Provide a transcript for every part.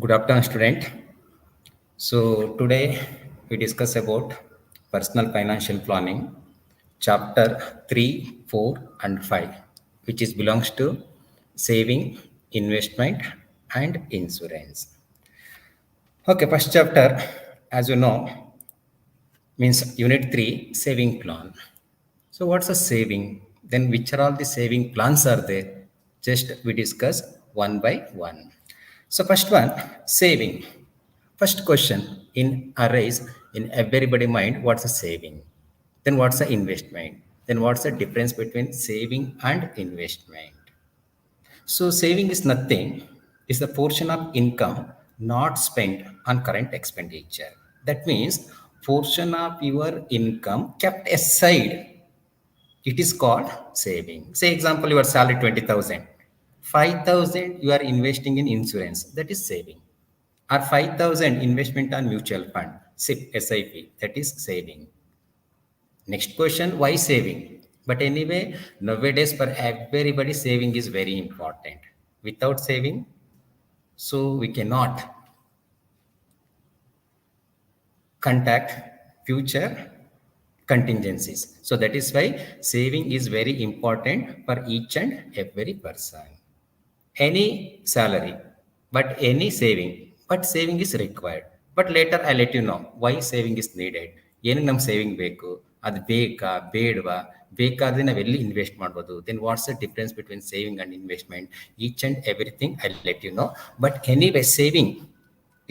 Good afternoon, student. So today we discuss about personal financial planning, chapter 3, 4, and 5, which is belongs to saving, investment, and insurance. Okay, first chapter, as you know, means unit 3, saving plan. So what's a saving? Then which are all the saving plans are there? Just we discuss one by one. So first one, saving. First question in arise in everybody mind, what's a saving? Then what's a investment? Then what's the difference between saving and investment? So saving is nothing, is the portion of income not spent on current expenditure. That means portion of your income kept aside, it is called saving. Say example, your salary 20,000. 5,000 you are investing in insurance, that is saving. Or 5,000 investment on mutual fund, SIP, that is saving. Next question, why saving? But anyway, nowadays for everybody saving is very important. Without saving, so we cannot contact future contingencies. So that is why saving is very important for each and every person. Any salary, but any saving, but saving is required. But later I'll let you know why saving is needed. ಏನಕ್ಕೆ ನಮ್ಗೆ saving ಬೇಕು, ಅದು ಬೇಕಾ ಬೇಡವಾ, ಬೇಕಾದ್ರೆ ನಾವೆಲ್ಲಿ invest ಮಾಡ್ಬೋದು, then what's the difference between saving and investment, each and everything I let you know. But anyway saving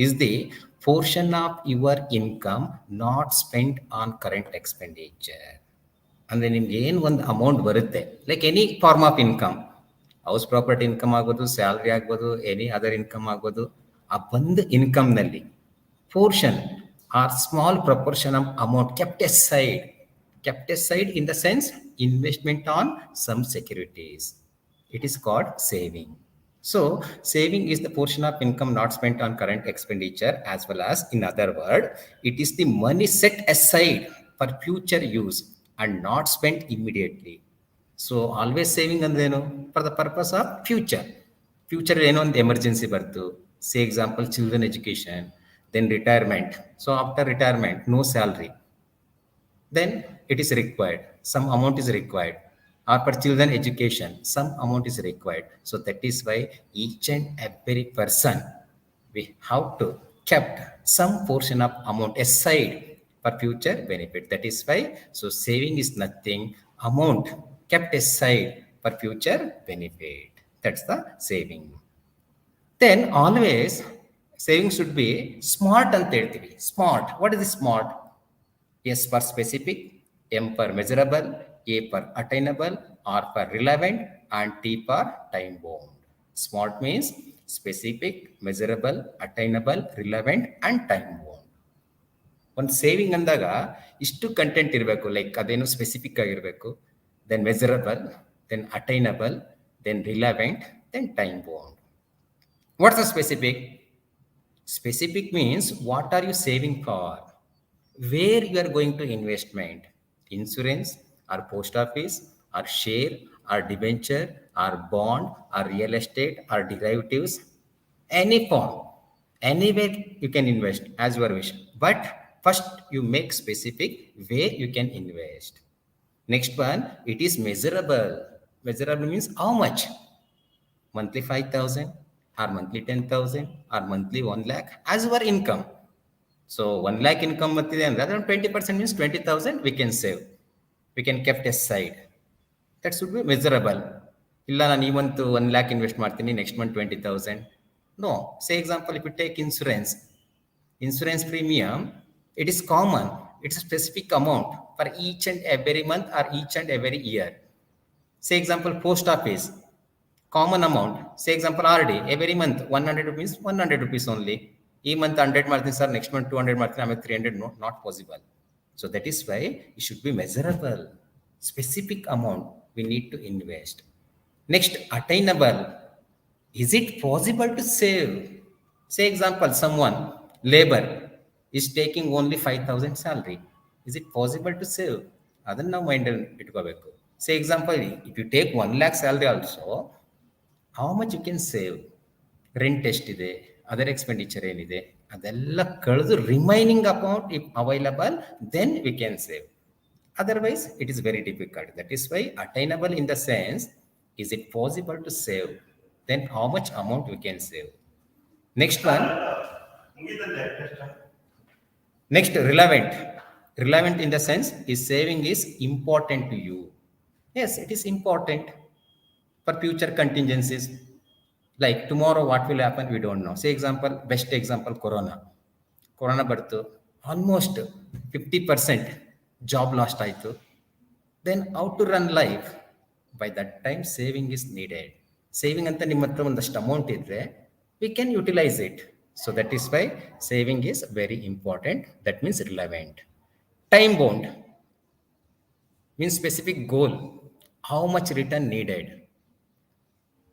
is the portion of your income not spent on current expenditure. ಅಂದರೆ ನಿಮ್ಗೆ ಏನು ಒಂದು ಅಮೌಂಟ್ ಬರುತ್ತೆ, like any form of income, house property income ಆಗ್ಬೋದು, salary ಆಗ್ಬೋದು, any other income ಆಗ್ಬೋದು, ಆ ಬಂದ ಇನ್ಕಮ್ನಲ್ಲಿ portion or small proportion of amount kept aside in the sense investment on some securities, it is called saving. So saving is the portion of income not spent on current expenditure, as well as, in other word, it is the money set aside for future use and not spent immediately. So always saving ಅಂದ್ರೇನು, for the purpose of future. Future ಏನೋ ಒಂದು emergency birth, say example children education, then retirement. So after retirement, no salary, then it is required, some amount is required. Or for children education, some amount is required. So that is why each and every person, we have to kept some portion of amount aside for future benefit. That is why, so saving is nothing, amount kept aside for future benefit, that's the saving. Then always saving should be smart ಅಂತ ಹೇಳ್ತೀವಿ. Smart, what is smart? S for specific, M for measurable, A for attainable, R for relevant, and T for time bound. SMART means specific, measurable, attainable, relevant, and time bound. ಒಂದು saving ಅಂದಾಗ ಇಷ್ಟು content ಇರಬೇಕು, like ಅದೇನು specific ಆಗಿರಬೇಕು, then measurable, then attainable, then relevant, then time bound. What's the specific? Specific means what are you saving for? Where you are going to investment? Insurance, or post office, or share, or debenture, or bond, or real estate, or derivatives, any form, anywhere you can invest as your wish. But first you make specific where you can invest. Next one, it is measurable. Measurable means how much? Monthly 5,000, or monthly 10,000, or monthly 1 lakh as your income. So 1 lakh income ಮತ್ತಿದೆ ಅಂದ್ರೆ ಅದರ 20% means 20,000 we can save, we can kept aside. That should be measurable. ಇಲ್ಲ ನಾನು ಈ month 1 lakh invest ಮಾಡ್ತೀನಿ, next month 20,000. No. Say example, if you take insurance premium, it is common, it's a specific amount for each and every month or each and every year. Say example, post office, common amount. Say example, RD, every month 100 rupees, 100 rupees only. ಈ month 100 ಮಾಡ್ತೀನಿ sir, next month 200 ಮಾಡ್ತೀನಿ, ಆಮೇಲೆ 300. Not possible. So that is why it should be measurable, specific amount we need to invest. Next, attainable. Is it possible to save? Say example, someone labour is taking only 5,000 salary, is it possible to save? ಅದನ್ನು ನಾವು ಮೈಂಡಲ್ಲಿ ಇಟ್ಕೋಬೇಕು. Say example, if you take 1 lakh salary also, how much you can save? Rent ಎಷ್ಟಿದೆ, other expenditure ಏನಿದೆ ಅದೆಲ್ಲ ಕಳೆದು remaining amount if available then we can save. Otherwise, it is very difficult. That is why attainable in the sense, is it possible to save? Then how much amount we can save? Next one, next relevant. Relevant in the sense, is saving is important to you. Yes, it is important for future contingencies. Like tomorrow, what will happen? We don't know. Say example, best example, Corona. Corona ಬರ್ತು almost 50% job lost ಆಯಿತು. Then how to run life? By that time saving is needed. Saving ಅಂತ ನಿಮ್ಮ ಹತ್ರ ಒಂದಷ್ಟು amount ಇದ್ದರೆ we can utilise it. So that is why saving is very important. That means relevant. Time bound means specific goal, how much return needed.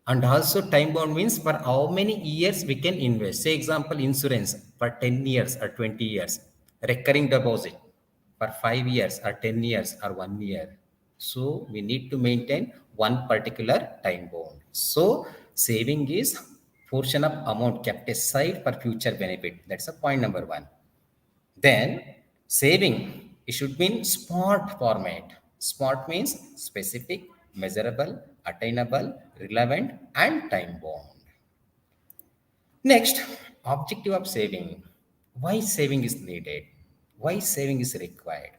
And also time bound means for how many years we can invest. Say example, insurance for 10 years or 20 years, recurring deposit for 5 years or 10 years or 1 year. So we need to maintain one particular time bound. So saving is portion of amount kept aside for future benefit. That's a point number one. Then saving, it should be in SMART format. SMART means specific, measurable, attainable, relevant, and time bound. Next, objective of saving. Why saving is needed? Why saving is required?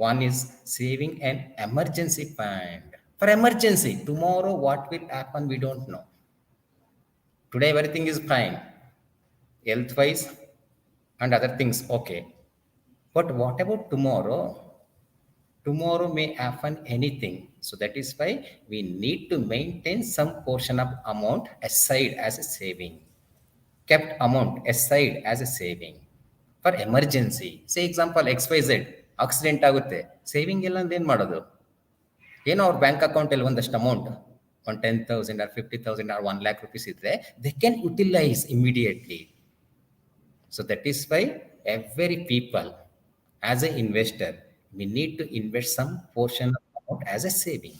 One is saving an emergency fund. For emergency, tomorrow what will happen, we don't know. Today everything is fine, health wise and other things okay. But what about tomorrow? Tomorrow may happen anything. So that is why we need to maintain some portion of amount aside as a saving. Kept amount aside as a saving for emergency. Say example XYZ accident ಆಗುತ್ತೆ, saving ಇಲ್ಲ ಅಂದ್ರೆ ಏನು ಮಾಡೋದು? ಏನೋ ಅವ್ರ bank ಅಕೌಂಟಲ್ಲಿ ಒಂದಷ್ಟು amount, ಒಂದು 10,000 or 50,000 or 1 lakh rupees ಇದ್ರೆ they can utilize immediately. So that is why every people, as an investor, we need to invest some portion of amount as a saving.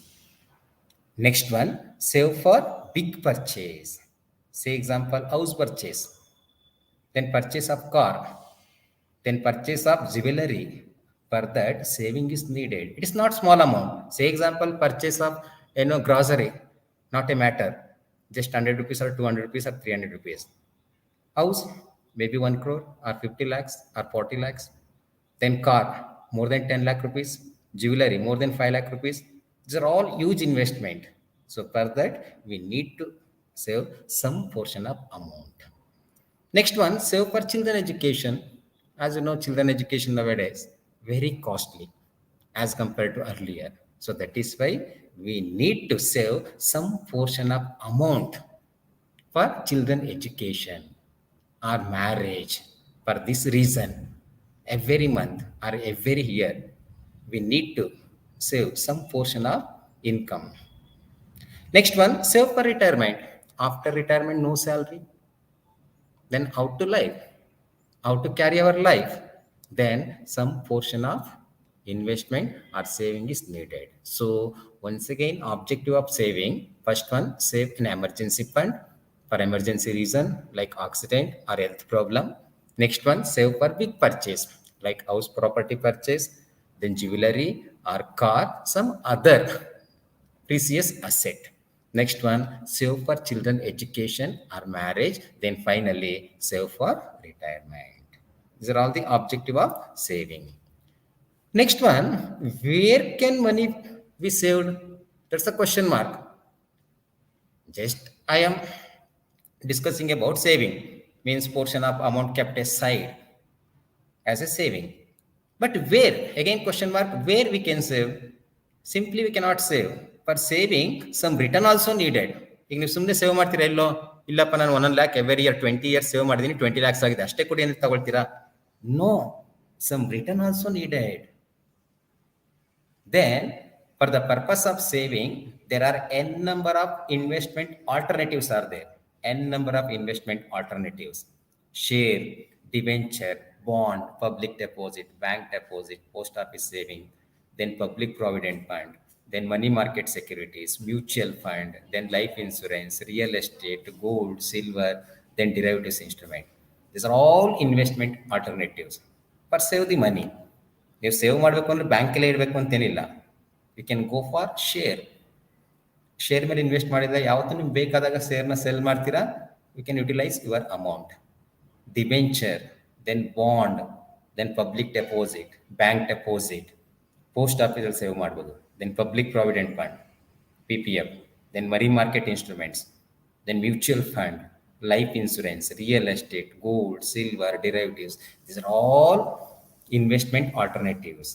Next one, save for big purchase. Say example, house purchase, then purchase of car, then purchase of jewelry. For that, saving is needed. It is not small amount. Say example, purchase of grocery, not a matter, just 100 rupees or 200 rupees or 300 rupees. House, maybe 1 crore or 50 lakhs or 40 lakhs. Then car, more than 10 lakh rupees. Jewelry, more than 5 lakh rupees. These are all huge investment. So for that, we need to save some portion of amount. Next one, save for children education. As you know, children education nowadays, very costly as compared to earlier. So that is why we need to save some portion of amount for children education or marriage. For this reason, every month or every year, we need to save some portion of income. Next one, save for retirement. After retirement, no salary. Then how to live? How to carry our life? Then some portion of investment or saving is needed. So once again, objective of saving, first one, save an emergency fund for emergency reason like accident or health problem. Next one, save for big purchase like house property purchase, then jewelry or car, some other precious asset. Next one, save for children education or marriage. Then finally, save for retirement. These are all the objective of saving. Next one, where can money be saved? That's a question mark. Just I am discussing about saving, means portion of amount kept aside as a saving. But where? Again question mark, where we can save? Simply we cannot save. For saving, some return also needed. ಈಗ ನೀವು ಸುಮ್ಮನೆ save ಮಾಡ್ತೀರಾ, ಎಲ್ಲೋ ಇಲ್ಲಪ್ಪ ನಾನು 1 lakh every year 20 years save ಮಾಡಿದ್ದೀನಿ, 20 lakhs ಆಗಿದೆ ಅಷ್ಟೇ ಕೊಡಿ ಅಂತ ತಗೊಳ್ತೀರಾ? No, some return also needed. Then for the purpose of saving, there are n number of investment alternatives are there. N number of investment alternatives. Share, debenture, bond, public deposit, bank deposit, post office saving, then public provident fund, then money market securities, mutual fund, then life insurance, real estate, gold, silver, then derivatives instrument. These are all investment alternatives. But save the money. ನೀವು save ಮಾಡಬೇಕು ಅಂದರೆ ಬ್ಯಾಂಕಲ್ಲೇ ಇಡಬೇಕು ಅಂತೇನಿಲ್ಲ. You can go for share ಮೇಲೆ invest ಮಾಡಿದ್ರೆ ಯಾವತ್ತೂ ನಿಮ್ಗೆ ಬೇಕಾದಾಗ ಶೇರ್ನ ಸೆಲ್ ಮಾಡ್ತೀರಾ, you can utilise your amount. Debenture, then bond, then public deposit, bank deposit, post ಆಫೀಸಲ್ಲಿ ಸೇವ್ ಮಾಡ್ಬೋದು, then public provident fund, PPF, then money market instruments, then mutual fund, life insurance, real estate, gold, silver, derivatives. These are all investment alternatives.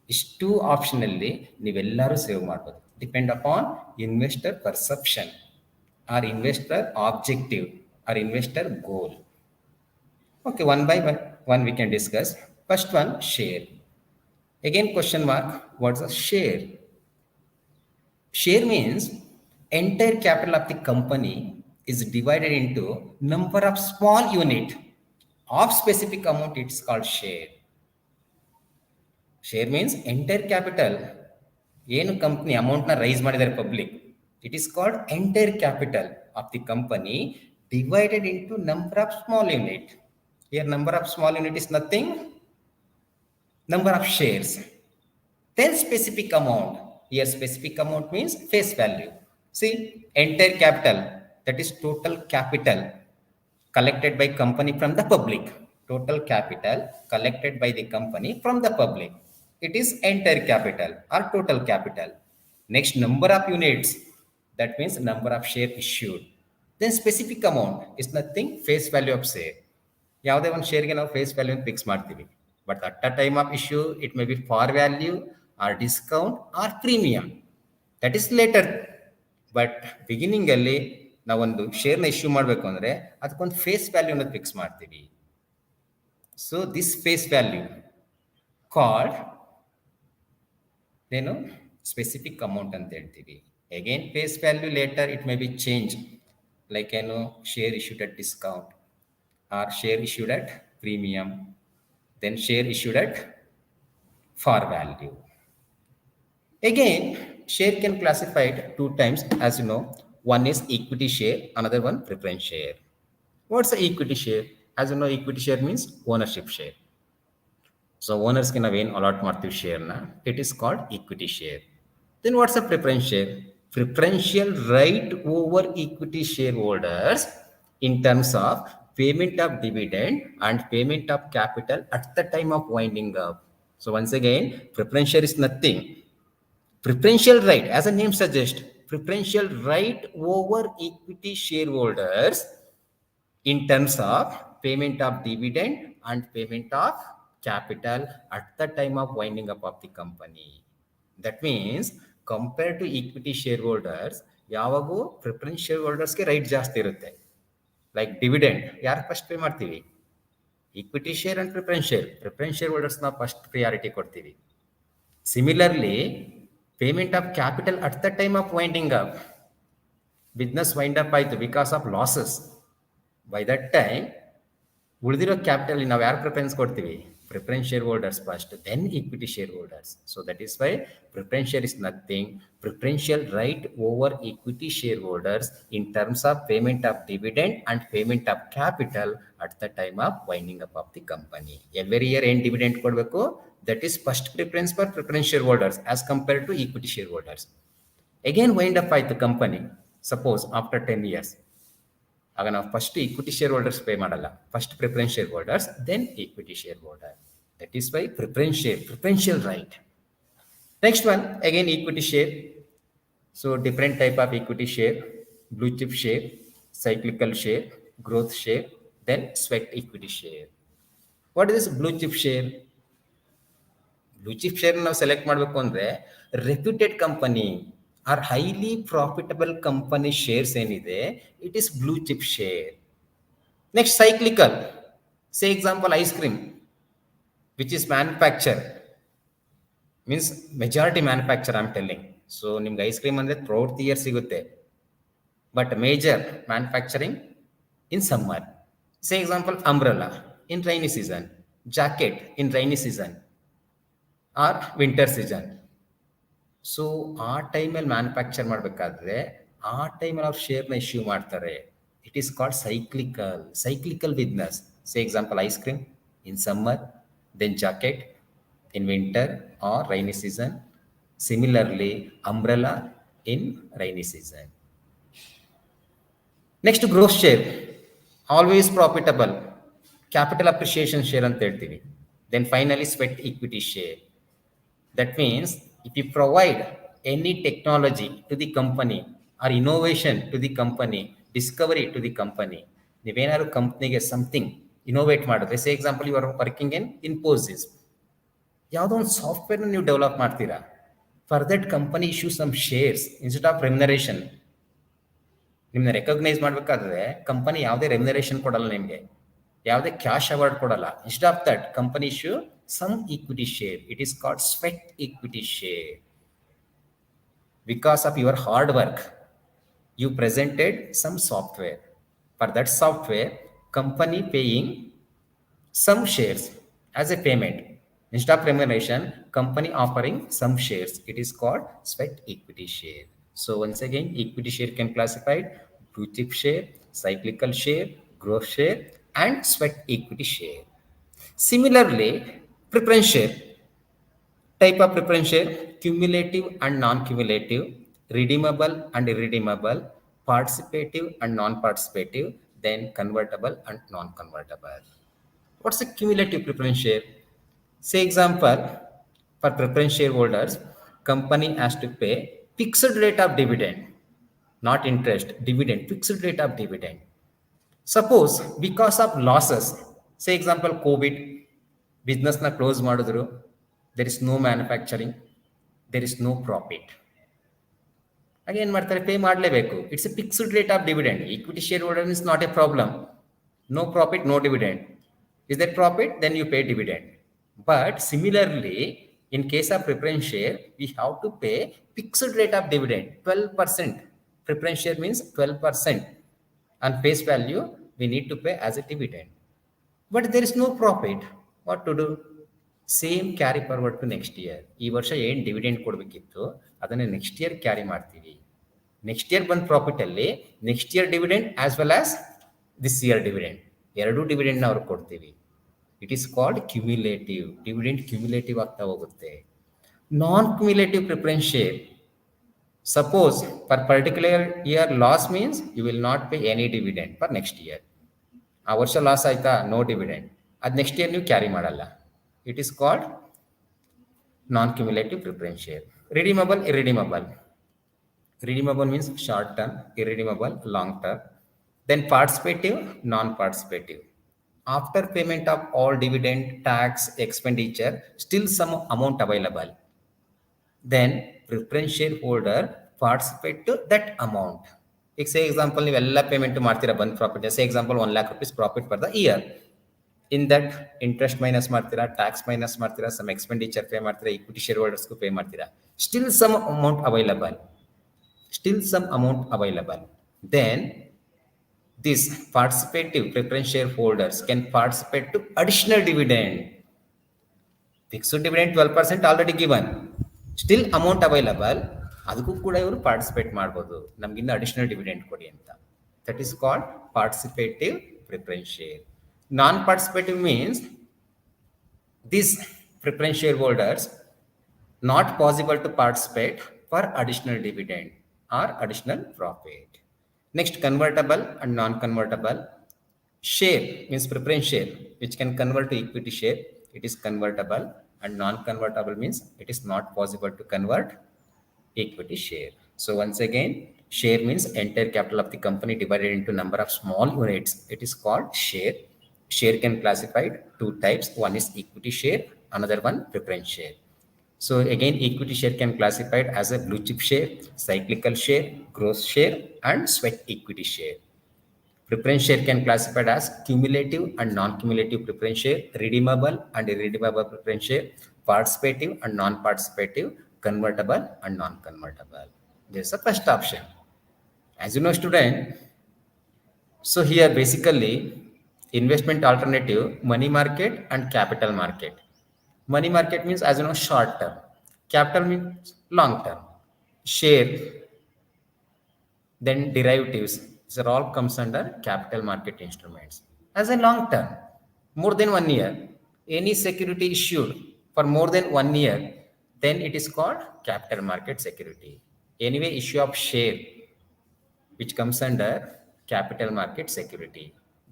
ಇಷ್ಟು ಆಪ್ಷನಲ್ಲಿ ನೀವೆಲ್ಲರೂ save ಮಾಡ್ಬೋದು. Depend upon investor perception or investor objective or investor goal. Okay, one by one we can discuss. First one, share. Again, question mark, what's a share? Share means entire capital of the company is divided into number of small unit of specific amount. It's called share. Share means entire capital. ಏನು company ಅಮೌಂಟ್ನ rice ಮಾಡಿದ್ದಾರೆ public, it is called entire capital of the company divided into number of small unit. Here number of small unit is nothing, number of shares. Then specific amount. Here specific amount means face value. See, entire capital, that is total capital collected by company from the public. Total capital collected by the company from the public. It is entire capital or total capital. Next, number of units, that means number of share issued. Then specific amount is nothing, face value of share. ಯಾವುದೇ ಒಂದು ಶೇರ್ಗೆ ನಾವು face value fix ಮಾಡ್ತೀವಿ, but at a time of issue it may be par value or discount or premium, that is later. But ಬಿಗಿನಿಂಗಲ್ಲಿ ನಾವೊಂದು ಶೇರ್ನ issue ಮಾಡಬೇಕು ಅಂದರೆ ಅದಕ್ಕೊಂದು ಫೇಸ್ ವ್ಯಾಲ್ಯೂನ ಫಿಕ್ಸ್ ಮಾಡ್ತೀವಿ. So this face value called ಏನು ಸ್ಪೆಸಿಫಿಕ್ ಅಮೌಂಟ್ ಅಂತ ಹೇಳ್ತೀವಿ. Again face value later it may be change, like ಏನು share issued at discount or share issued at premium, then share issued at par value. Again, share can classified two times, as you know. One is equity share, another one preference share. What's the equity share? As you know, equity share means ownership share. So owners can again allot martive share na, it is called equity share. Then what's a preference share? Preferential right over equity shareholders in terms of payment of dividend and payment of capital at the time of winding up. So once again, preferential is nothing. Preferential right, as the name suggests, preferential right over equity shareholders in terms of payment of dividend and payment of capital at the time of winding up of the company. That means compared to equity shareholders, ಯಾವಾಗೂ preference share ಹೋಲ್ಡರ್ಸ್ಗೆ right ಜಾಸ್ತಿ ಇರುತ್ತೆ. Like dividend ಯಾರು first pay ಮಾಡ್ತೀವಿ? Equity share and preference share. Preference share ಹೋಲ್ಡರ್ಸ್ನ first priority ಕೊಡ್ತೀವಿ. Similarly payment of capital at the time of winding up, business wind up ಆಯಿತು because of losses, by that time ಉಳಿದಿರೋ capital ನಾವು ಯಾರು preference ಕೊಡ್ತೀವಿ? Preference shareholders first, then equity shareholders. So that is why preference share is nothing, preferential right over equity shareholders in terms of payment of dividend and payment of capital at the time of winding up of the company. Every year end dividend kodbeku, that is first preference for preference shareholders as compared to equity shareholders. Again wind up by the company, suppose after 10 years, ಆಗ ನಾವು first equity share holders pay ಮಾಡಲ್ಲ, first preference share holders, then equity share holder. That is why preference share, preferential right. Next one again equity share. So different type of equity share: blue chip share, cyclical share, growth share, then sweat equity share. What is this blue chip share? Blue chip share ನಾವು select ಮಾಡಬೇಕು ಅಂದರೆ reputed company or highly profitable company shares ಏನಿದೆ, it is blue chip share. Next cyclical, say example ice cream which is manufacture, means majority manufacture I am telling. So ನಿಮ್ಗೆ ice cream ಅಂದರೆ throughout the year ಸಿಗುತ್ತೆ, but major manufacturing in summer. Say example umbrella in rainy season, jacket in rainy season or winter season. So ಆ ಟೈಮಲ್ಲಿ manufacture ಮಾಡಬೇಕಾದ್ರೆ ಆ ಟೈಮಲ್ಲಿ ಅವ್ರು ಶೇರ್ನ ಇಶ್ಯೂ ಮಾಡ್ತಾರೆ. It is called cyclical. Cyclical business. Say example, ice cream in summer, then jacket in winter or rainy season. Similarly, umbrella in rainy season. Next, growth share. Always profitable. Capital appreciation share ಅಂತ ಹೇಳ್ತೀವಿ. Then finally, sweat equity share. That means if you provide any technology to the company or innovation to the company, discovery to the company, ನೀವೇನಾದ್ರು ಕಂಪ್ನಿಗೆ something innovate ಮಾಡಿದ್ರೆ, say example you are working in Infosys, ಯಾವುದೋ ಒಂದು ಸಾಫ್ಟ್ವೇರ್ನ ನೀವು develop ಮಾಡ್ತೀರಾ, for that company issue some shares instead of remuneration. ನಿಮ್ಮನ್ನ recognise ಮಾಡಬೇಕಾದ್ರೆ ಕಂಪನಿ ಯಾವುದೇ ರೆಮ್ಯುನರೇಷನ್ ಕೊಡಲ್ಲ, ನಿಮಗೆ ಯಾವುದೇ ಕ್ಯಾಶ್ ಅವಾರ್ಡ್ ಕೊಡಲ್ಲ. Instead of that company issue some equity share. It is called sweat equity share. Because of your hard work, you presented some software. For that software, company paying some shares as a payment. Instead of remuneration, company offering some shares. It is called sweat equity share. So once again, equity share can classified blue chip share, cyclical share, growth share, and sweat equity share. Similarly, preference share. Type of preference share: cumulative and non-cumulative, redeemable and irredeemable, participative and non-participative, then convertible and non-convertible. What's a cumulative preference share? Say example, for preference shareholders, company has to pay fixed rate of dividend, not interest, dividend, fixed rate of dividend. Suppose because of losses, say example COVID, business na close ಮಾಡಿದ್ರು, there is no manufacturing, there is no profit. ಆಗ ಏನು ಮಾಡ್ತಾರೆ? Pay ಮಾಡಲೇಬೇಕು. It's a fixed rate of dividend. Equity share holder is not a problem. No profit, no dividend. Is there profit? Then you pay dividend. But similarly, in case of preference share, we have to pay fixed rate of dividend, 12%. Preference share means 12%. On face value, we need to pay as a dividend. But there is no profit. What to do? Same carry forward to next year. ಈ ವರ್ಷ ಏನು dividend ಕೊಡಬೇಕಿತ್ತು ಅದನ್ನು next year carry ಮಾಡ್ತೀವಿ. Next year ಬಂದ ಪ್ರಾಫಿಟಲ್ಲಿ next year dividend as well as this year dividend, ಎರಡೂ ಡಿವಿಡೆಂಡ್ನ ಅವ್ರಿಗೆ ಕೊಡ್ತೀವಿ. It is called cumulative. Dividend cumulative ಆಗ್ತಾ ಹೋಗುತ್ತೆ. Non cumulative preference share. Suppose for particular year loss means you will not pay any dividend for next year. ಆ ವರ್ಷ loss ಆಯ್ತಾ, no dividend. ಅದು ನೆಕ್ಸ್ಟ್ ಇಯರ್ ನೀವು ಕ್ಯಾರಿ ಮಾಡಲ್ಲ. It is called non-cumulative preference share. Redeemable, irredeemable. Redeemable means short term, irredeemable long term. Then participative, non-participative. After payment of all dividend, tax, expenditure, still some amount available. Then preference shareholder participate to that amount. Like say example, ನೀವೆಲ್ಲ payment ಮಾಡ್ತೀರಾ ಬಂದ್ profit. Say example, 1 lakh rupees profit for the year. In that interest minus ಮಾಡ್ತೀರಾ, tax minus ಮಾಡ್ತೀರಾ, some expenditure pay ಮಾಡ್ತೀರಾ, equity share ಹೋಲ್ಡರ್ಸ್ಗೂ pay ಮಾಡ್ತೀರಾ. Still some amount available. Then this participative preference shareholders can participate to additional dividend. Fixed dividend 12% already given, still amount available, ಅದಕ್ಕೂ ಕೂಡ ಇವರು participate ಮಾಡ್ಬೋದು, ನಮಗಿನ್ನ additional dividend ಕೊಡಿ ಅಂತ. That is called participative preference share. Non-participative means these preference shareholders not possible to participate for additional dividend or additional profit. Next, convertible and non-convertible. Share means preference share which can convert to equity share. It is convertible. And non-convertible means it is not possible to convert equity share. So once again, share means entire capital of the company divided into number of small units. It is called share. Share can classified two types. One is equity share, another one preference share. So again, equity share can classified as a blue chip share, cyclical share, growth share, and sweat equity share. Preference share can classified as cumulative and non-cumulative preference share, redeemable and irredeemable preference share, participative and non-participative, convertible and non-convertible. This is the first option. As you know, student, so here basically investment alternative, money market and capital market. Money market means, as you know, short term. Capital means long term. Share, then derivatives. These are all comes under capital market instruments. As a long term, more than 1 year, any security issued for more than 1 year, then it is called capital market security. Anyway, issue of share, which comes under capital market security.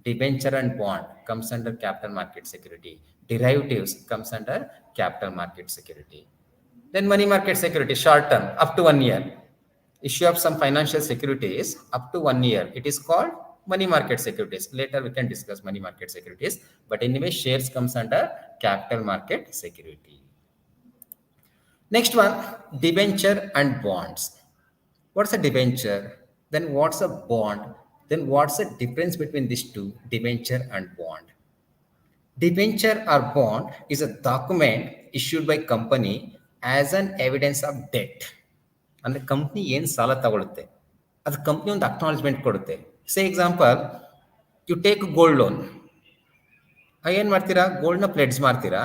Debenture and bond comes under capital market security. Derivatives comes under capital market security. Then money market security, short term, up to 1 year. Issue of some financial securities up to 1 year. It is called money market securities. Later we can discuss money market securities. But anyway, shares comes under capital market security. Next one, debenture and bonds. What's a debenture? Then what's a bond? Then what's the difference between these two, debenture and bond? Debenture or bond is a document issued by company as an evidence of debt. ಅಂದರೆ company ಏನು ಸಾಲ ತಗೊಳುತ್ತೆ ಅದು company ಒಂದು acknowledgement ಕೊಡುತ್ತೆ. Say example, you take gold loan, ಏನು ಮಾಡ್ತೀರಾ, ಗೋಲ್ಡ್ನ pledge ಮಾಡ್ತೀರಾ,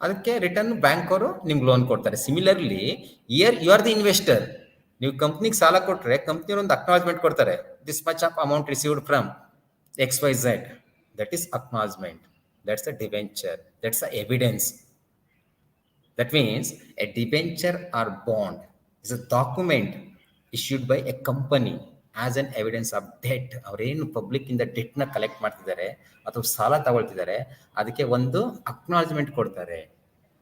ಅದಕ್ಕೆ ರಿಟರ್ನ್ ಬ್ಯಾಂಕ್ ಅವರು ನಿಮ್ಗೆ ಲೋನ್ ಕೊಡ್ತಾರೆ. Similarly here you are the investor. ನೀವು ಕಂಪ್ನಿಗೆ ಸಾಲ ಕೊಟ್ಟರೆ ಕಂಪ್ನಿಯವರು ಒಂದು ಅಕ್ನಾಲಜ್ಮೆಂಟ್ ಕೊಡ್ತಾರೆ, this much of amount received from XYZ. That is acknowledgement. That's a debenture. That's the evidence. That means a debenture or bond is a document issued by a company as an evidence of debt. ಅವರೇನು public ಇಂದ debt ನ collect ಮಾಡ್ತಿದ್ದಾರೆ ಅಥವಾ ಸಾಲ ತಗೊಳ್ತಿದ್ದಾರೆ, ಅದಕ್ಕೆ ಒಂದು acknowledgement ಕೊಡ್ತಾರೆ.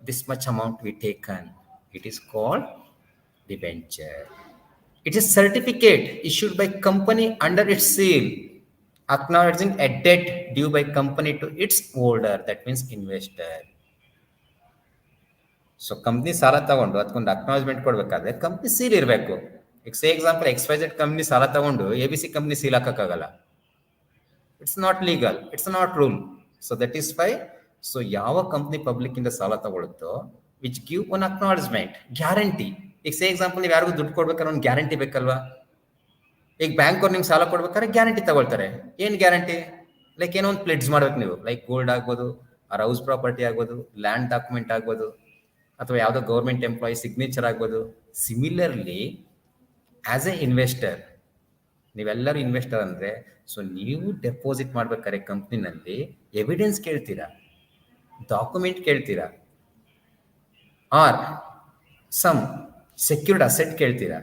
This much amount V taken. It is called debenture. It is certificate issued by company under its seal, acknowledging a debt due by company to its holder, that means investor. So company ಸಾಲ ತಗೊಂಡು ಅದಕ್ಕೊಂದು acknowledgement ಕೊಡಬೇಕಾದ್ರೆ company seal ಇರಬೇಕು. ಈಗ say example XYZ company ಸಾಲ ತಗೊಂಡು ABC company seal ಹಾಕೋಕ್ಕಾಗಲ್ಲ. It's not legal, it's not rule. So that is why, so ಯಾವ ಕಂಪ್ನಿ ಪಬ್ಲಿಕ್ ಇಂದ ಸಾಲ ತಗೊಳುತ್ತೋ which give one acknowledgement, guarantee. ಈಗ ಸೇ ಎಕ್ಸಾಂಪಲ್, ನೀವು ಯಾರಿಗೂ ದುಡ್ಡು ಕೊಡ್ಬೇಕಾದ್ರೆ ಒಂದು ಗ್ಯಾರಂಟಿ ಬೇಕಲ್ವಾ? ಈಗ ಬ್ಯಾಂಕ್ ಅವ್ರು ನಿಮ್ಗೆ ಸಾಲ ಕೊಡ್ಬೇಕಾದ್ರೆ ಗ್ಯಾರಂಟಿ ತಗೊಳ್ತಾರೆ. ಏನು ಗ್ಯಾರಂಟಿ? ಲೈಕ್ ಏನೋ ಒಂದು ಪ್ಲೆಡ್ಜ್ ಮಾಡ್ಬೇಕು ನೀವು, ಲೈಕ್ ಗೋಲ್ಡ್ ಆಗ್ಬೋದು, ಆರ್ ಹೌಸ್ ಪ್ರಾಪರ್ಟಿ ಆಗ್ಬೋದು, ಲ್ಯಾಂಡ್ ಡಾಕ್ಯುಮೆಂಟ್ ಆಗ್ಬೋದು, ಅಥವಾ ಯಾವುದೋ ಗೌರ್ಮೆಂಟ್ ಎಂಪ್ಲಾಯಿ ಸಿಗ್ನೇಚರ್ ಆಗ್ಬೋದು. ಸಿಮಿಲರ್ಲಿ ಆಸ್ ಎ ಇನ್ವೆಸ್ಟರ್, ನೀವೆಲ್ಲರೂ ಇನ್ವೆಸ್ಟರ್ ಅಂದರೆ, ಸೊ ನೀವು ಡೆಪಾಸಿಟ್ ಮಾಡ್ಬೇಕಾದ್ರೆ ಕಂಪ್ನಿನಲ್ಲಿ ಎವಿಡೆನ್ಸ್ ಕೇಳ್ತೀರಾ, ಡಾಕ್ಯುಮೆಂಟ್ ಕೇಳ್ತೀರಾ, ಆರ್ ಸಮ್ ಸೆಕ್ಯೂರ್ಡ್ ಅಸೆಟ್ ಕೇಳ್ತೀರಾ.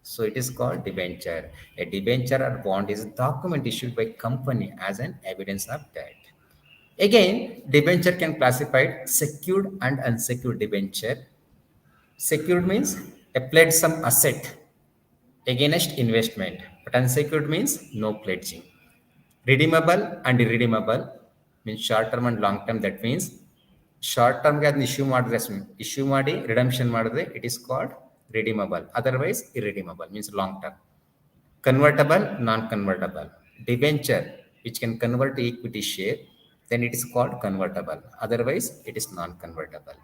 So it is called debenture. A debenture or bond is a document issued by company as an evidence of debt. Again, debenture can classified secured and unsecured debenture. Secured means a pledged some asset against investment, but unsecured means no pledging. Redeemable and irredeemable means short term and long term. That means short ಟರ್ಮ್ಗೆ ಅದನ್ನ issue ಮಾಡಿ redemption ಮಾಡಿದ್ರೆ it is called redeemable. Otherwise, irredeemable means long term. Convertible, non-convertible. Debenture, which can convert to equity share, then it is called convertible. Otherwise, it is non-convertible.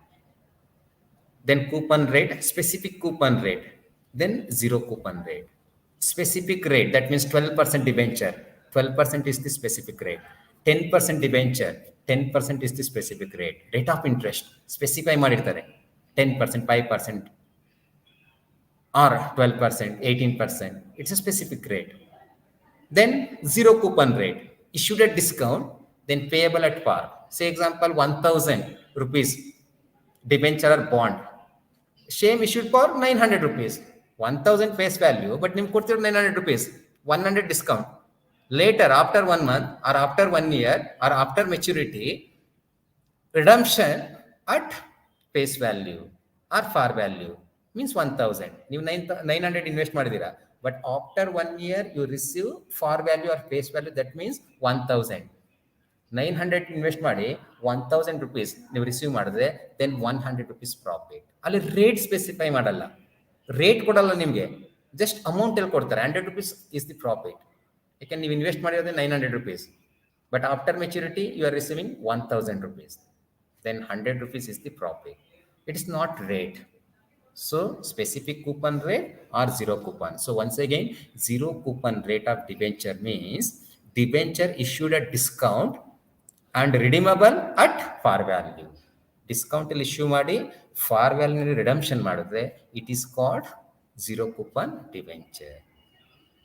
Then coupon rate, specific coupon rate. Then zero coupon rate. Specific rate, that means 12% debenture. 12% is the specific rate. 10% debenture. 10% is the specific rate. Rate of interest, specify ಮಾಡಿರ್ತಾರೆ. 10%, 5%. or 12%, 18%, it's a specific rate. Then zero coupon rate, issued at discount, then payable at par. Say example, 1000 rupees debenture or bond, same issued for 900 rupees. 1000 face value, but ನಿಮ್ಗೆ ಕೊಡ್ತಿರೋ 900 rupees, 100 discount. Later, after 1 month or after 1 year or after maturity, redemption at face value or par value means 1000. ನೀವು 900 invest ಮಾಡಿದ್ದೀರಾ, but after 1 year you receive par value or face value, that means 1000. 900 invest ಮಾಡಿ 1000 rupees ನೀವು receive ಮಾಡಿದ್ರೆ then 100 rupees profit. ಅಲ್ಲಿ rate specify ಮಾಡಲ್ಲ, rate ಕೊಡಲ್ಲ ನಿಮಗೆ, just amount ಎಲ್ಲಿ ಕೊಡ್ತಾರೆ, 100 rupees ಇಸ್ ದಿ ಪ್ರಾಫಿಟ್. ಯಾಕೆಂದ್ರೆ ನೀವು ಇನ್ವೆಸ್ಟ್ ಮಾಡಿರೋದೇ 900 rupees, but after maturity you are receiving 1000 rupees, then 100 rupees is the profit. It is not rate. So specific coupon rate or zero coupon. So once again, zero coupon rate of debenture means debenture issued at discount and redeemable at par value. Discount ಅಲ್ಲಿ issue ಮಾಡಿ for value redemption ಮಾಡಿದ್ರೆ it is called zero coupon debenture.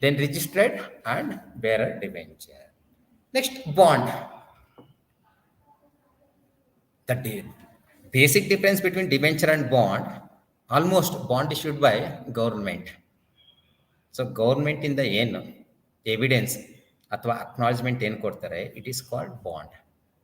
then registered and bearer debenture. Next, bond. The basic difference between debenture and bond, almost bond issued by government. So government in the ಏನು evidence ಅಥವಾ acknowledgement ಏನು ಕೊಡ್ತಾರೆ it is called bond.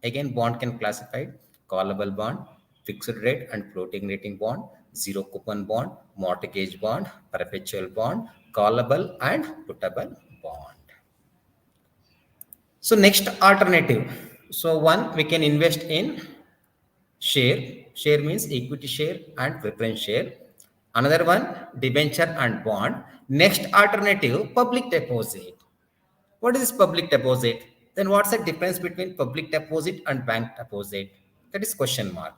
Again bond can classified callable bond, fixed rate and floating rating bond, zero coupon bond, mortgage bond, perpetual bond, callable and puttable bond. So next alternative. So one we can invest in share. Share means equity share and preference share. Another one debenture and bond. Next alternative public deposit. What is this public deposit? Then what's the difference between public deposit and bank deposit? That is question mark.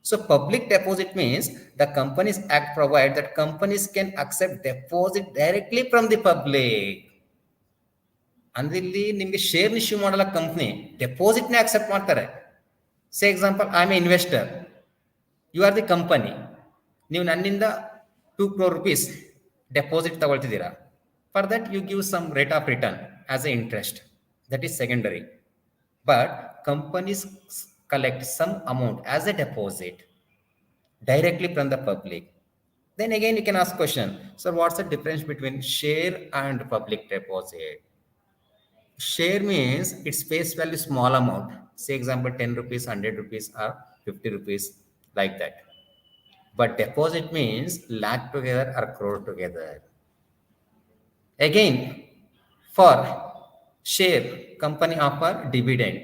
So public deposit means the Companies Act provides that companies can accept deposit directly from the public. ಅಂದ್ರೆ ಇಲ್ಲಿ ನಿಮಗೆ share issue ಮಾಡಲ್ಲ company, ಡೆಪಾಸಿಟ್ನೇ accept ಮಾಡ್ತಾರೆ. Say example I am a investor, you are the company, ನೀವು ನನ್ನಿಂದ 2 crore rupees deposit ತಗೊಳ್ತಿದ್ದೀರಾ. For that you give some rate of return as a interest, that is secondary. But companies collect some amount as a deposit directly from the public. Then again you can ask question, so what's the difference between share and public deposit? Share means its face value small amount, say example 10 rupees, 100 rupees or 50 rupees, like that. But deposit means lakh together or crore together. Again, for share, company offer dividend,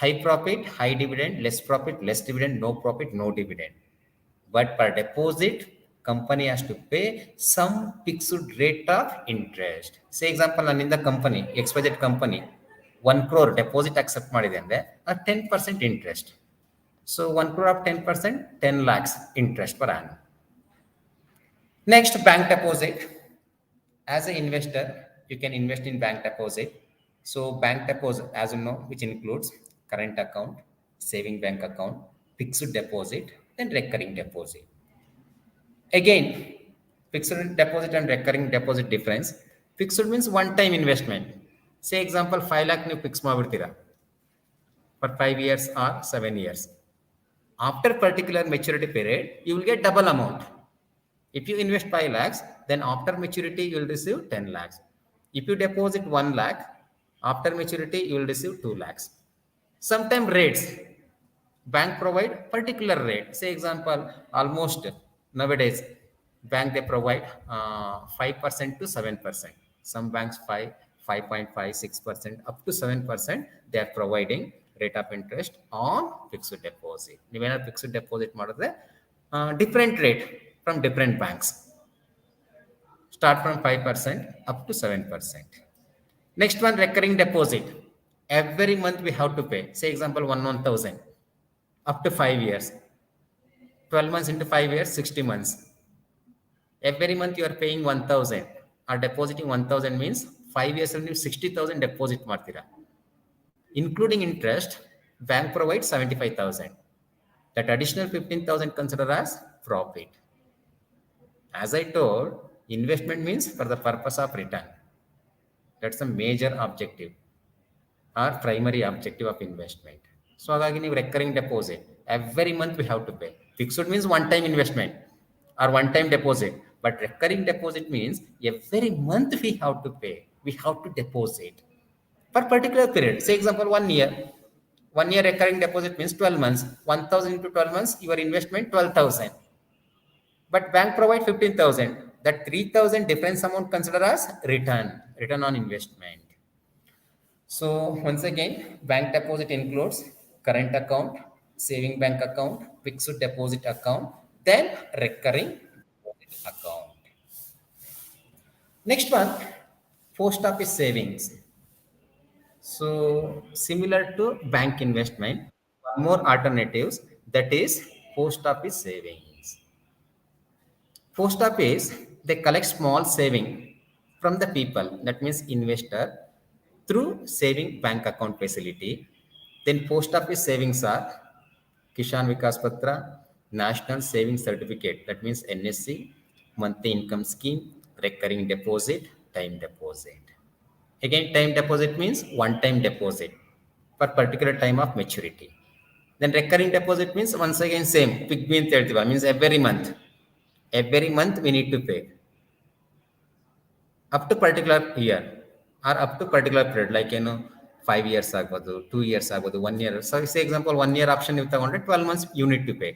high profit, high dividend, less profit, less dividend, no profit, no dividend. But per deposit, company has to pay some fixed rate of interest. Say example, ನಾನು in the company, XYZ company, 1 crore deposit accept ಮಾಡಿದೆ ಅಂದರೆ 10% interest. So 1 crore of 10%, 10 lakhs interest per annum. Next, bank deposit. As an investor, you can invest in bank deposit. So bank deposit, as you know, which includes current account, saving bank account, fixed deposit, then recurring deposit. Again, fixed deposit and recurring deposit difference. Fixed means one time investment. Say example 5 lakh ನೀವು fix ಮಾಡಿಬಿಡ್ತೀರಾ for 5 years or 7 years. After particular maturity period, you will get double amount. If you invest 5 lakhs, then after maturity you will receive 10 lakhs. If you deposit 1 lakh, after maturity you will receive 2 lakhs. Sometimes rates, bank provide particular rate. Say example, almost nowadays bank they provide 5% to 7%. Some banks 5.5, 6%, up to 7% they are providing rate of interest on fixed deposit. ನೀವೇನಾದ್ರು fixed deposit ಮಾಡಿದ್ರೆ different rate from different banks, start from 5% up to 7%. Next one, recurring deposit. Every month we have to pay. Say example 1,000 up to 5 years. 12 months into 5 years, 60 months. Every month you are paying 1,000 or depositing 1,000 means 5 years ಅಲ್ಲಿ ನೀವು 60,000 deposit ಮಾಡ್ತೀರಾ. Including interest, bank provides 75,000. That additional 15,000 considered as profit. As I told, investment means for the purpose of return. That's the major objective or primary objective of investment. So ಹಾಗಾಗಿ ನೀವು recurring deposit, every month we have to pay. Fixed means one time investment or one time deposit. But recurring deposit means every month we have to pay. We have to deposit for particular period. Say example 1 year. 1 year recurring deposit means 12 months. 1,000 into 12 months, your investment 12,000. But bank provide 15,000. That 3,000 difference amount considered as return on investment. So once again, bank deposit includes current account, saving bank account, fixed deposit account, then recurring deposit account. Next one, post office savings. So similar to bank investment, one more alternatives, that is post office savings. Post office, they collect small saving from the people, that means investor, through saving bank account facility. Then post office savings are Kishan Vikas Patra, National Savings Certificate, that means NSC, monthly income scheme, recurring deposit, time deposit. Again, time deposit means one time deposit for particular time of maturity. Then recurring deposit means once again same, quick bean 31 means every month. Every month we need to pay up to particular year or up to particular period, like 5 years ಆಗ್ಬೋದು, 2 years ಆಗ್ಬೋದು, 1 year. So say example 1 year option ನೀವು ತಗೊಂಡ್ರೆ 12 months you need to pay.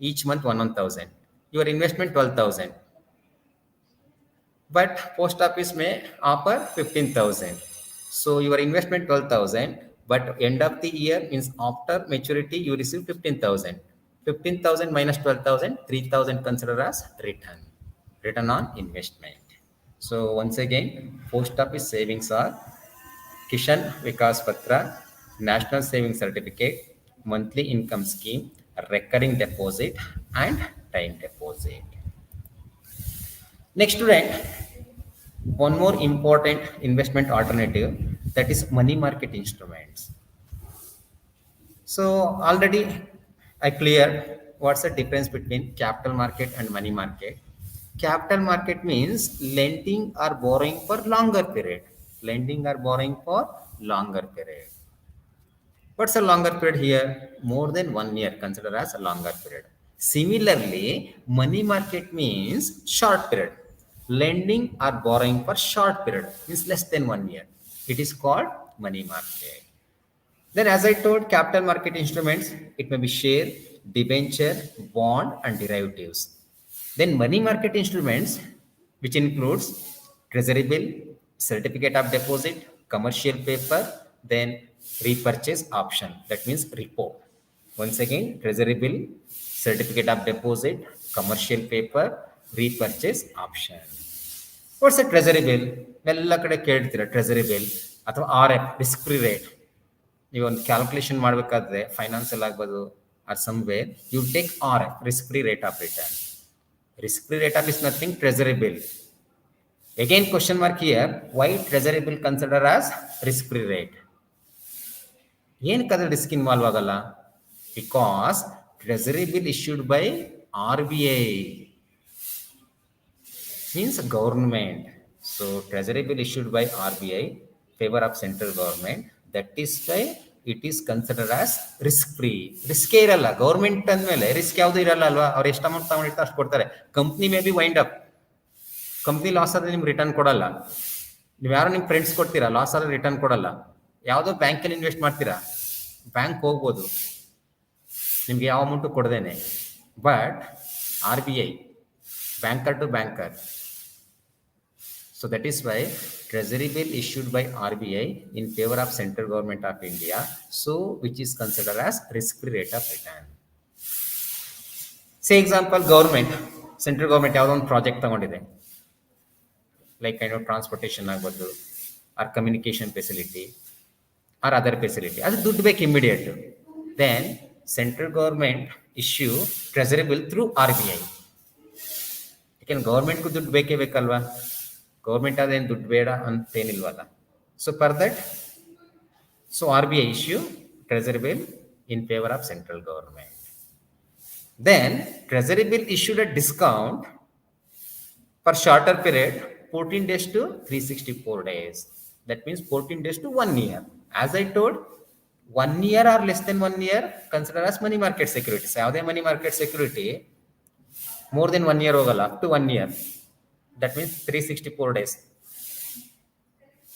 Each month 1,000. Your investment 12,000. But post office may offer 15,000. So your investment 12,000, but end of the year means after maturity you receive 15,000. 15,000 minus 12,000, 3,000 considered as return on investment. So once again, post office savings are Kishan Vikas Patra, National Savings Certificate, Monthly Income Scheme, Recurring Deposit, and Time Deposit. Next student, one more important investment alternative, that is money market instruments. So already I cleared what's the difference between capital market and money market. Capital market means lending or borrowing for longer period. Lending or borrowing for longer period. What's a longer period here? More than 1 year considered as a longer period. Similarly, money market means short period. Lending or borrowing for short period means less than 1 year. It is called money market. Then as I told, capital market instruments, it may be share, debenture, bond and derivatives. Then money market instruments, which includes treasury bill, certificate of deposit, commercial paper, then repurchase option. That means repo. Once again, treasury bill, certificate of deposit, commercial paper, repurchase option. What's a treasury bill? ಎಲ್ಲ ಕಡೆ ಕೇಳ್ತೀರಾ treasury bill ಅಥವಾ RF risk free rate. ನೀವು ಒಂದು calculation ಮಾಡಬೇಕಾದ್ರೆ ಫೈನಾನ್ಸಲ್ಲಿ ಆಗ್ಬೋದು or somewhere you take RF risk free rate of return. Risk free rate of is nothing, treasury bill. Again question mark here, why treasury bill considered as risk free rate? ಏನಕ್ಕೆ risk involve ಆಗಲ್ಲ? Because treasury bill issued by RBI means government. So treasury bill issued by RBI favor of central government, that is why it is considered as risk free. ರಿಸ್ಕೇ ಇರಲ್ಲ government ಅಂದಮೇಲೆ, risk ಯಾವುದು ಇರಲ್ಲ ಅಲ್ವಾ. ಅವ್ರು ಎಷ್ಟು amount ತಗೊಂಡಿರ್ತಾರೆ ಅಷ್ಟು ಕೊಡ್ತಾರೆ. Company may be wind up, company loss ಆದರೆ ನಿಮ್ಗೆ ರಿಟರ್ನ್ ಕೊಡಲ್ಲ. ನೀವು ಯಾರೋ ನಿಮ್ಮ ಫ್ರೆಂಡ್ಸ್ ಕೊಡ್ತೀರಾ, ಲಾಸ್ ಆದರೆ ರಿಟರ್ನ್ ಕೊಡಲ್ಲ. ಯಾವುದೋ ಬ್ಯಾಂಕಲ್ಲಿ ಇನ್ವೆಸ್ಟ್ ಮಾಡ್ತೀರಾ, ಬ್ಯಾಂಕ್ ಹೋಗ್ಬೋದು ನಿಮ್ಗೆ ಯಾವ ಅಮೌಂಟು ಕೊಡದೇನೆ. But RBI, banker to banker. So that is why treasury bill issued by RBI in favor of central government of India, so which is considered as risk-free rate of return. Say example, government, central government ಯಾವುದೋ ಒಂದು project ತಗೊಂಡಿದೆ, like transportation ಆಗ್ಬೋದು or communication facility or other facility, ಅದು ದುಡ್ಡು ಬೇಕು immediate. Then central government issue treasury bill through RBI. ಯಾಕೆಂದ್ರೆ ಗೌರ್ಮೆಂಟ್ಗೂ ದುಡ್ಡು ಬೇಕೇ ಬೇಕಲ್ವಾ, ಗೌರ್ಮೆಂಟ್ ಅದೇನು ದುಡ್ಡು ಬೇಡ ಅಂತೇನಿಲ್ವಲ್ಲ. So for that, so RBI issue treasury bill in favor of central government. Then treasury bill issued a discount for shorter period, 14 days to 364 days. That means 14 days to 1 year. As I told, 1 year or less than 1 year considered as money market securities. ಯಾವುದೇ money market security more than 1 year ಹೋಗಲ್ಲ, up to 1 year. That means 364 days.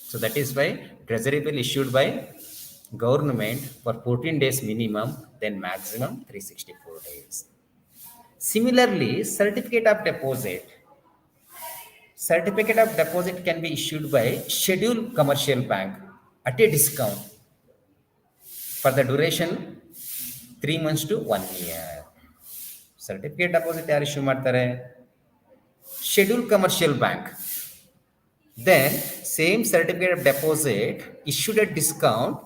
So that is why treasury bill issued by government for 14 days minimum, then maximum 364 days. Similarly, certificate of deposit. Certificate of deposit can be issued by scheduled commercial bank at a discount for the duration 3 months to 1 year. Certificate deposit ಯಾರು issue ಮಾಡ್ತಾರೆ? Scheduled commercial bank. Then same certificate of deposit issued at discount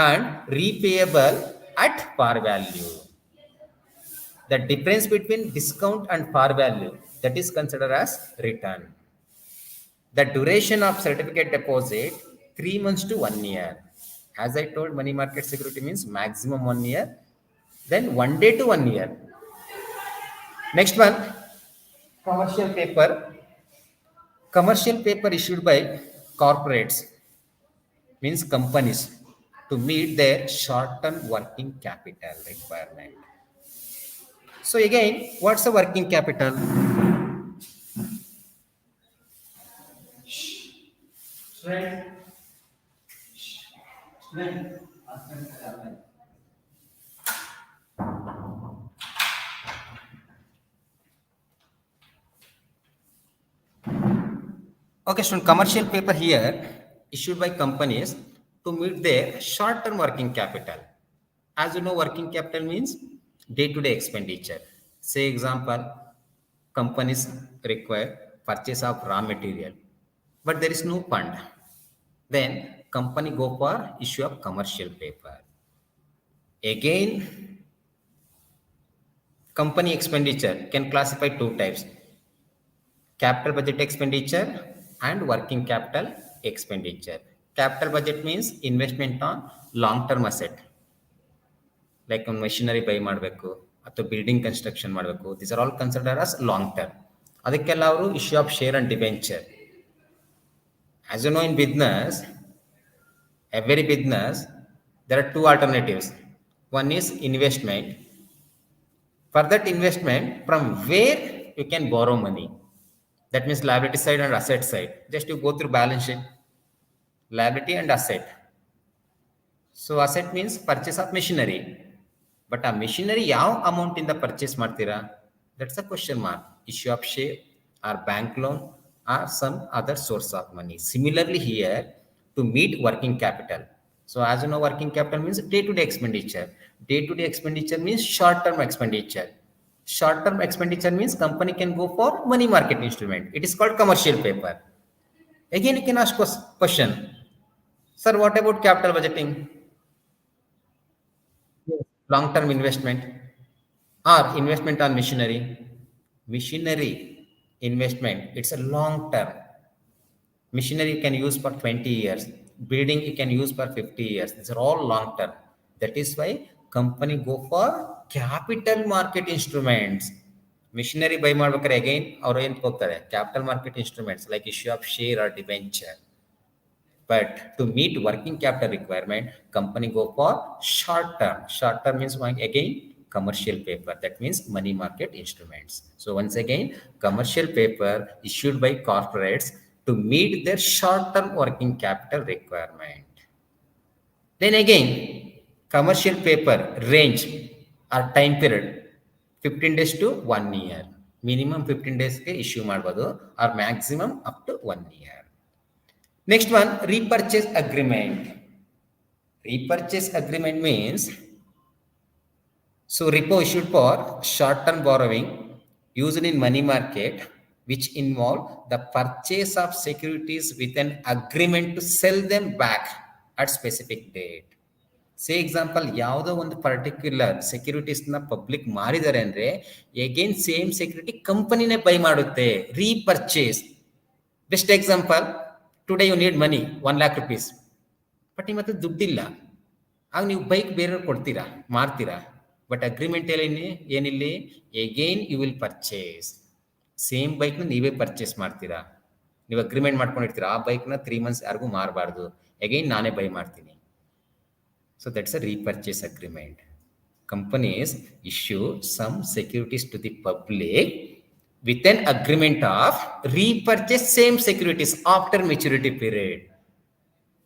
and repayable at par value. The difference between discount and par value, that is considered as return. The duration of certificate deposit 3 months to 1 year. As I told, money market security means maximum 1 year, then 1 day to 1 year. Next one, commercial paper. Commercial paper issued by corporates means companies to meet their short-term working capital requirement. So again, what's the working capital? Okay, so commercial paper here issued by companies to meet their short-term working capital. As you know, working capital means day-to-day expenditure. Say example, companies require purchase of raw material, but there is no fund. Then company go for issue of commercial paper. Again, company expenditure can classify two types: capital budget expenditure and working capital expenditure. Capital budget means investment on long-term asset, like ಒಂದು machinery buy ಮಾಡಬೇಕು ಅಥವಾ building construction ಮಾಡಬೇಕು. These are all considered as long term. ಅದಕ್ಕೆಲ್ಲ ಅವರು issue of share and debenture. As you know, in business, every business, there are two alternatives. One is investment. For that investment, from where you can borrow money. That means liability side and asset side. Just you go through balance sheet, liability and asset. So asset means purchase of machinery. But a machinery ಯಾವ amount in the purchase ಮಾಡ್ತೀರಾ? That's a question mark. Issue of share or bank loan or some other source of money. Similarly here, to meet working capital. So as you know, working capital means day-to-day expenditure. Day-to-day expenditure means short-term expenditure. Short-term expenditure means company can go for money market instrument. It is called commercial paper. Again, you can ask question, sir, what about capital budgeting? Long-term investment or investment on machinery. Machinery investment, it's a long term. Machinery you can use for 20 years. Building you can use for 50 years. These are all long term. That is why company go for capital market instruments. Machinery buy ಮಾಡ್ಬೇಕಾದ್ರೆ again ಅವರು ಏನು ಹೋಗ್ತಾರೆ capital market instruments like issue of share or debenture. But to meet working capital requirement, company go for short term. Short term means again commercial paper. That means money market instruments. So once again, commercial paper issued by corporates to meet their short term working capital requirement. Then again, commercial paper range or time period 15 days to 1 year. Minimum 15 days ke issue ಮಾಡಬಹುದು or maximum up to 1 year. Next one, repurchase agreement. Repurchase agreement means, so repo issued for short-term borrowing used in money market, which involve the purchase of securities with an agreement to sell them back at specific date. Say example, ಯಾವುದೋ ಒಂದು particular ಸೆಕ್ಯೂರಿಟೀಸ್ನ public ಮಾರಿದ್ದಾರೆ ಅಂದರೆ again same security ಕಂಪನಿನೇ buy ಮಾಡುತ್ತೆ. Repurchase. Best example, today you need money 1 lakh rupees, but ನಿಮ್ಮ ಹತ್ರ ದುಡ್ಡಿಲ್ಲ. ಆಗ ನೀವು ಬೈಕ್ ಬೇರೆಯವ್ರು ಕೊಡ್ತೀರಾ, ಮಾರ್ತೀರಾ. ಬಟ್ ಅಗ್ರಿಮೆಂಟ್ ಏನಿಲ್ಲಿ again you will purchase. Same ಬೈಕ್ನ ನೀವೇ ಪರ್ಚೇಸ್ ಮಾಡ್ತೀರಾ. ನೀವು ಅಗ್ರಿಮೆಂಟ್ ಮಾಡ್ಕೊಂಡಿರ್ತೀರಾ, ಆ ಬೈಕ್ನ 3 months ಯಾರಿಗೂ ಮಾರಬಾರ್ದು, ಎಗೈನ್ ನಾನೇ ಬೈ ಮಾಡ್ತೀನಿ. So that's a repurchase agreement. Companies issue some securities to the public with an agreement of repurchase same securities after maturity period.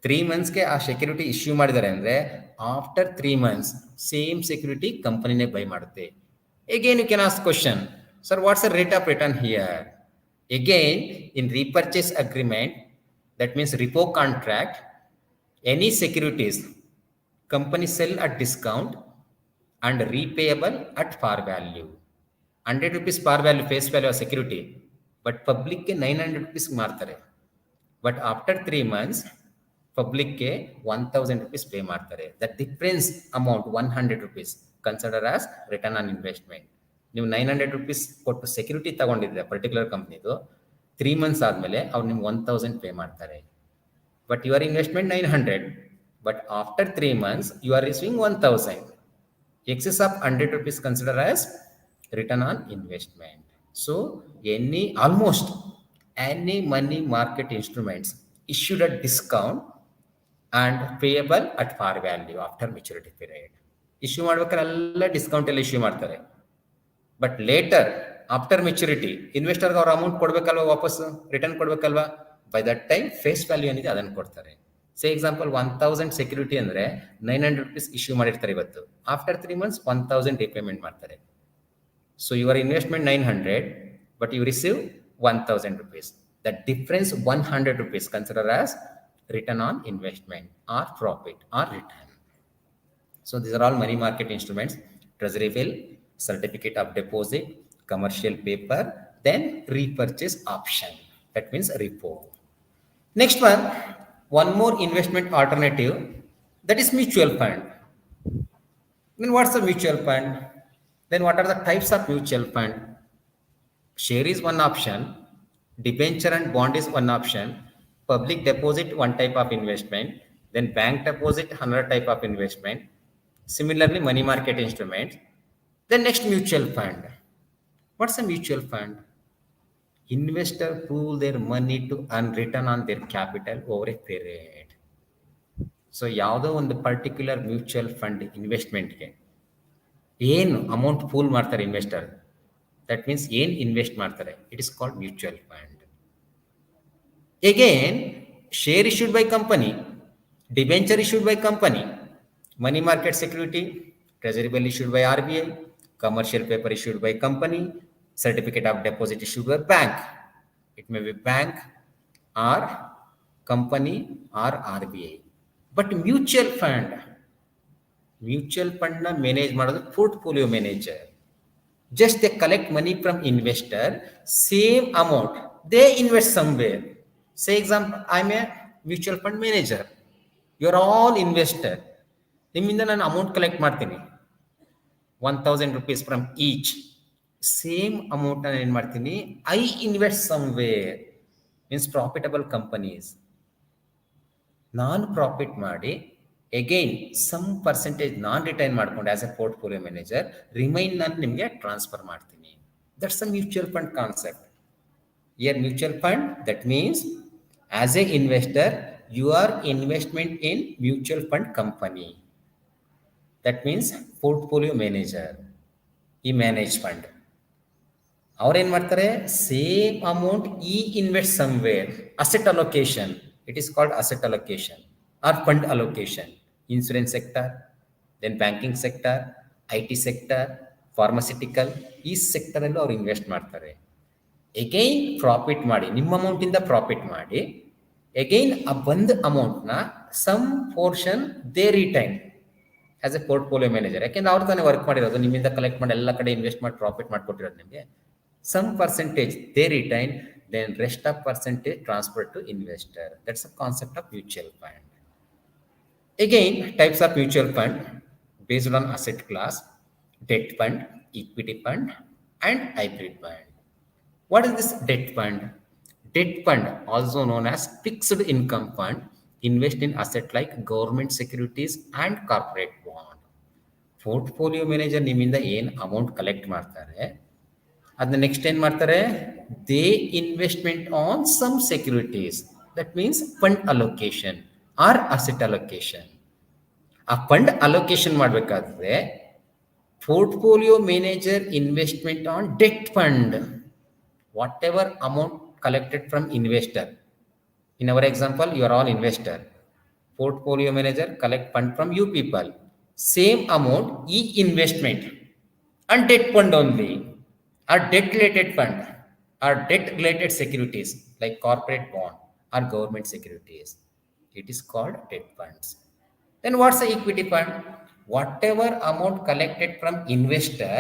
3 monthsಗೆ ಆ ಸೆಕ್ಯೂರಿಟಿ ಇಶ್ಯೂ ಮಾಡಿದ್ದಾರೆ ಅಂದರೆ ಆಫ್ಟರ್ 3 months ಸೇಮ್ ಸೆಕ್ಯೂರಿಟಿ ಕಂಪನಿನೇ buy ಮಾಡುತ್ತೆ. Again you can ask question, sir, what's the rate of return here? Again, in repurchase agreement, that means repo contract, any securities company sell at discount and repayable at par value. 100 rupees par value face value of security, but public ke 900 rupees ಮಾರ್ತಾರೆ. But after 3 months public ke 1000 rupees pay ಮಾಡ್ತಾರೆ. That difference amount 100 rupees consider as return on investment. ನೀವು 900 rupees ಕೊಟ್ಟು security ತಗೊಂಡಿದ್ರೆ particular ಕಂಪ್ನಿದು 3 months ಆದಮೇಲೆ ಅವ್ರು ನಿಮ್ಗೆ 1000 pay ಮಾಡ್ತಾರೆ. But your investment 900, but after 3 months you are receiving 1000. Excess of 100 rupees considered as return on investment. So any almost any money market instruments issued at discount and payable at par value after maturity period. Issue ಮಾಡ್ಬೇಕಾದ್ರೆ ಎಲ್ಲ discount ಅಲ್ಲಿ issue ಮಾಡ್ತಾರೆ. But later after maturity ಇನ್ವೆಸ್ಟರ್ಗೆ ಅವ್ರ amount ಕೊಡ್ಬೇಕಲ್ವಾ, ವಾಪಸ್ return ಕೊಡ್ಬೇಕಲ್ವಾ, by that time face value ಏನಿದೆ ಅದನ್ನು ಕೊಡ್ತಾರೆ. ಸೇ ಎಕ್ಸಾಂಪಲ್ 1000 ಸೆಕ್ಯೂರಿಟಿ ಅಂದರೆ 900 rupees ಇಶ್ಯೂ ಮಾಡಿರ್ತಾರೆ ಇವತ್ತು. ಆಫ್ಟರ್ 3 months 1000 ರಿಪೇಮೆಂಟ್ ಮಾಡ್ತಾರೆ. So your investment 900 but you receive 1000 rupees. The difference 100 rupees considered as return on investment or profit or return. So these are all money market instruments: treasury bill, certificate of deposit, commercial paper, then repurchase option. That means repo. Next one more investment alternative, that is mutual fund. Then what's a mutual fund? Then what are the types of mutual fund? Share is one option, debenture and bond is one option, public deposit one type of investment, then bank deposit another type of investment, similarly money market instruments. Then next, mutual fund. What's a mutual fund? Investor pool their money to earn return on their capital over a period. So ಯಾವುದೋ ಒಂದು particular mutual fund ಇನ್ವೆಸ್ಟ್ಮೆಂಟ್ಗೆ ಏನು amount pool ಮಾಡ್ತಾರೆ investor, that means ಏನು invest ಮಾಡ್ತಾರೆ, it is called mutual fund. Again share issued by company, debenture issued by company, money market security, treasury bill issued by RBI, commercial paper issued by company, certificate of deposit issued by bank. It may be bank or company or RBI. But mutual fund na manage ಮಾಡೋದು portfolio manager. Just they collect money from investor, same amount they invest somewhere. Say example, I'm a mutual fund manager, you're all investor. ನಿಮ್ಮಿಂದ ನಾನು amount collect ಮಾಡ್ತೀನಿ 1000 rupees from each. Same amount ನಾನು ಏನು ಮಾಡ್ತೀನಿ, I invest somewhere, means profitable companies. ನಾನು profit ಮಾಡಿ again some percentage ನಾನು retain ಮಾಡ್ಕೊಂಡು as a portfolio manager remain ನಾನು ನಿಮಗೆ ಟ್ರಾನ್ಸ್ಫರ್ ಮಾಡ್ತೀನಿ. That's a mutual fund concept. Here mutual fund, that means as a investor your investment in mutual fund company. That means portfolio manager, ಈ manage fund ಅವ್ರೇನು ಮಾಡ್ತಾರೆ, same amount ಈ invest somewhere. Asset allocation, it is called asset allocation or fund allocation. Insurance sector, then banking sector, IT sector, pharmaceutical, ಈ ಸೆಕ್ಟರಲ್ಲೂ ಅವ್ರು invest ಮಾಡ್ತಾರೆ. Again profit ಮಾಡಿ, ನಿಮ್ಮ ಅಮೌಂಟಿಂದ ಪ್ರಾಫಿಟ್ ಮಾಡಿ ಎಗೈನ್ ಆ ಬಂದ ಅಮೌಂಟ್ನ some portion they retain as a portfolio manager. ಯಾಕೆಂದ್ರೆ ಅವ್ರು ತಾನೇ ವರ್ಕ್ ಮಾಡಿರೋದು, ನಿಮ್ಮಿಂದ ಕಲೆಕ್ಟ್ ಮಾಡಿ ಎಲ್ಲ ಕಡೆ ಇನ್ವೆಸ್ಟ್ ಮಾಡಿ ಪ್ರಾಫಿಟ್ ಮಾಡಿಕೊಟ್ಟಿರೋದು ನಿಮಗೆ. Some percentage they retain, then rest of percentage transfer to investor. That's a concept of mutual fund. Again types of mutual fund based on asset class: debt fund, equity fund and hybrid fund. What is this debt fund? Debt fund, also known as fixed income fund, invest in asset like government securities and corporate bond. Portfolio manager ನಿಮ್ಮಿಂದ ಏನು amount collect ಮಾಡ್ತಾರೆ ಅದನ್ನ next ಏನು ಮಾಡ್ತಾರೆ, they investment on some securities. That means fund allocation or asset allocation. ಆ fund allocation ಮಾಡಬೇಕಾದ್ರೆ portfolio manager investment on debt fund. Whatever amount collected from investor, in our example you are all investor, portfolio manager collect fund from you people, same amount e investment and debt fund only, or debt related fund or debt related securities like corporate bond or government securities. It is called debt funds. Then what's the equity fund? Whatever amount collected from investor,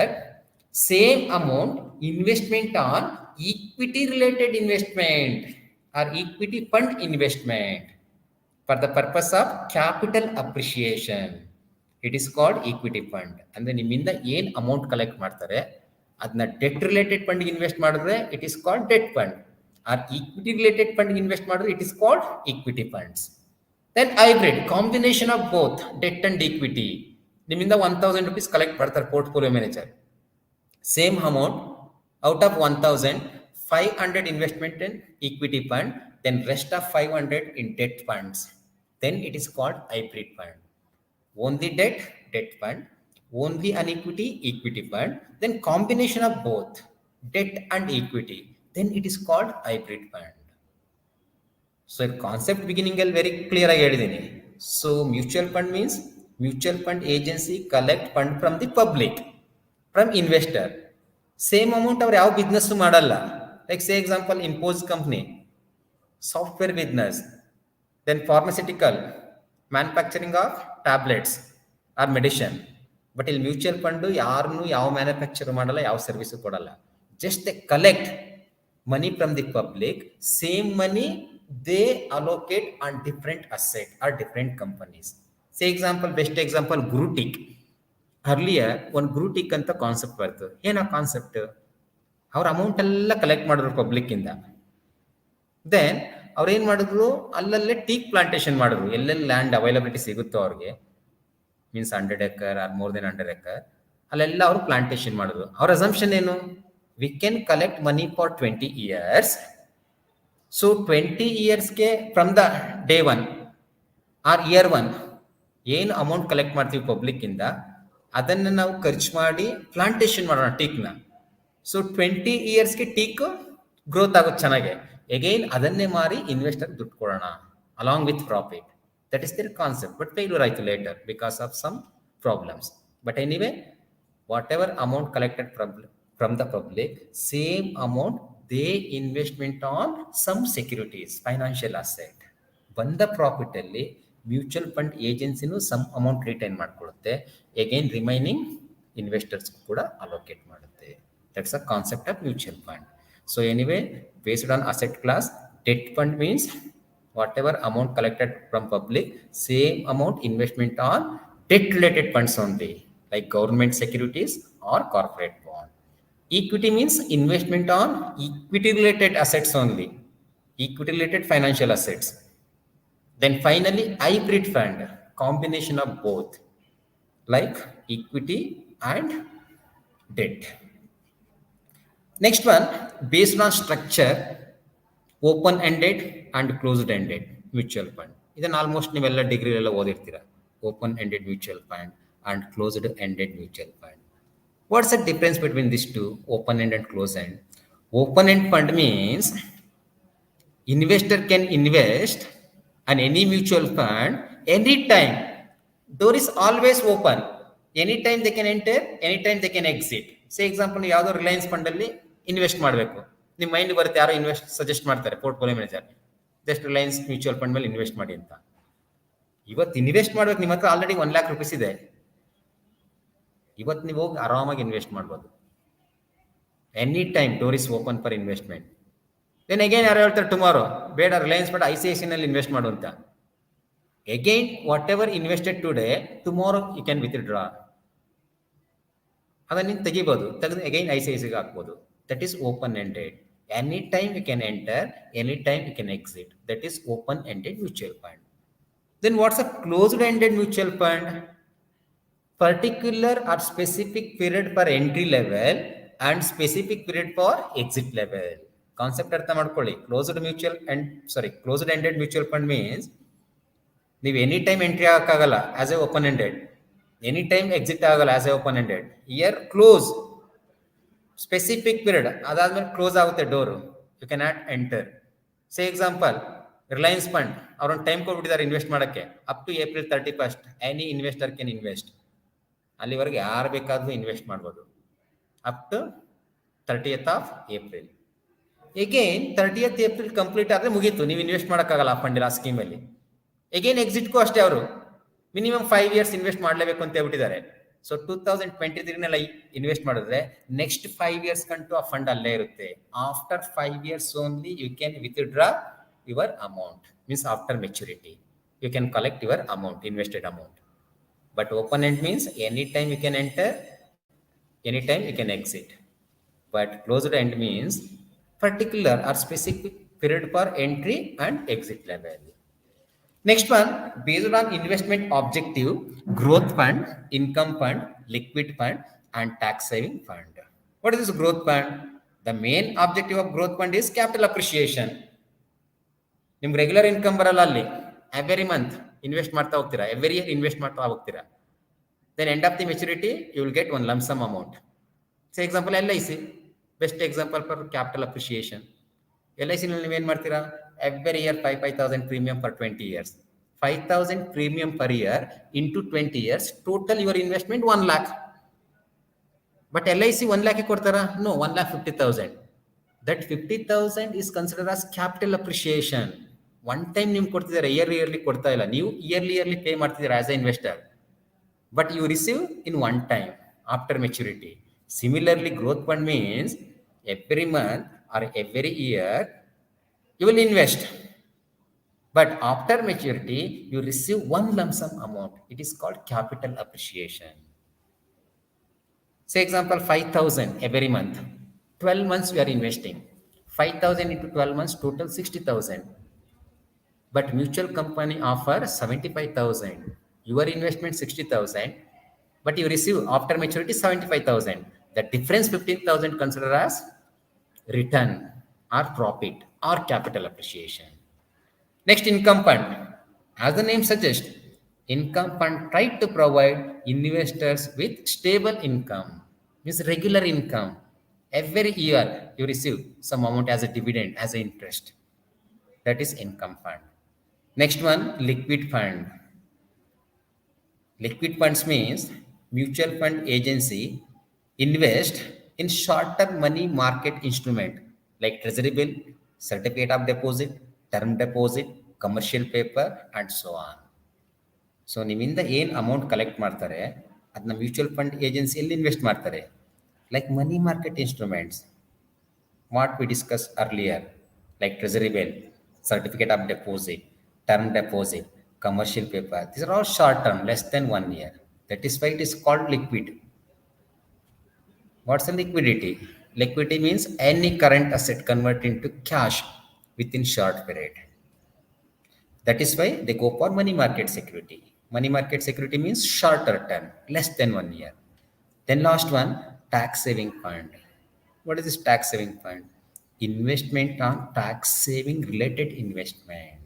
same amount investment on equity related investment or equity fund investment for the purpose of capital appreciation. It is called equity fund. ಅಂದ್ರೆ ನಿಮ್ಮಿಂದ ಏನು amount collect ಮಾಡ್ತಾರೆ ಅದನ್ನ debt related fund invest ಮಾಡಿದ್ರೆ it is called debt fund, or equity related fund invest ಮಾಡಿದ್ರೆ it is called equity funds. Then hybrid, combination of both debt and equity. ನಿಮ್ಮಿಂದ 1000 rupees collect ಮಾಡ್ತಾರೆ portfolio manager, same amount out of 1000 500 investment in equity fund, then rest of 500 in debt funds, then it is called hybrid fund. Only debt, debt fund, only an equity, equity fund, then combination of both debt and equity, then it is called hybrid fund. So concept beginning ಅಲ್ಲಿ very clear ಆಗಿ ಹೇಳಿದ್ದೀನಿ. So mutual fund means mutual fund agency collect fund from the public, from investor. Same amount ಅವ್ರು ಯಾವ business ಮಾಡಲ್ಲ. Like say example Infosys company, software business, then pharmaceutical, manufacturing of tablets or medicine. But ಇಲ್ಲಿ mutual fund ಯಾರನ್ನು ಯಾವ manufacture ಮಾಡಲ್ಲ, ಯಾವ service ಕೊಡಲ್ಲ. Just they collect money from the public, same money they allocate on different asset or different companies. Say example, best example, Grutic. Earlier one Grutic ಅಂತ concept ಬರ್ತು. ಏನ concept? ಅವ್ರ amount ಎಲ್ಲ collect ಮಾಡಿದ್ರು public ಇಂದ. Then ಅವ್ರು ಏನ್ ಮಾಡಿದ್ರು, ಅಲ್ಲಲ್ಲೇ ಟೀಕ್ ಪ್ಲಾಂಟೇಶನ್ ಮಾಡಿದ್ರು. ಎಲ್ಲೆಲ್ಲಿ ಲ್ಯಾಂಡ್ ಅವೈಲಬಿಲಿಟಿ ಸಿಗುತ್ತೋ ಅವ್ರಿಗೆ, means 100 acre or more then 100 acre, ಅಲ್ಲೆಲ್ಲ ಅವರು ಪ್ಲಾಂಟೇಶನ್ ಮಾಡಿದ್ರು. ಅವ್ರ ಅಸಂಪ್ಷನ್ ಏನು? We can collect money for 20 years. So 20 years ke from the day 1 or year 1 ಏನು ಅಮೌಂಟ್ ಕಲೆಕ್ಟ್ ಮಾಡ್ತೀವಿ ಪಬ್ಲಿಕ್ ಇಂದ, ಅದನ್ನ ನಾವು ಖರ್ಚು ಮಾಡಿ ಪ್ಲಾಂಟೇಶನ್ ಮಾಡೋಣ ಟೀಕ್ನ. ಸೊ 20 ಇಯರ್ಸ್ಗೆ ಟೀಕ್ ಗ್ರೋತ್ ಆಗುತ್ತೆ ಚೆನ್ನಾಗೆ. ಅಗೈನ್ ಅದನ್ನೇ ಮಾರಿ ಇನ್ವೆಸ್ಟರ್ ದುಡ್ಡು ಕೊಡೋಣ along with profit. That is their concept. But failure ಆಯ್ತು later because of some problems. But anyway, whatever amount collected from the public, same amount they investment on some securities, financial asset. ಬಂದ profit ಅಲ್ಲಿ mutual fund ಏಜೆನ್ಸಿನೂ some amount retain ಮಾಡ್ಕೊಳ್ಳುತ್ತೆ. Again remaining investors ಕೂಡ allocate ಮಾಡುತ್ತೆ. That's a concept of mutual fund. So anyway, based on asset class, debt fund means whatever amount collected from public, same amount investment on debt related funds only, like government securities or corporate bond. Equity means investment on equity related assets only, equity related financial assets. Then finally, hybrid fund, combination of both, like equity and debt. Next one, based on structure, open ended and closed ended mutual fund. ಇದನ್ನು almost ನೀವೆಲ್ಲ ಡಿಗ್ರಿಲೆಲ್ಲ ಓದಿರ್ತೀರ. Open ended mutual fund and closed ended mutual fund. What's the difference between these two, open end and closed end? Open end fund means investor can invest on any mutual fund anytime. Door is always open. Anytime they can enter, anytime they can exit. Say example, ಯಾವುದೋ Reliance fund ಅಲ್ಲಿ invest ಮಾಡಬೇಕು, ನಿಮ್ಮ mind ಬರುತ್ತೆ, ಯಾರೋ invest suggest ಮಾಡ್ತಾರೆ portfolio manager, just Reliance mutual fund ಮೇಲೆ invest ಮಾಡಿ ಅಂತ. ಇವತ್ತು ಇನ್ವೆಸ್ಟ್ ಮಾಡ್ಬೇಕು, ನಿಮ್ಮ ಹತ್ರ ಆಲ್ರೆಡಿ 1 lakh rupees ಇದೆ. ಇವತ್ತು ನೀವು ಹೋಗಿ ಆರಾಮಾಗಿ ಇನ್ವೆಸ್ಟ್ ಮಾಡ್ಬೋದು. Any time door is open for investment. Then again ಯಾರು ಹೇಳ್ತಾರೆ ಟುಮಾರೋ ಬೇಡ ರಿಲಯನ್ಸ್ ಬೇಡ ICICI ನಲ್ಲಿ ಇನ್ವೆಸ್ಟ್ ಮಾಡು ಅಂತ. Again whatever invested today, tomorrow you can withdraw. ಅದನ್ನ ನೀವು ತೆಗಿಬೋದು, ತೆಗೆದು ಅಗೈನ್ ICICIಗೆ ಹಾಕ್ಬೋದು. That is open ended. Any time you can enter, any time you can exit. That is open ended mutual fund. Then what's a closed ended mutual fund? Particular or specific period for entry level and specific period for exit level. Concept ಅರ್ಥ ಮಾಡ್ಕೊಳ್ಳಿ. Closed ended mutual fund means ನೀವು any time entry ಆಗಕ್ಕಾಗಲ್ಲ as a open ended, any time exit ಆಗಲ್ಲ as a open ended. Year close, specific period, ಅದಾದ್ಮೇಲೆ close ಆಗುತ್ತೆ door, you can not enter. Say example, Reliance fund ಅವ್ರೊಂದು time ಕೊಟ್ಬಿಟ್ಟಿದ್ದಾರೆ invest ಮಾಡೋಕ್ಕೆ, up to April 31st any investor can invest. ಅಲ್ಲಿವರೆಗೆ ಯಾರು ಬೇಕಾದ್ರೂ invest ಮಾಡ್ಬೋದು up to 30th of April. Again 30th April complete ಆದರೆ ಮುಗೀತು, ನೀವು ಇನ್ವೆಸ್ಟ್ ಮಾಡೋಕ್ಕಾಗಲ್ಲ ಆ ಫಂಡ್, ಆ ಸ್ಕೀಮಲ್ಲಿ. ಎಗೇನ್ ಎಕ್ಸಿಟ್ಗೂ ಅಷ್ಟೇ, ಅವರು ಮಿನಿಮಮ್ 5 years ಇನ್ವೆಸ್ಟ್ ಮಾಡಲೇಬೇಕು ಅಂತ ಹೇಳ್ಬಿಟ್ಟಿದ್ದಾರೆ. ಸೊ 2023 ಇನ್ವೆಸ್ಟ್ ಮಾಡಿದ್ರೆ ನೆಕ್ಸ್ಟ್ 5 years ಕಂಟು ಆ ಫಂಡ್ ಅಲ್ಲೇ ಇರುತ್ತೆ. After 5 years only you can withdraw your amount, means after maturity you can collect your amount, invested amount. But open end means anytime you can enter, anytime you can exit. But closed end means particular or specific period for entry and exit level. Next one, based on investment objective, growth fund, income fund, liquid fund and tax saving fund. What is this growth fund? The main objective of growth fund is capital appreciation. ನಿಮ್ಗೆ regular income ಬರಲ್ಲ ಅಲ್ಲಿ. Every month invest ಮಾಡ್ತಾ ಹೋಗ್ತೀರಾ, every year invest ಮಾಡ್ತಾ ಹೋಗ್ತೀರಾ. Then end of the maturity you will get one lump sum amount. So example LIC, best example for capital appreciation. LIC ನಲ್ಲಿ ನೀವೇನು ಮಾಡ್ತೀರಾ, every year 5,000 premium for 20 years. 5,000 premium per year into 20 years, total your investment 1 lakh. But LIC 1 lakh ಕೊಡ್ತಾರಾ? No, 1,50,000. That 50,000 is considered as capital appreciation. One time ನಿಮ್ಗೆ ಕೊಡ್ತಿದ್ದಾರೆ, yearly ಕೊಡ್ತಾ ಇಲ್ಲ. ನೀವು yearly pay ಮಾಡ್ತಿದ್ದೀರಾ as a investor, but you receive in one time after maturity. Similarly, growth fund means every month or every year you will invest, but after maturity you receive one lump sum amount. It is called capital appreciation. Say example 5,000 every month, 12 months we are investing. 5,000 into 12 months, total 60,000. But mutual company offer 75,000. Your investment 60,000, but you receive after maturity 75,000. The difference 15,000 considered as return or profit or capital appreciation. Next, income fund. As the name suggests, income fund try to provide investors with stable income, means regular income. Every year you receive some amount as a dividend, as an interest. That is income fund. Next one, liquid fund. Liquid funds means mutual fund agency invest in short-term money market instrument like treasury bill, certificate of deposit, term deposit, commercial paper, and so on. So ನಿಮ್ಮಿಂದ ಏನು amount collect ಮಾಡ್ತಾರೆ ಅದನ್ನ mutual fund ಏಜೆನ್ಸಿಯಲ್ಲಿ invest ಮಾಡ್ತಾರೆ, like money market instruments what we discuss earlier, like treasury bill, certificate of deposit, term deposit, commercial paper. These are all short term, less than 1 year. That is why it is called liquid. What's a liquidity? Liquidity means any current asset converted into cash within short period. That is why they go for money market security. Money market security means shorter term, less than 1 year. Then last one, tax saving fund. What is this tax saving fund? Investment on tax saving related investment.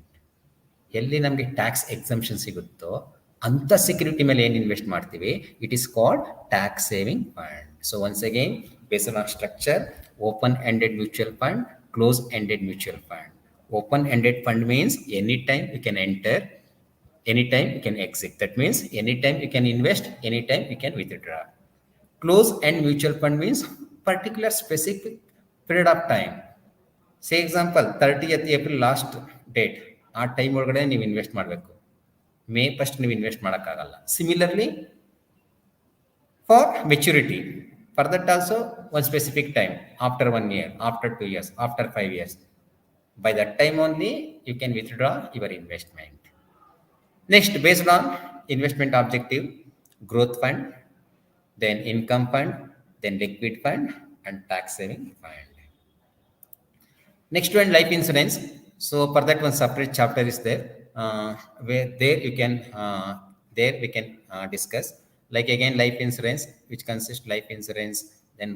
ಎಲ್ಲಿ ನಮಗೆ tax exemption ಸಿಗುತ್ತೋ ಅಂಥ security ಮೇಲೆ ಏನು invest ಮಾಡ್ತೀವಿ, it is called tax saving fund. So once again, based on structure, open ended mutual fund, close ended mutual fund. Open ended fund means anytime you can enter, anytime you can exit. That means anytime you can invest, anytime you can withdraw. Close end mutual fund means particular specific period of time. Say example 30th April last date, ಆ time ಒಳಗಡೆ ನೀವು invest ಮಾಡಬೇಕು. May 1st ನೀವು invest ಮಾಡೋಕ್ಕಾಗಲ್ಲ. Similarly for maturity, for that also one specific time, after 1 year, after 2 years, after 5 years. By that time only you can withdraw your investment. Next, based on investment objective, growth fund, then income fund, then liquid fund, and tax saving fund. Next one, life insurance. So for that one separate chapter is there, where there you can there we can discuss, like again life insurance, which consists life insurance, then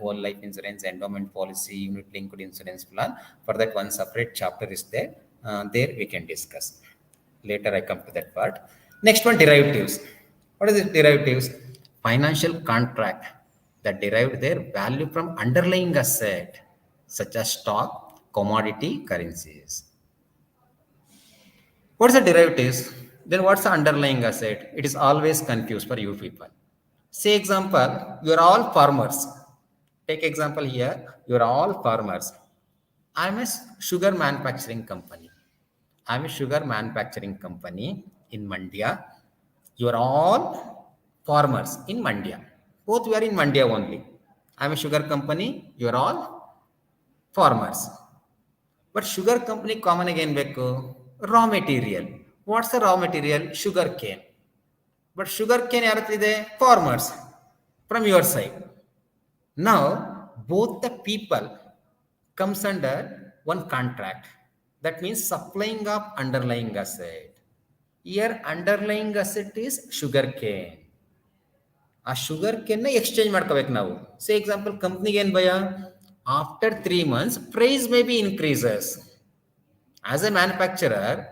whole life insurance, endowment policy, unit linked insurance plan. For that one separate chapter is there, there we can discuss. Later I come to that part. Next one, derivatives. What is it? Derivatives, financial contract that derived their value from underlying asset such as stock, commodity, currencies. What's the derivatives? Then what's the underlying asset? It is always confused for you people. Say example, you are all farmers. Take example here, you are all farmers. I am a sugar manufacturing company. I am a sugar manufacturing company in Mandya. You are all farmers in Mandya. Both we are in Mandya only. I am a sugar company, you are all farmers. But sugar company common again ಬೇಕು, raw material. What's the raw material? Sugar cane. But sugar cane ಯಾರ ಹತ್ರ ಇದೆ? Farmers, from your side. Now both the people comes under one contract. That means supplying of underlying asset. Here underlying asset is sugar cane. ಆ sugar ಕೇನ್ನ exchange ಮಾಡ್ಕೋಬೇಕು ನಾವು. ಸೇ example ಕಂಪ್ನಿಗೆ ಏನು ಭಯ, After 3 months, price may be increases. As a manufacturer,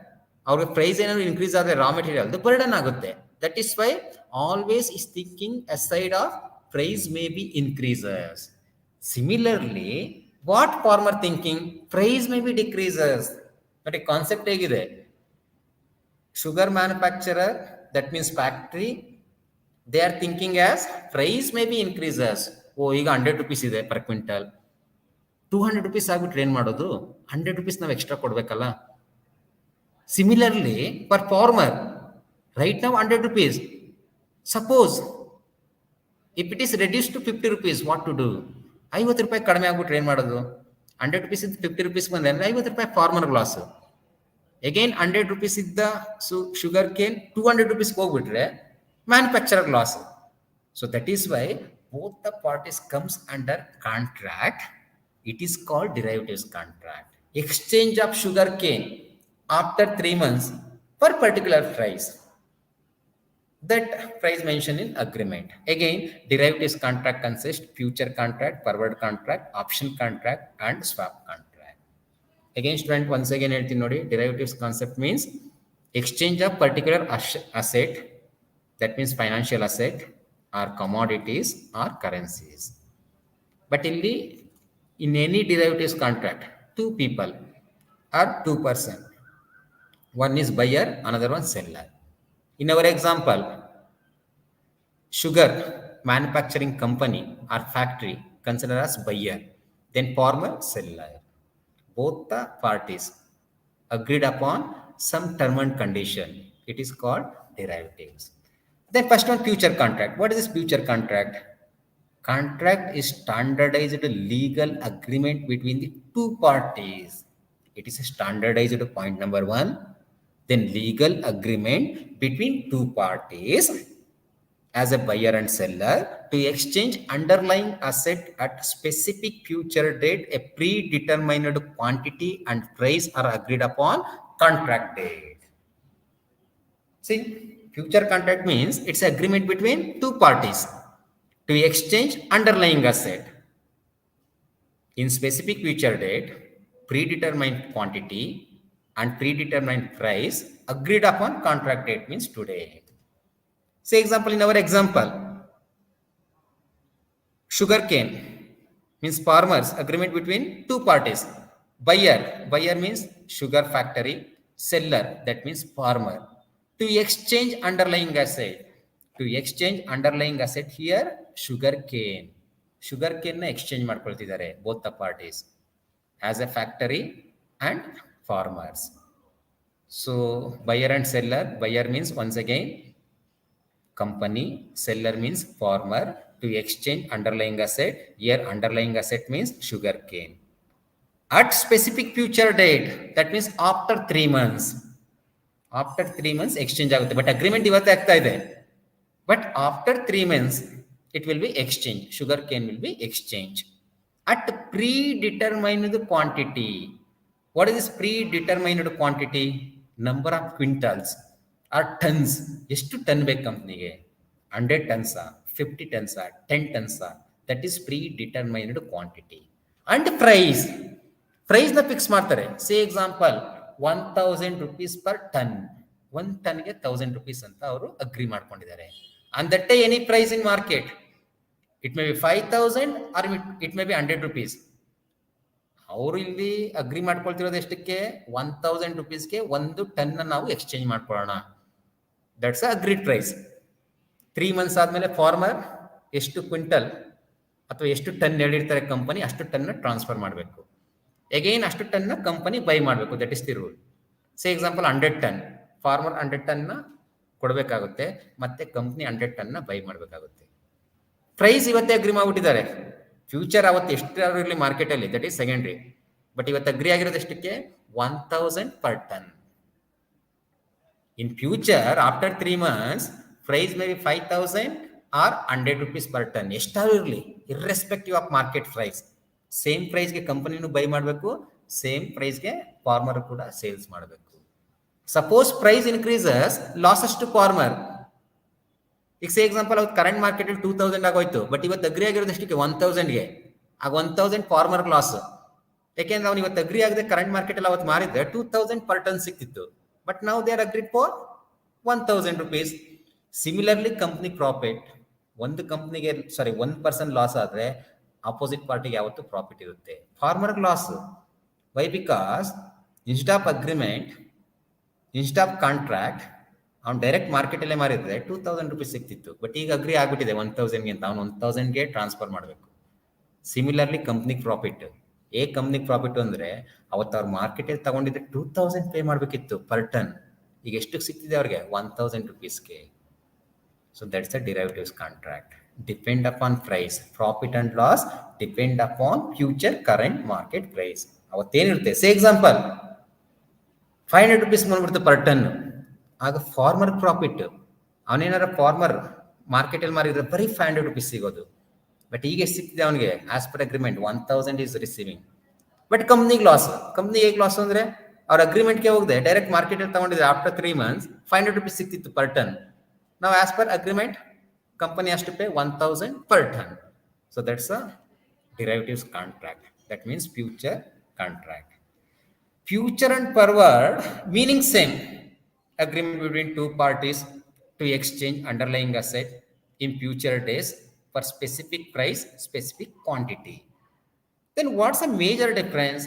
our price increase of the raw material, the burden agutte. That is why always is thinking aside of price may be increases. Similarly, what farmer thinking? Price may be decreases. But a concept hegide. Sugar manufacturer, that means factory, they are thinking as price may be increases. Oh, ಈಗ 100 rupees ಇದೆ per quintal. 200 rupees ಆಗ್ಬಿಟ್ರೆ ಏನು ಮಾಡೋದು? 100 rupees ನಾವು extra ಕೊಡಬೇಕಲ್ಲ. Similarly, for farmer, right now 100 rupees. Suppose if it is reduced to 50 rupees, what to do? 50 ರೂಪಾಯಿ ಕಡಿಮೆ ಆಗ್ಬಿಟ್ರೆ ಏನು ಮಾಡೋದು? 100 rupees ಇಂದ 50 rupees ಬಂದ್ರೆ 50 ರೂಪಾಯಿ ಫಾರ್ಮರ್ ಲಾಸ್. Again 100 rupees ಇದ್ದ sugar cane 200 rupees ಹೋಗ್ಬಿಟ್ರೆ manufacturer loss. So that is why both the parties comes under contract. It is called derivatives contract. Exchange of sugar cane after 3 months for particular price. That price mentioned in agreement. Again, derivatives contract consists future contract, forward contract, option contract, and swap contract. Again, student, once again, derivatives concept means exchange of particular asset, that means financial asset or commodities or currencies. But in any derivatives contract, two people or two person, one is buyer, another one seller. In our example, sugar manufacturing company or factory considered as buyer, then farmer seller. Both the parties agreed upon some term and condition. It is called derivatives. Then first one, future contract. What is this future contract? Contract is standardized legal agreement between the two parties. It is a standardized point number one. Then legal agreement between two parties as a buyer and seller to exchange underlying asset at specific future date. A predetermined quantity and price are agreed upon contract date. See, future contract means it's agreement between two parties to exchange underlying asset in specific future date, predetermined quantity and predetermined price agreed upon contract date means today. Say example, in our example, sugar cane means farmers agreement between two parties. Buyer means sugar factory, seller, that means farmer, to exchange underlying asset. To exchange underlying asset here, sugar cane na exchange ಮಾಡ್ಕೊಳ್ತಿದ್ದಾರೆ both the parties as a factory and farmers. So buyer and seller, buyer means once again company, seller means farmer, to exchange underlying asset. Here underlying asset means sugar cane at specific future date, that means after 3 months. After 3 months exchange ಆಗುತ್ತೆ, but agreement ಇವತ್ತೇ ಆಗ್ತಾ ಇದೆ. But after 3 months it will be exchange. Sugar cane will be exchange at predetermined quantity. What is this predetermined quantity? Number of quintals or tons. ಎಷ್ಟು ton ಬೇಕು ಕಂಪ್ನಿಗೆ? 100 tons, 50 tons, 10 tons. That is predetermined quantity. And price ನ fix ಮಾಡ್ತಾರೆ. Say example 1000 rupees per ton. 1 ಟನ್ಗೆ 1000 rupees ಅಂತ ಅವರು agri ಮಾಡ್ಕೊಂಡಿದ್ದಾರೆ. And that any price in market, it may be 5000 or it may be 100 rupees. ಅವರು ಇಲ್ಲಿ agri ಮಾಡ್ಕೊಳ್ತಿರೋದು ಎಷ್ಟಕ್ಕೆ? 1000 rupeesಗೆ 1 ಟನ್ ನಾವು ಎಕ್ಸ್ಚೇಂಜ್ ಮಾಡ್ಕೊಳ್ಳೋಣ. That's agreed price. 3 months ಆದ್ಮೇಲೆ ಫಾರ್ಮರ್ ಎಷ್ಟು ಕ್ವಿಂಟಲ್ ಅಥವಾ ಎಷ್ಟು ಟನ್ ಹೇಳಿರ್ತಾರೆ ಕಂಪನಿ, ಅಷ್ಟು ಟನ್ನ ಟ್ರಾನ್ಸ್ಫರ್ ಮಾಡಬೇಕು. ಅಗೈನ್ ಅಷ್ಟು ಟನ್ನ ಕಂಪನಿ ಬೈ ಮಾಡಬೇಕು. That is the rule. Say example 100 ton, farmer 100 ಟನ್ನ ಕೊಡಬೇಕಾಗುತ್ತೆ, ಮತ್ತೆ ಕಂಪ್ನಿ 100 ಟನ್ನ ಬೈ ಮಾಡಬೇಕಾಗುತ್ತೆ. ಪ್ರೈಸ್ ಇವತ್ತೇ ಅಗ್ರಿ ಮಾಡ್ಬಿಟ್ಟಿದ್ದಾರೆ. ಫ್ಯೂಚರ್ ಅವತ್ತು ಎಷ್ಟಾದ್ರೂ ಇರಲಿ ಮಾರ್ಕೆಟಲ್ಲಿ, ದಟ್ ಈಸ್ ಸೆಕೆಂಡ್ರಿ. ಬಟ್ ಇವತ್ತು ಅಗ್ರಿ ಆಗಿರೋದು ಎಷ್ಟಕ್ಕೆ? 1000 per ton. In future, after 3 months, price may be 5000 or 100 rupees per ton. ಎಷ್ಟಾದ್ರೂ ಇರಲಿ, irrespective of market price. Same ಪ್ರೈಸ್ಗೆ ಕಂಪನಿನೂ ಬೈ ಮಾಡಬೇಕು, ಸೇಮ್ ಪ್ರೈಸ್ಗೆ ಫಾರ್ಮರ್ ಕೂಡ ಸೇಲ್ಸ್ ಮಾಡಬೇಕು. Suppose price increases, losses to farmer. ಈಗ ಸೇ ಎಕ್ಸಾಂಪಲ್ ಅವ್ರು ಕರೆಂಟ್ ಮಾರ್ಕೆಟ್ 2000 ಆಗೋಯ್ತು, ಬಟ್ ಇವತ್ತು ಅಗ್ರಿ ಆಗಿರೋದು ಎಷ್ಟಕ್ಕೆ? 1000ಗೆ. ಆಗ 1000 ಫಾರ್ಮರ್ ಲಾಸ್. ಯಾಕೆಂದ್ರೆ ಅವ್ನು ಇವತ್ತು ಅಗ್ರಿ ಆಗದೆ ಕರೆಂಟ್ ಮಾರ್ಕೆಟ್ ಅಲ್ಲಿ ಅವತ್ತು ಮಾರಿದ್ರೆ 2000 ಪರ್ ಟನ್ ಸಿಕ್ತಿತ್ತು. ಬಟ್ ನಾವು they are agreed for 1000 rupees. Similarly company profit, ಒಂದು ಕಂಪ್ನಿಗೆ ಒಂದು ಪರ್ಸನ್ ಲಾಸ್ ಆದರೆ ಅಪೋಸಿಟ್ ಪಾರ್ಟಿಗೆ ಯಾವತ್ತು ಪ್ರಾಫಿಟ್ ಇರುತ್ತೆ. Farmer loss. Why? Because instead of agreement, instead of contract, ಅವ್ನು ಡೈರೆಕ್ಟ್ ಮಾರ್ಕೆಟಲ್ಲೇ ಮಾರಿದ್ರೆ 2000 rupees ಸಿಕ್ತಿತ್ತು. ಬಟ್ ಈಗ ಅಗ್ರಿ ಆಗ್ಬಿಟ್ಟಿದೆ 1000ಗೆ ಅಂತ, ಅವ್ನು 1000ಗೆ ಟ್ರಾನ್ಸ್ಫರ್ ಮಾಡಬೇಕು. ಸಿಮಿಲರ್ಲಿ ಕಂಪ್ನಿಗೆ ಪ್ರಾಫಿಟ್. ಕಂಪ್ನಿಗೆ ಪ್ರಾಫಿಟ್ ಅಂದರೆ ಅವತ್ತು ಅವ್ರು ಮಾರ್ಕೆಟಲ್ಲಿ ತಗೊಂಡಿದ್ರೆ 2000 ಪೇ ಮಾಡಬೇಕಿತ್ತು ಪರ್ ಟನ್. ಈಗ ಎಷ್ಟಕ್ಕೆ ಸಿಗ್ತಿದೆ ಅವ್ರಿಗೆ? 1000 rupeesಗೆ. So that's a derivatives contract. Depend upon price. Profit and loss depend upon future current market price. ಅವತ್ತೇನಿರುತ್ತೆ? Say example 500 rupees ಬಂದ್ಬಿಡ್ತು ಪರ್ ಟನ್. ಆಗ ಫಾರ್ಮರ್ ಪ್ರಾಫಿಟ್. ಅವನೇನಾರ ಫಾರ್ಮರ್ ಮಾರ್ಕೆಟಲ್ಲಿ ಮಾರಿದ್ರೆ ಬರೀ 500 rupees ಸಿಗೋದು. ಬಟ್ ಈಗ ಎಷ್ಟು ಸಿಕ್ತಿದೆ ಅವನಿಗೆ? As per agreement 1000 is receiving. But ಕಂಪ್ನಿಗೆ ಲಾಸ್. ಕಂಪ್ನಿ ಹೇಗೆ ಲಾಸ್ ಅಂದರೆ ಅವ್ರ ಅಗ್ರಿಮೆಂಟ್ಗೆ ಹೋಗದೆ ಡೈರೆಕ್ಟ್ ಮಾರ್ಕೆಟಲ್ಲಿ ತಗೊಂಡಿದ್ರೆ ಆಫ್ಟರ್ 3 months 500 rupees ಸಿಕ್ತಿತ್ತು ಪರ್ ಟನ್. ನಾವು as per agreement company has to pay 1000 per ton. So that's a derivatives contract. That means future contract. Future and forward meaning same. Agreement between two parties to exchange underlying asset in future days for specific price, specific quantity. Then what's the major difference?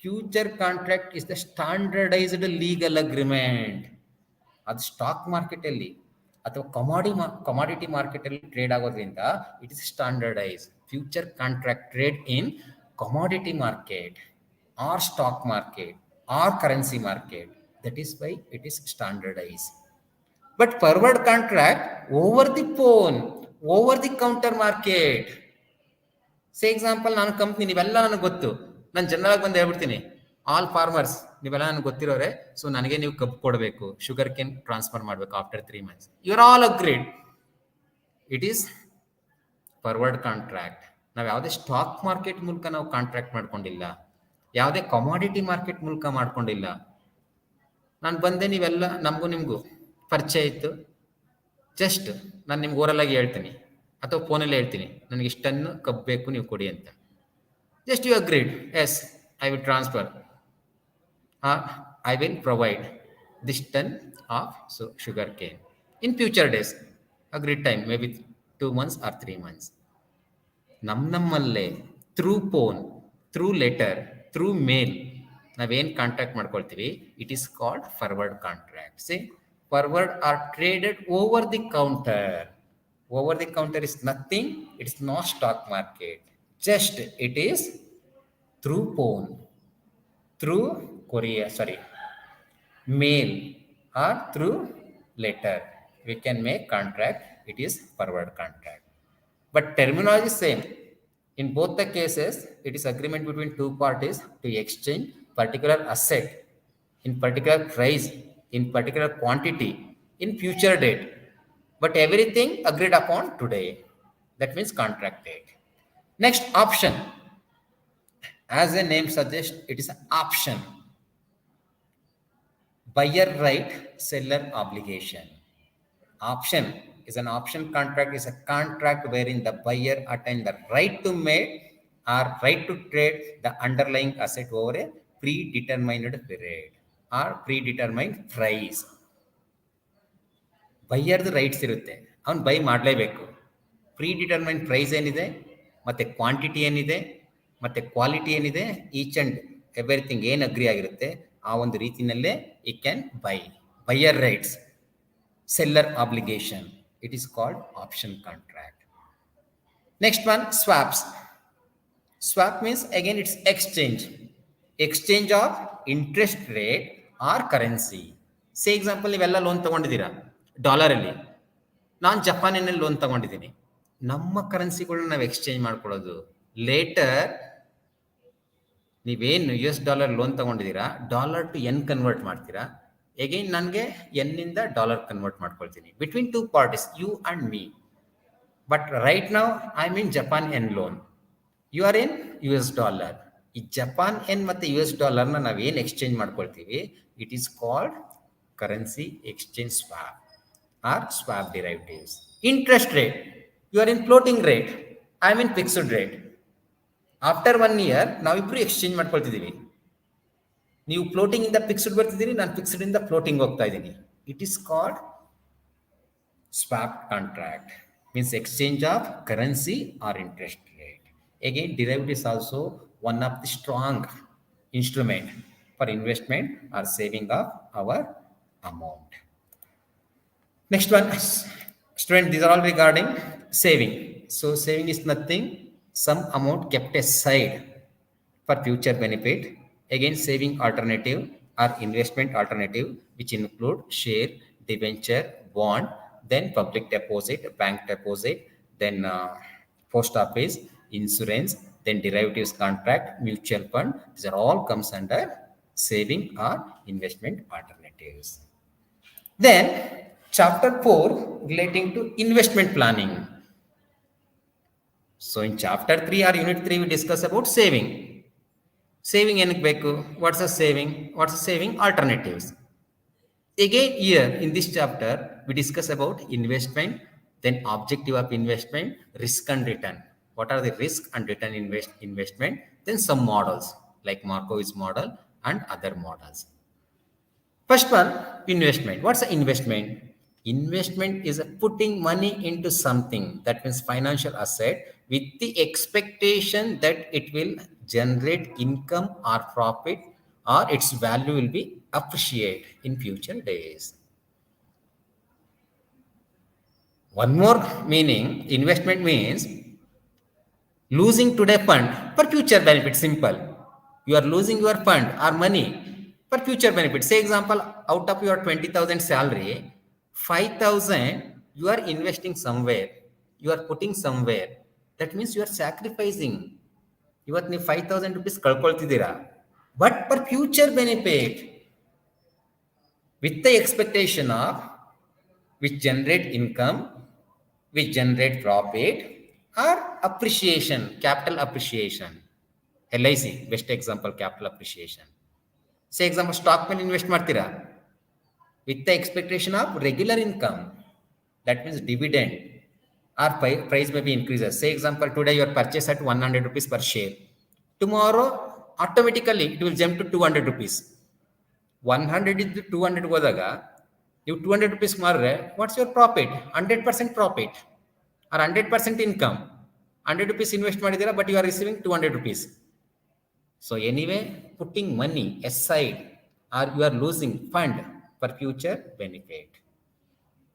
Future contract is the standardized legal agreement. ಅದು stock ಮಾರ್ಕೆಟಲ್ಲಿ ಅಥವಾ commodity ಮಾರ್ಕೆಟಲ್ಲಿ trade ಆಗೋದ್ರಿಂದ it is standardise. Future contract trade in commodity market or stock market or currency market. That is why it is standardise. But forward contract over the phone, over the counter market. Say example, ನಾನು company, ನೀವೆಲ್ಲ ನನಗೆ ಗೊತ್ತು, ನಾನು general ಆಗಿ ಬಂದು ಹೇಳ್ಬಿಡ್ತೀನಿ, all farmers ನೀವೆಲ್ಲ ನನಗೆ ಗೊತ್ತಿರೋರೆ, ಸೊ ನನಗೆ ನೀವು ಕಬ್ಬು ಕೊಡಬೇಕು, ಶುಗರ್ ಕೇನ್ ಟ್ರಾನ್ಸ್ಫರ್ ಮಾಡಬೇಕು after 3 months. You are all agreed. It is forward contract. ನಾವು ಯಾವುದೇ ಸ್ಟಾಕ್ ಮಾರ್ಕೆಟ್ ಮೂಲಕ ನಾವು ಕಾಂಟ್ರಾಕ್ಟ್ ಮಾಡ್ಕೊಂಡಿಲ್ಲ, ಯಾವುದೇ ಕಮಾಡಿಟಿ ಮಾರ್ಕೆಟ್ ಮೂಲಕ ಮಾಡ್ಕೊಂಡಿಲ್ಲ. ನಾನು ಬಂದೆ, ನೀವೆಲ್ಲ ನಮಗೂ ನಿಮಗೂ ಪರಿಚಯ ಇತ್ತು, ಜಸ್ಟ್ ನಾನು ನಿಮ್ಗೆ ಓರಲ್ಲಾಗಿ ಹೇಳ್ತೀನಿ ಅಥವಾ ಫೋನಲ್ಲಿ ಹೇಳ್ತೀನಿ, ನನಗೆ ಇಷ್ಟನ್ನು ಕಬ್ಬು ಬೇಕು, ನೀವು ಕೊಡಿ ಅಂತ. Just you agreed, yes I will transfer, I will provide this ton of sugar cane in future days. Agreed time, maybe 2 months or 3 months. ನಮ್ಮಲ್ಲೇ through phone, through letter, through mail ನಾವೇನು ಕಾಂಟ್ಯಾಕ್ಟ್ ಮಾಡ್ಕೊಳ್ತೀವಿ, it is called forward contract. Say forward are traded over the counter. Over the counter is nothing, it is not stock market, just it is through phone, through mail or through letter we can make contract. It is forward contract, but terminology is same. In both the cases it is agreement between two parties to exchange particular asset in particular price, in particular quantity, in future date, but everything agreed upon today. That means contract date. Next, option. As a name suggests, it is an option. Buyer right, seller obligation. Option is an option contract, is a contract wherein the buyer attains the right to make or right to trade the underlying asset over a predetermined period or predetermined price. ಬೈಯರ್ದು rights ಇರುತ್ತೆ, ಅವ್ನು by ಮಾಡಲೇಬೇಕು. ಪ್ರೀಡಿಟರ್ಮೈನ್ಡ್ price ಏನಿದೆ, ಮತ್ತು quantity ಏನಿದೆ, ಮತ್ತು quality ಏನಿದೆ, each and everything ಏನು ಅಗ್ರಿ ಆಗಿರುತ್ತೆ ಆ ಒಂದು ರೀತಿಯಲ್ಲೇ ಈ can buy. Buyer rights, seller obligation, it is called option contract. Next one, swaps. Swap means again it's exchange of interest rate or currency. Say example, ನೀವೆಲ್ಲ loan ತೊಗೊಂಡಿದ್ದೀರಾ ಡಾಲರಲ್ಲಿ, ನಾನು ಜಪಾನಿನಲ್ಲಿ ಲೋನ್ ತೊಗೊಂಡಿದ್ದೀನಿ. ನಮ್ಮ ಕರೆನ್ಸಿಗಳನ್ನ ನಾವು ಎಕ್ಸ್ಚೇಂಜ್ ಮಾಡ್ಕೊಳ್ಳೋದು. ಲೇಟರ್ ನೀವೇನು $US ಲೋನ್ ತೊಗೊಂಡಿದ್ದೀರಾ, ಡಾಲರ್ ಟು ಎನ್ ಕನ್ವರ್ಟ್ ಮಾಡ್ತೀರಾ, ಎಗೈನ್ ನನಗೆ ಎನ್ನಿಂದ ಡಾಲರ್ ಕನ್ವರ್ಟ್ ಮಾಡ್ಕೊಳ್ತೀನಿ. Between two parties, you and me. But right now I mean Japan yen loan, you are in US dollar. ಈ ಜಪಾನ್ ಎನ್ ಮತ್ತು US ಡಾಲರ್ನ ನಾವೇನು exchange ಮಾಡ್ಕೊಳ್ತೀವಿ, it is called currency exchange swap or swap derivatives. Interest rate, you are in floating rate, I am in fixed rate. After 1 year ನಾವಿಬ್ರು exchange ಮಾಡ್ಕೊಳ್ತಿದ್ದೀವಿ. ನೀವು floating ಇಂದ fixed ಬರ್ತಿದ್ದೀರಿ, ನಾನು fixed ಇಂದ floating ಹೋಗ್ತಾ ಇದ್ದೀನಿ. It is called swap contract, means exchange of currency or interest rate. Again, derivative is also one of the strong instrument for investment or saving of our amount. Next one, student, these are all regarding saving. So saving is nothing, some amount kept aside for future benefit. Again, saving alternative or investment alternative, which include share, debenture, bond, then public deposit, bank deposit, then post office, insurance, then derivatives contract, mutual fund. These are all comes under saving or investment alternatives. Then chapter 4 relating to investment planning. So in chapter 3 or unit 3 we discuss about saving. Saving ಏನಕ್ಕೆ ಬೇಕು? What's a saving? What's a saving alternatives? Again here in this chapter we discuss about investment, then objective of investment, risk and return. What are the risk and return investment? Then some models like Markowitz model and other models. First one, investment. What's an investment? Investment is putting money into something, that means financial asset, with the expectation that it will generate income or profit, or its value will be appreciate in future days. One more meaning, investment means losing today fund for future benefit. Simple. You are losing your fund or money for future benefit. Say example, out of your 20,000 salary, 5,000 you are investing somewhere. You are putting somewhere. That means you are sacrificing. ಇವತ್ತು ನೀವು 5,000 rupees ಕಳ್ಕೊಳ್ತಿದ್ದೀರಾ, but for future benefit with the expectation of which generate income, which generate profit or appreciation, capital appreciation. LIC best example, capital appreciation. Say example, stock ಮೇಲೆ invest ಮಾಡ್ತೀರಾ with the expectation of regular income, that means dividend or price may be increases. Say example, today you are purchased at 100 rupees per share, tomorrow automatically it will jump to 200 rupees. 100 ಇದ್ದು 200 ಹೋದಾಗ ನೀವು 200 rupees ಮಾರಿದ್ರೆ what's your profit? 100% profit or 100% income. 100 rupees invest ಮಾಡಿದ್ದೀರಾ, but you are receiving 200 rupees. So anyway putting money aside or you are losing fund for future benefit,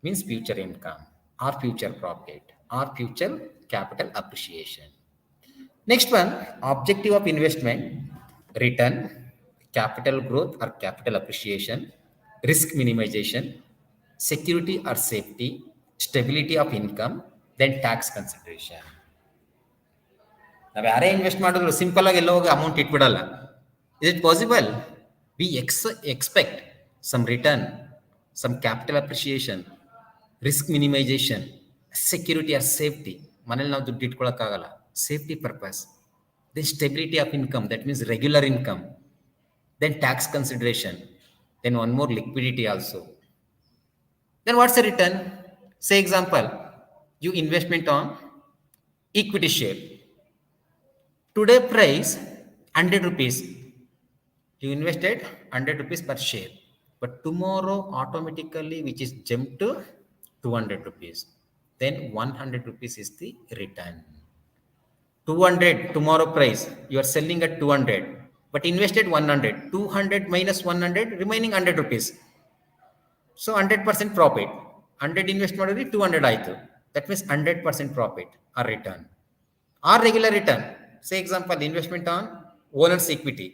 means future income or future profit or future capital appreciation. Next one, objective of investment, return, capital growth or capital appreciation, risk minimization, security or safety, stability of income, then tax consideration. ನಾವು ಯಾರೇ invest ಮಾಡಿದ್ರು simple ಆಗಿ ಎಲ್ಲ ಹೋಗಿ amount ಇಟ್ಬಿಡಲ್ಲ. Is it possible? We expect some return, some capital appreciation, risk minimisation, security or safety. ಮನೇಲಿ ನಾವು ದುಡ್ಡು ಇಟ್ಕೊಳಕ್ಕಾಗಲ್ಲ, safety purpose. Then stability of income, that means regular income. Then tax consideration. Then one more, liquidity also. Then what's the return? Say example, you investment on equity share. Today price 100 rupees. You invested 100 rupees per share. But tomorrow automatically which is jumped to 200 rupees. Then 100 rupees is the return. 200 tomorrow price, you are selling at 200, but invested 100. 200 minus 100, remaining 100 rupees. So 100% profit. 100 invest ಮಾಡಿದ್ರೆ 200 ಆಯಿತು. That means 100% profit or return. Or regular return. Say example, investment on owner's equity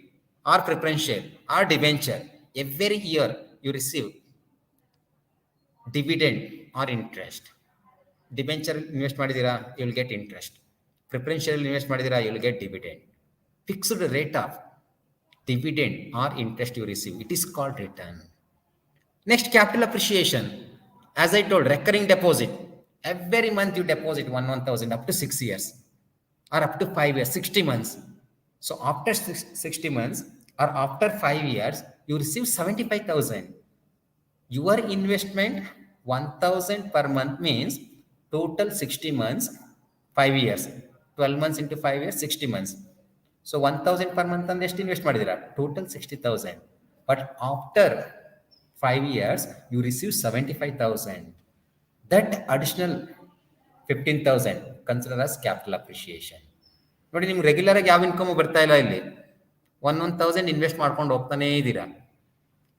or preference share or debenture. Every year you receive dividend or interest. Debenture invest ಮಾಡಿದ್ದೀರಾ, you will get interest. Preferential invest ಮಾಡಿದ್ದೀರಾ, you will get dividend. Fixed rate of dividend or interest you receive, it is called return. Next, capital appreciation. As I told, recurring deposit. Every month you deposit 1,000 up to 6 years or up to 5 years, 60 months. So after 60 months or after 5 years, you receive 75,000. Your investment 1,000 per month means total 60 months, 5 years. 12 months into 5 years, 60 months. So 1000 per month ಅಂದ್ರೆ ಎಷ್ಟು invest ಮಾಡಿದ್ದೀರಾ? Total 60,000. But after 5 years you receive 75,000. That additional 15,000 consider as capital appreciation. ನೋಡಿ, ನಿಮ್ಗೆ regular ಆಗಿ ಯಾವ income ಬರ್ತಾ ಇಲ್ಲ ಇಲ್ಲಿ. 1,000 ಇನ್ವೆಸ್ಟ್ ಮಾಡ್ಕೊಂಡು ಹೋಗ್ತಾನೇ ಇದ್ದೀರಾ.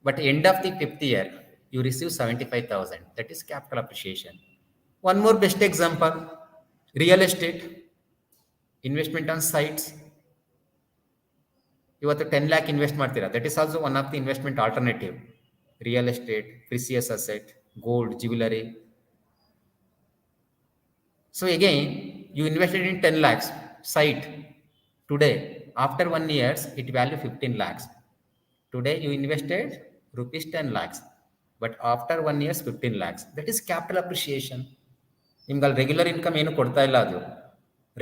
But end of the 5th year you receive 75,000. That is capital appreciation. One more best example, real estate investment on sites. ಇವತ್ತು 10 lakh ಇನ್ವೆಸ್ಟ್ ಮಾಡ್ತೀರಾ, that is also one of the investment alternative. Real estate, precious asset, gold, jewellery. So again, you invested in 10 lakhs site. Today, after 1 year, it value 15 lakhs. Today you invested rupees 10 lakhs, but after 1 year, 15 lakhs. That is capital appreciation. ನಿಮ್ಗೆ ಅಲ್ಲಿ regular income ಏನು ಕೊಡ್ತಾ ಇಲ್ಲ, ಅದು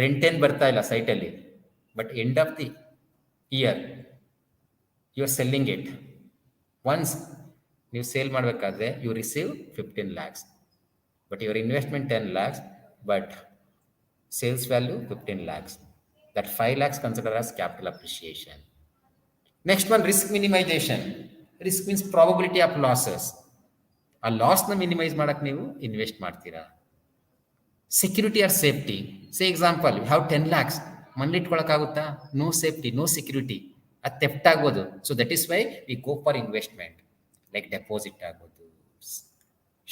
rent ಏನು ಬರ್ತಾ ಇಲ್ಲ ಸೈಟಲ್ಲಿ. But end of the year you are selling it. Once ನೀವು ಸೇಲ್ ಮಾಡಬೇಕಾದ್ರೆ you receive 15 lakhs. But your investment 10 lakhs, but sales value 15 lakhs. That 5 lakhs considered as capital appreciation. Next one, risk minimization. Risk means probability of losses. ಆ ಲಾಸ್ನ minimise ಮಾಡಕ್ಕೆ ನೀವು invest ಮಾಡ್ತೀರಾ. Security or safety. Say example, you have 10 lakhs, ಮನೇಲಿ ಇಟ್ಕೊಳಕ್ಕಾಗುತ್ತಾ? No safety, no security, ಅದು theft ಆಗ್ಬೋದು. So that is why we go for investment. Like deposit ಆಗ್ಬೋದು,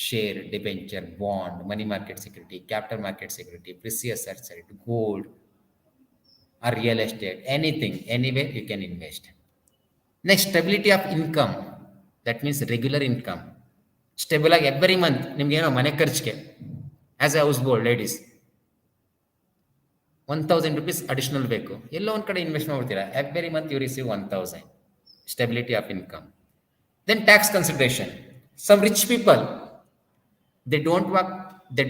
share, debenture, bond, money market security, capital market security, precious asset, gold, or real estate, anything, anywhere you can invest. Next, stability of income. That means regular income. Stable ಆಗಿ every month ನಿಮ್ಗೆ ಏನೋ ಮನೆ ಖರ್ಚಿಗೆ as a household ladies 1,000 rupees additional ಬೇಕು, ಎಲ್ಲೋ ಒಂದು ಕಡೆ invest ಮಾಡ್ತೀರಾ. Every month you receive 1,000. Stability of income. Then tax consideration. Some rich people, they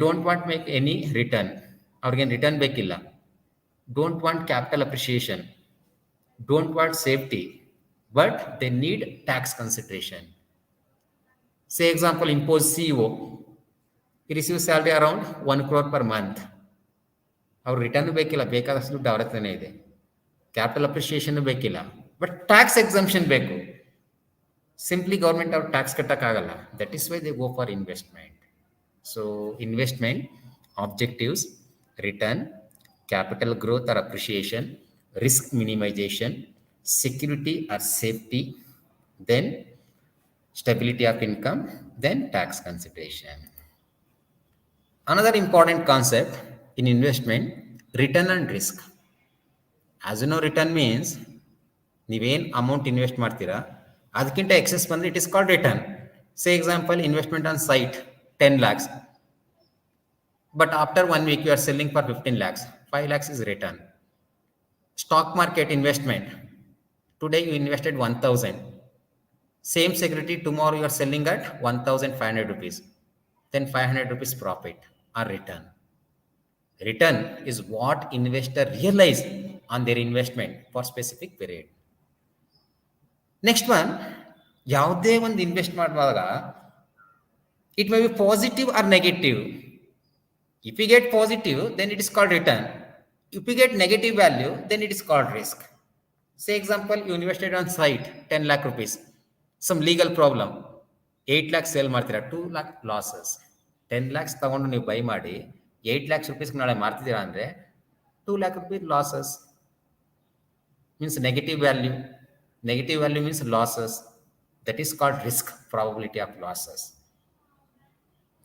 don't want make any return. ಅವ್ರಿಗೇನು ರಿಟರ್ನ್ ಬೇಕಿಲ್ಲ. Don't want capital appreciation, don't want safety, but they need tax consideration. Say example, impose CEO, he receives salary around 1 crore per month. ಅವ್ರು return ಬೇಕಿಲ್ಲ, ಬೇಕಾದಷ್ಟು ದುಡ್ಡು ಅವ್ರ ಹತ್ರನೇ ಇದೆ. Capital appreciation ಬೇಕಿಲ್ಲ, ಬಟ್ ಟ್ಯಾಕ್ಸ್ ಎಕ್ಸಂಪ್ಷನ್ ಬೇಕು. ಸಿಂಪ್ಲಿ ಗೌರ್ಮೆಂಟ್ ಅವ್ರು ಟ್ಯಾಕ್ಸ್ ಕಟ್ಟಕ್ಕಾಗಲ್ಲ. That is why they go for investment. So investment objectives: return, capital growth or appreciation, risk minimization, security or safety, then stability of income, then tax consideration. Another important concept in investment, return and risk. As you know, return means ನೀವೇನು amount invest ಮಾಡ್ತೀರಾ ಅದಕ್ಕಿಂತ excess ಬಂದರೆ it is called return. Say example, investment on site 10 lakhs, but after 1 week you are selling for 15 lakhs, 5 lakhs is return. Stock market investment, today you invested 1,000, same security tomorrow you are selling at 1,500 rupees, then 500 rupees profit or return. Return is what investor realize on their investment for specific period. Next one, ಯಾವುದೇ ಒಂದು invest ಮಾಡುವಾಗ it may be positive or negative. If you get positive, then it is called return. If you get negative value, then it is called risk. Say example, you invested on site 10 lakh rupees, some legal problem, 8 lakhs sell ಮಾಡ್ತೀರಾ, 2 lakh losses. 10 lakhs ತಗೊಂಡು ನೀವು by ಮಾಡಿ 8 lakhs rupees ನಾಳೆ ಮಾರ್ತಿದ್ದೀರಾ ಅಂದರೆ 2 lakh rupees losses. Means negative value. Negative value means losses. That is called risk, probability of losses.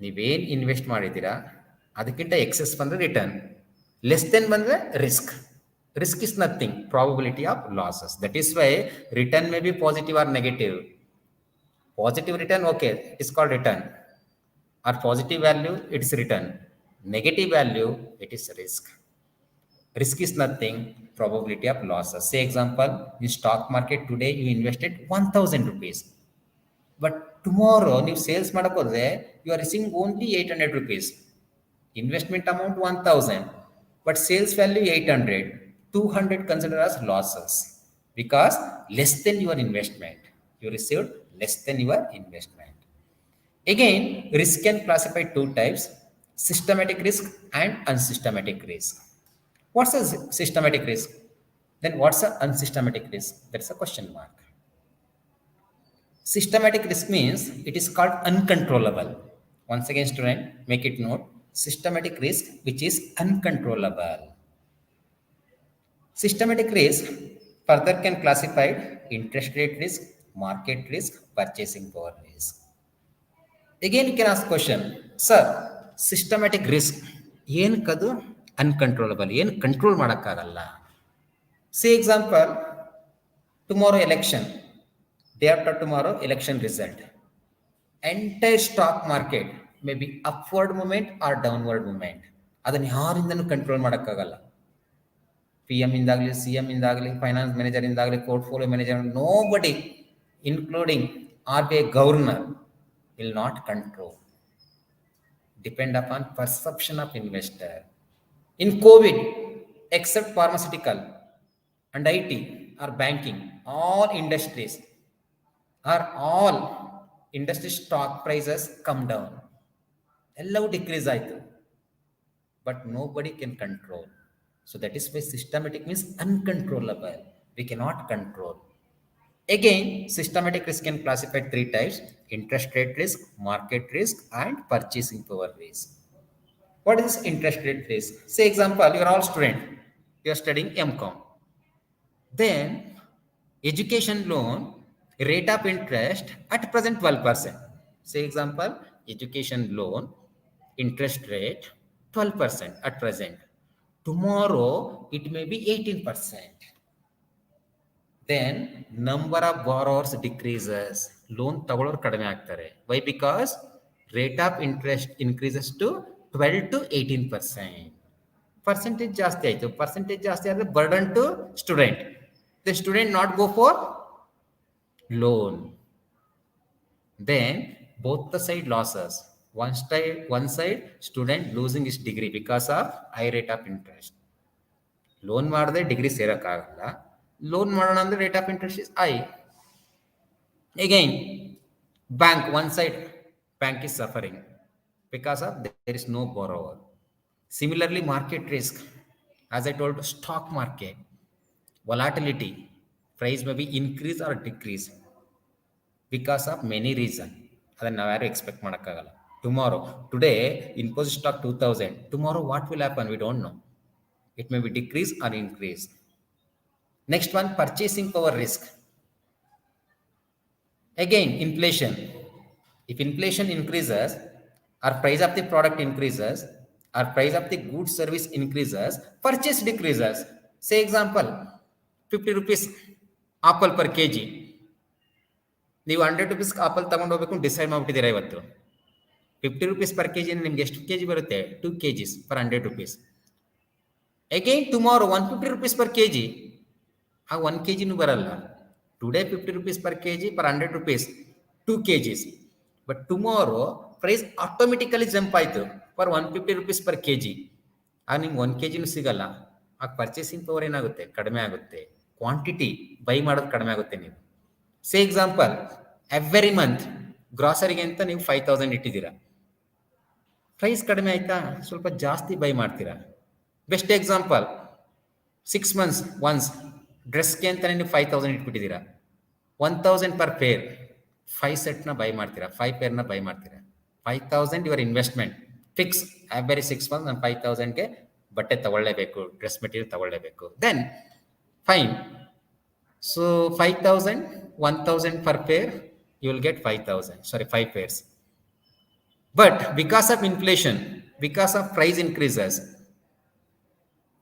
ನೀವೇನು invest ಮಾಡಿದ್ದೀರಾ ಅದಕ್ಕಿಂತ excess ಬಂದರೆ ರಿಟರ್ನ್, ಲೆಸ್ ದೆನ್ ಬಂದರೆ risk. Risk is nothing, probability of losses. That is why return may be positive or negative. Positive return, okay, it is called return. Or positive value, it is return. Negative value, it is risk. Risk is nothing, probability of losses. Say example, in stock market today you invested 1,000 rupees, but tomorrow ನೀವು sales ಮಾಡಕ್ಕೆ ಹೋದ್ರೆ you are receiving only 800 rupees. Investment amount 1,000, but sales value 800. 200 considered as losses because less than your investment. You received less than your investment. Again, risk can classify two types: systematic risk and unsystematic risk. What's a systematic risk? Then what's a unsystematic risk? That's a question mark. Systematic risk means it is called uncontrollable. Once again, student, make it note. Systematic risk which is uncontrollable. Systematic risk further can classified interest rate risk, market risk, purchasing power risk. Again, you can ask question, sir, systematic risk ಏನು ಕದು uncontrollable ಏನು control ಮಾಡೋಕ್ಕಾಗಲ್ಲ. Say example, tomorrow election, day after tomorrow election result. Entire stock market may be upward movement or downward movement. ಅದನ್ನು ಯಾರಿಂದನೂ control ಮಾಡೋಕ್ಕಾಗಲ್ಲ. P M ಇಂದಾಗಲಿ, C M ಇಂದಾಗಲಿ, finance manager ಇಂದಾಗಲಿ, portfolio manager, nobody, including RBI governor, will not control. Depend upon perception of investor. In COVID, except pharmaceutical and IT or banking, all industry stock prices come down. ಎಲ್ಲವೂ decrease ಆಯಿತು. But nobody can control. So that is why systematic means uncontrollable. We cannot control. Again, systematic risk can classify three types: interest rate risk, market risk, and purchasing power risk. What is this interest rate risk? Say example, you are all student, you are studying MCom. Then education loan rate of interest at present 12%. Say example, education loan interest rate 12% at present. Tomorrow it may be 18%. Then number of borrowers decreases. Loan ತಗೊಳ್ಳೋರು ಕಡಿಮೆ ಆಗ್ತಾರೆ. Why? Because rate of interest increases to 12 to 18%. Percentage ಜಾಸ್ತಿ ಆಯಿತು. Percentage ಜಾಸ್ತಿ ಆದರೆ burden to student. The student not go for loan. Then both the side losses. One side student losing his degree because of high rate of interest. Loan ಮಾಡದೆ degree ಸೇರೋಕ್ಕಾಗಲ್ಲ. Loan ಮಾಡೋಣ ಅಂದರೆ rate of interest is high. Again bank, one side bank is suffering because of there is no borrower. Similarly, market risk, as I told, stock market volatility, price may be increase or decrease because of many reasons. ಅದನ್ನು ನಾವು ಯಾರು expect ಮಾಡೋಕ್ಕಾಗಲ್ಲ. Today Infosys stock 2000, tomorrow what will happen, we don't know. It may be decrease or increase. Next one, purchasing power risk. Again, inflation. If inflation increases, or price of the product increases, or price of the goods service increases, purchase decreases. Say example, 50 rupees apple per kg. ನೀವು 100 rupees apple ತಗೊಂಡು ಹೋಗ್ಬೇಕು decide ಮಾಡಿಬಿಟ್ಟಿದ್ದೀರಾ ಇವತ್ತು. 50 rupees per kg ನಿಮ್ಗೆ ಎಷ್ಟು kg ಬರುತ್ತೆ? 2 kgs per 100 rupees. Again tomorrow 150 rupees per kg. ಆ 1 kg ಬರಲ್ಲ. Today 50 rupees per kg per 100 rupees 2 kgs. But tomorrow price automatically jump ಆಯಿತು for 150 rupees per kg. ಆಗ ನಿಮ್ಗೆ 1 kg ಸಿಗಲ್ಲ. ಆಗ ಪರ್ಚೇಸಿಂಗ್ ಪವರ್ ಏನಾಗುತ್ತೆ? ಕಡಿಮೆ ಆಗುತ್ತೆ. ಕ್ವಾಂಟಿಟಿ ಬೈ ಮಾಡೋದು ಕಡಿಮೆ ಆಗುತ್ತೆ. ನೀವು ಸೇ ಎಕ್ಸಾಂಪಲ್, ಎವ್ರಿ ಮಂತ್ ಗ್ರಾಸರಿಗೆ ಅಂತ ನೀವು 5000 ಇಟ್ಟಿದ್ದೀರಾ. ಪ್ರೈಸ್ ಕಡಿಮೆ ಆಯ್ತಾ, ಸ್ವಲ್ಪ ಜಾಸ್ತಿ ಬೈ ಮಾಡ್ತೀರಾ. ಬೆಸ್ಟ್ ಎಕ್ಸಾಂಪಲ್, 6 months ಒನ್ಸ್ ಡ್ರೆಸ್ಗೆ ಅಂತಲೇ ನೀವು 5000 ಇಟ್ಬಿಟ್ಟಿದ್ದೀರಾ. 1000 per pair, 5 ಸೆಟ್ನ ಬೈ ಮಾಡ್ತೀರಾ, 5 ಪೇರ್ನ ಬೈ ಮಾಡ್ತೀರಾ. 5000 your investment fix. Every 6 months ನಾನು 5000ಗೆ ಬಟ್ಟೆ ತಗೊಳ್ಳೇಬೇಕು, ಡ್ರೆಸ್ ಮೆಟೀರಿಯಲ್ ತಗೊಳ್ಳೇಬೇಕು. Then fine, so 5000, 1000 per pair, you will get 5 pairs. But because of inflation, because of price increases,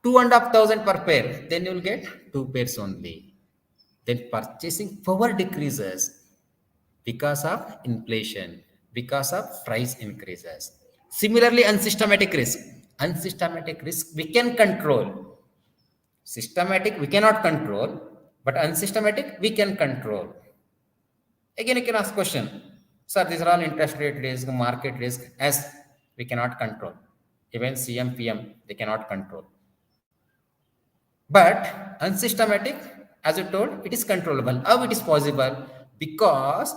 2,500 per pair, then you will get 2 pairs only. Then purchasing power decreases because of inflation, because of price increases. Similarly, unsystematic risk. Unsystematic risk we can control. Systematic we cannot control, but unsystematic we can control. Again, you can ask question, sir, these are all interest rate risk, market risk, as we cannot control. Even CM, PM, they cannot control. But unsystematic, as you told, it is controllable. How it is possible? Because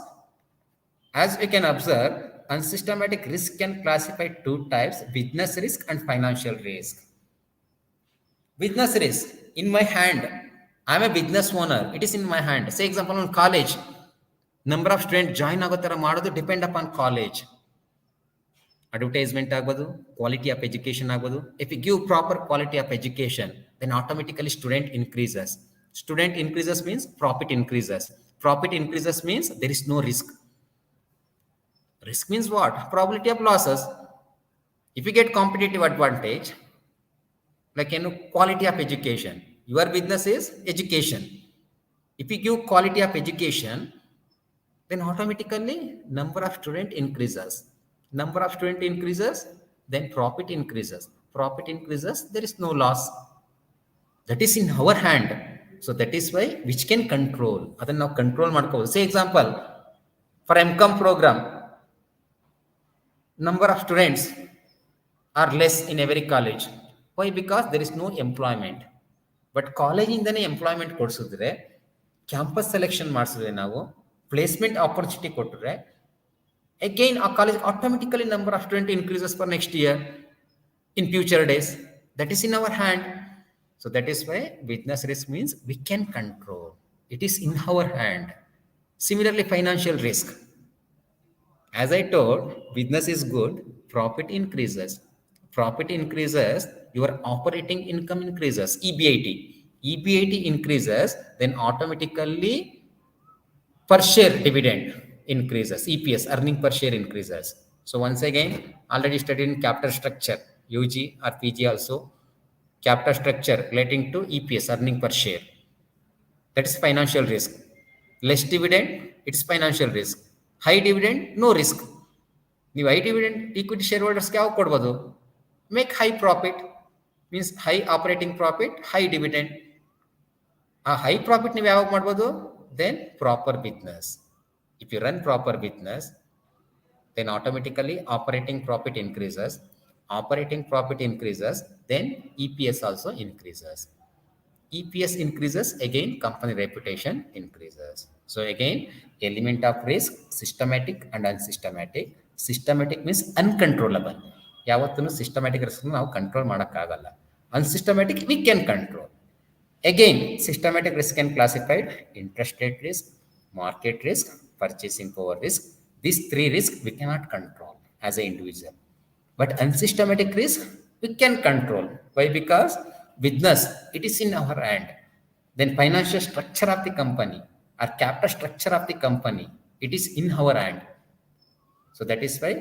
as we can observe, unsystematic risk can classify two types: business risk and financial risk. Business risk, in my hand I'm a business owner. It is in my hand. Say example on college. Number of students join ಆಗೋ ಥರ ಮಾಡೋದು depend upon college. Advertisement ಆಗ್ಬೋದು, quality of education ಆಗ್ಬೋದು. If you give proper quality of education, then automatically student increases. Student increases means profit increases. Profit increases means there is no risk. Risk means what? Probability of losses. If you get competitive advantage, like quality of education, your business is education. If you give quality of education, then automatically number of student increases. Number of student increases, then profit increases. Profit increases, there is no loss. That is in our hand. So that is why which can control. ಅದನ್ನ ನಾವು control ಮಾಡ್ಕೋಬಹುದು. Say example, for MCOM program, number of students are less in every college. Why? Because there is no employment. But college ಇಂದನೇ employment ಕೊಡಿಸಿದ್ರೆ, campus selection ಮಾಡಿಸಿದ್ರೆ, ನಾವು placement opportunity ಕೊಟ್ಟರೆ, again our college automatically number of student increases for next year in future days. That is in our hand. So that is why business risk means we can control. It is in our hand. Similarly, financial risk. As I told, business is good, profit increases. Profit increases, your operating income increases, EBIT. EBIT increases, then automatically per share dividend increases, EPS, earning per share increases. So once again, already studied in capital structure, UG or PG also, capital structure relating to EPS, earning per share. That is financial risk. Less dividend, it's financial risk. High dividend, no risk. ನೀವು high dividend equity share ಹೋಲ್ಡರ್ಸ್ಗೆ ಯಾವಾಗ ಕೊಡ್ಬೋದು? Make high profit means high operating profit, high dividend. ಆ high profit ನೀವು ಯಾವಾಗ ಮಾಡ್ಬೋದು? Then proper business. If you run proper business, then automatically operating profit increases. Operating profit increases, then EPS also increases. EPS increases, again company reputation increases. So again, element of risk, systematic and unsystematic. Systematic means uncontrollable. ಯಾವತ್ತೂ systematic risk ನಾವು control ಮಾಡೋಕ್ಕಾಗಲ್ಲ. ಅನ್ಸಿಸ್ಟಮ್ಯಾಟಿಕ್ we can control. Again, systematic risk can classified interest rate risk, market risk, purchasing power risk. These three risks we cannot control as an individual. But unsystematic risk we can control. Why? Because business, it is in our hand. Then financial structure of the company or capital structure of the company, it is in our hand. So that is why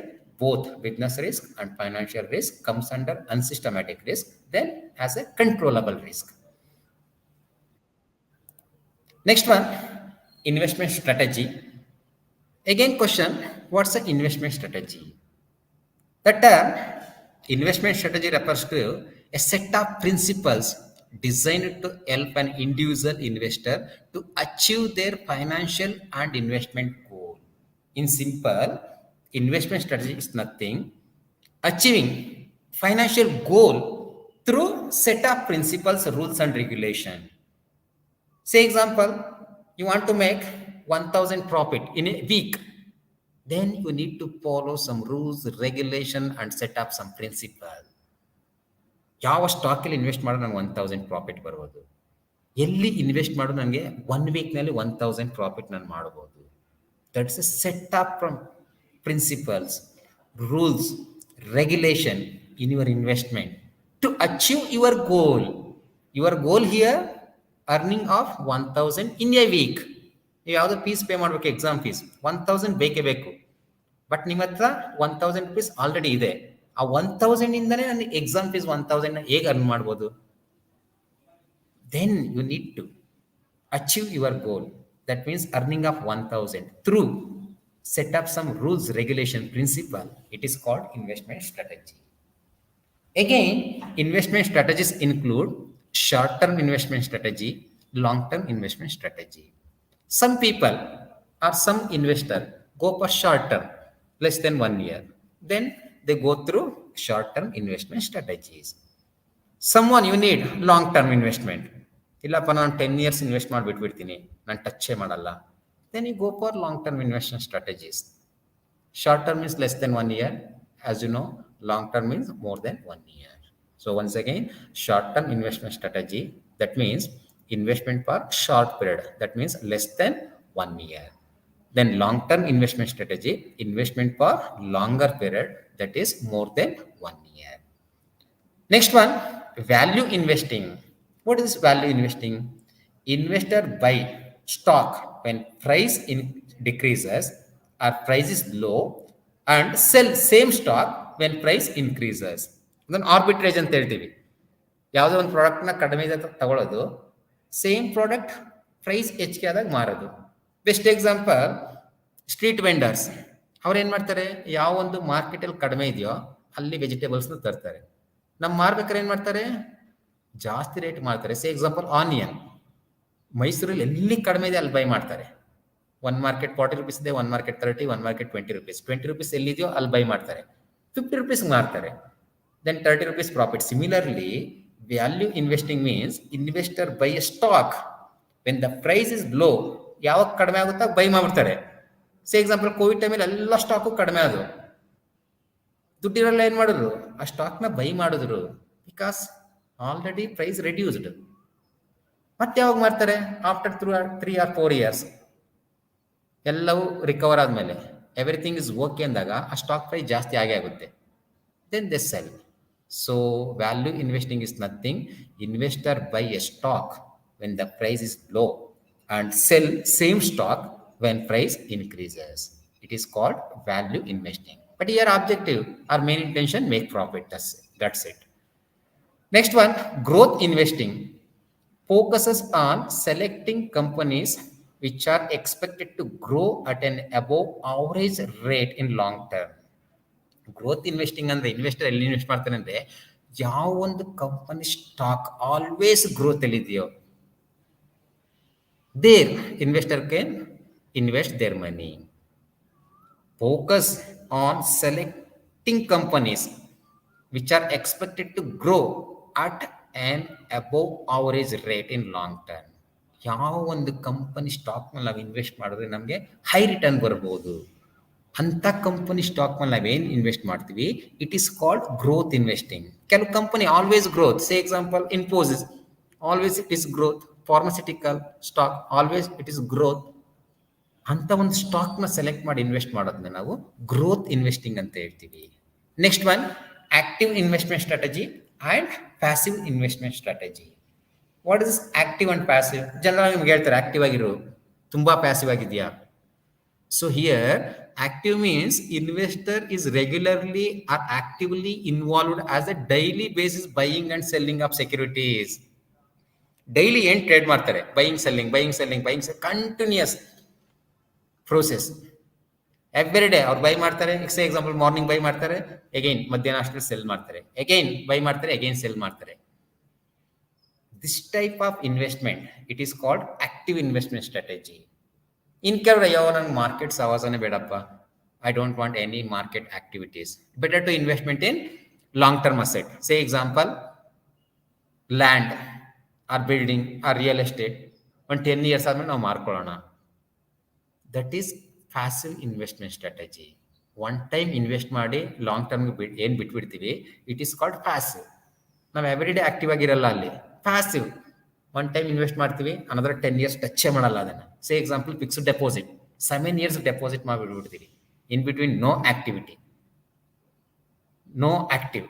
both business risk and financial risk comes under unsystematic risk, then as a controllable risk. Next one, investment strategy. Again question, what's the investment strategy? The term investment strategy refers to a set of principles designed to help an individual investor to achieve their financial and investment goal. In simple, investment strategy is nothing achieving financial goal through set of principles, rules and regulation. Say example, you want to make 1000 profit in a week, then you need to follow some rules, regulation and set up some principle. ಯಾವ ಸ್ಟಾಕಲ್ಲಿ invest ಮಾಡೋ ನನಗೆ 1000 profit ಬರ್ಬೋದು, ಎಲ್ಲಿ invest ಮಾಡೋ ನನಗೆ 1 ವೀಕ್ನಲ್ಲಿ 1000 profit ನಾನು ಮಾಡ್ಬೋದು. That's a set of principles, rules, regulation in your investment to achieve your goal. Your goal here earning of 1000 in a week. ನೀವು ಯಾವುದೋ ಫೀಸ್ ಪೇ ಮಾಡಬೇಕು, ಎಕ್ಸಾಮ್ ಫೀಸ್ 1000 ಬೇಕೇ ಬೇಕು. ಬಟ್ ನಿಮ್ಮ ಹತ್ರ 1000 ರುಪೀಸ್ ಆಲ್ರೆಡಿ ಇದೆ. ಆ 1000 ಇಂದನೇ ನನಗೆ ಎಕ್ಸಾಮ್ ಫೀಸ್ 1000 ಹೇಗೆ ಅರ್ನ್ ಮಾಡ್ಬೋದು? Then you need to achieve your goal. That means earning of 1000 through set up some rules, regulation, principle. It is called investment strategy. Again, investment strategies include short-term investment strategy, long-term investment strategy. Some people or some investor go for short-term, less than 1 year. Then they go through short-term investment strategies. Someone you need long-term investment. ಇಲ್ಲಪ್ಪ ನಾನು 10 years invest ಮಾಡಿಬಿಟ್ಬಿಡ್ತೀನಿ, ನಾನು ಟಚ್ಚೇ ಮಾಡಲ್ಲ. Then you go for long-term investment strategies. Short-term is less than 1 year. As you know, long-term means more than 1 year. So once again, short-term investment strategy, that means investment for short period, that means less than 1 year. Then long-term investment strategy, investment for longer period, that is more than 1 year. Next one, value investing. What is value investing? Investor buy stock when decreases or price is low and sell same stock when price increases. Then arbitrage ಅಂತ ಹೇಳ್ತೀವಿ. ಯಾವುದೋ ಒಂದು ಪ್ರಾಡಕ್ಟ್ನ ಕಡಿಮೆ ಇದೆ ತಗೊಳ್ಳೋದು, same product price ಹೆಚ್ಚಿಗೆ ಆದಾಗ ಮಾರೋದು. Best example street vendors. ಅವ್ರು ಏನು ಮಾಡ್ತಾರೆ, ಯಾವ ಒಂದು ಮಾರ್ಕೆಟಲ್ಲಿ ಕಡಿಮೆ ಇದೆಯೋ ಅಲ್ಲಿ ವೆಜಿಟೇಬಲ್ಸ್ನ ತರ್ತಾರೆ. ನಮ್ಮ ಮಾರ್ಬೇಕಾದ್ರೆ ಏನು ಮಾಡ್ತಾರೆ, ಜಾಸ್ತಿ ರೇಟ್ ಮಾಡ್ತಾರೆ. ಸೇ ಎಕ್ಸಾಂಪಲ್ ಆನಿಯನ್, ಮೈಸೂರಲ್ಲಿ ಎಲ್ಲಿ ಕಡಿಮೆ ಇದೆ ಅಲ್ಲಿ ಬೈ ಮಾಡ್ತಾರೆ. ಒನ್ ಮಾರ್ಕೆಟ್ 40 rupees ಇದೆ, one market 30, one market 20 rupees. 20 rupees ಎಲ್ಲಿದೆಯೋ ಅಲ್ಲಿ ಬೈ ಮಾಡ್ತಾರೆ, 50 rupees ಮಾರ್ತಾರೆ. Then 30 rupees profit. Similarly, value investing means investor buy a stock when the price is low. ಯಾವಾಗ ಕಡಿಮೆ ಆಗುತ್ತಾ ಬೈ ಮಾಡ್ಬಿಡ್ತಾರೆ. ಸೇ ಎಕ್ಸಾಂಪಲ್ ಕೋವಿಡ್ ಟೈಮಲ್ಲಿ ಎಲ್ಲ ಸ್ಟಾಕು ಕಡಿಮೆ ಆದವು, ದುಡ್ಡಿರಲ್ಲ, ಏನು ಮಾಡಿದ್ರು, ಆ ಸ್ಟಾಕ್ನ ಬೈ ಮಾಡಿದ್ರು, ಬಿಕಾಸ್ ಆಲ್ರೆಡಿ ಪ್ರೈಸ್ ರೆಡ್ಯೂಸ್ಡ್. ಮತ್ತೆ ಯಾವಾಗ ಮಾಡ್ತಾರೆ, ಆಫ್ಟರ್ 3 or 4 years ಎಲ್ಲವೂ ರಿಕವರ್ ಆದಮೇಲೆ ಎವ್ರಿಥಿಂಗ್ ಇಸ್ ಓಕೆ ಅಂದಾಗ ಆ ಸ್ಟಾಕ್ ಪ್ರೈಸ್ ಜಾಸ್ತಿ ಆಗೇ ಆಗುತ್ತೆ. Then they sell. So value investing is nothing. Investor buy a stock when the price is low and sell same stock when price increases. It is called value investing. But here objective or main intention, make profit. That's it. Next one, growth investing focuses on selecting companies which are expected to grow at an above average rate in long term. Growth investing ಅಂದ್ರೆ investor ಎಲ್ಲಿ invest ಮಾಡ್ತಾನೆ ಅಂದ್ರೆ, ಯಾವ ಒಂದು company stock always growth ಎಲ್ಲಿದೆಯೋ there investor can invest their money. Focus on selecting companies which are expected to grow at an above average rate in long term. ಯಾವ ಒಂದು company ಸ್ಟಾಕ್ನಲ್ಲಿ ನಾವು ಇನ್ವೆಸ್ಟ್ ಮಾಡಿದ್ರೆ ನಮಗೆ ಹೈ ರಿಟರ್ನ್ ಬರ್ಬೋದು, ಅಂಥ company stock ಮೇಲೆ ನಾವೇನು ಇನ್ವೆಸ್ಟ್ ಮಾಡ್ತೀವಿ, it is called growth investing. ಕೆಲವು company always growth, say example Infosys, always it is growth. Pharmaceutical stock always it is growth. ಅಂತ ಒಂದು ಸ್ಟಾಕ್ನ ಸೆಲೆಕ್ಟ್ ಮಾಡಿ ಇನ್ವೆಸ್ಟ್ ಮಾಡೋದನ್ನ ನಾವು ಗ್ರೋತ್ ಇನ್ವೆಸ್ಟಿಂಗ್ ಅಂತ ಹೇಳ್ತೀವಿ. Next one, active investment strategy and passive investment strategy. What is active and passive? General ನಿಮ್ಗೆ ಹೇಳ್ತಾರೆ ಆಕ್ಟಿವ್ ಆಗಿರು, ತುಂಬಾ ಪ್ಯಾಸಿವ್ ಆಗಿದೆಯಾ. So here active means investor is regularly or actively involved as a daily basis buying and selling of securities. Daily ಏನು trade ಮಾಡ್ತಾರೆ, buying selling continuous process. Every day ಅವ್ರು buy ಮಾಡ್ತಾರೆ. Say example morning buy ಮಾಡ್ತಾರೆ, again ಮಧ್ಯಾಹ್ನ ಅಷ್ಟರಲ್ಲಿ sell ಮಾಡ್ತಾರೆ, again buy ಮಾಡ್ತಾರೆ, again sell ಮಾಡ್ತಾರೆ. This type of investment it is called active investment strategy. In ಕೆಲವರು ಅಯ್ಯೋ ನನಗೆ ಮಾರ್ಕೆಟ್ ಸವಾಸನೆ ಬೇಡಪ್ಪ, I don't want any market activities, better to investment in long term asset. Say example land or building or real estate, ಒಂದು 10 years ಆದ್ಮೇಲೆ ನಾವು ಮಾರ್ಕೊಳ್ಳೋಣ. That is passive investment strategy. One time invest ಮಾಡಿ long ಟರ್ಮ್ಗೆ ಏನು ಬಿಟ್ಬಿಡ್ತೀವಿ, it is called passive. ನಾವು every day active ಆಗಿರಲ್ಲ ಅಲ್ಲಿ. ಪ್ಯಾಸಿವ್ ಒನ್ ಟೈಮ್ ಇನ್ವೆಸ್ಟ್ ಮಾಡ್ತೀವಿ, ಅನದರ್ 10 years ಟಚ್ಚೇ ಮಾಡಲ್ಲ ಅದನ್ನು. Say example fixed deposit 7 years deposit ಮಾಡಿಬಿಡ್ಬಿಡ್ತೀವಿ, in between no activity, no active,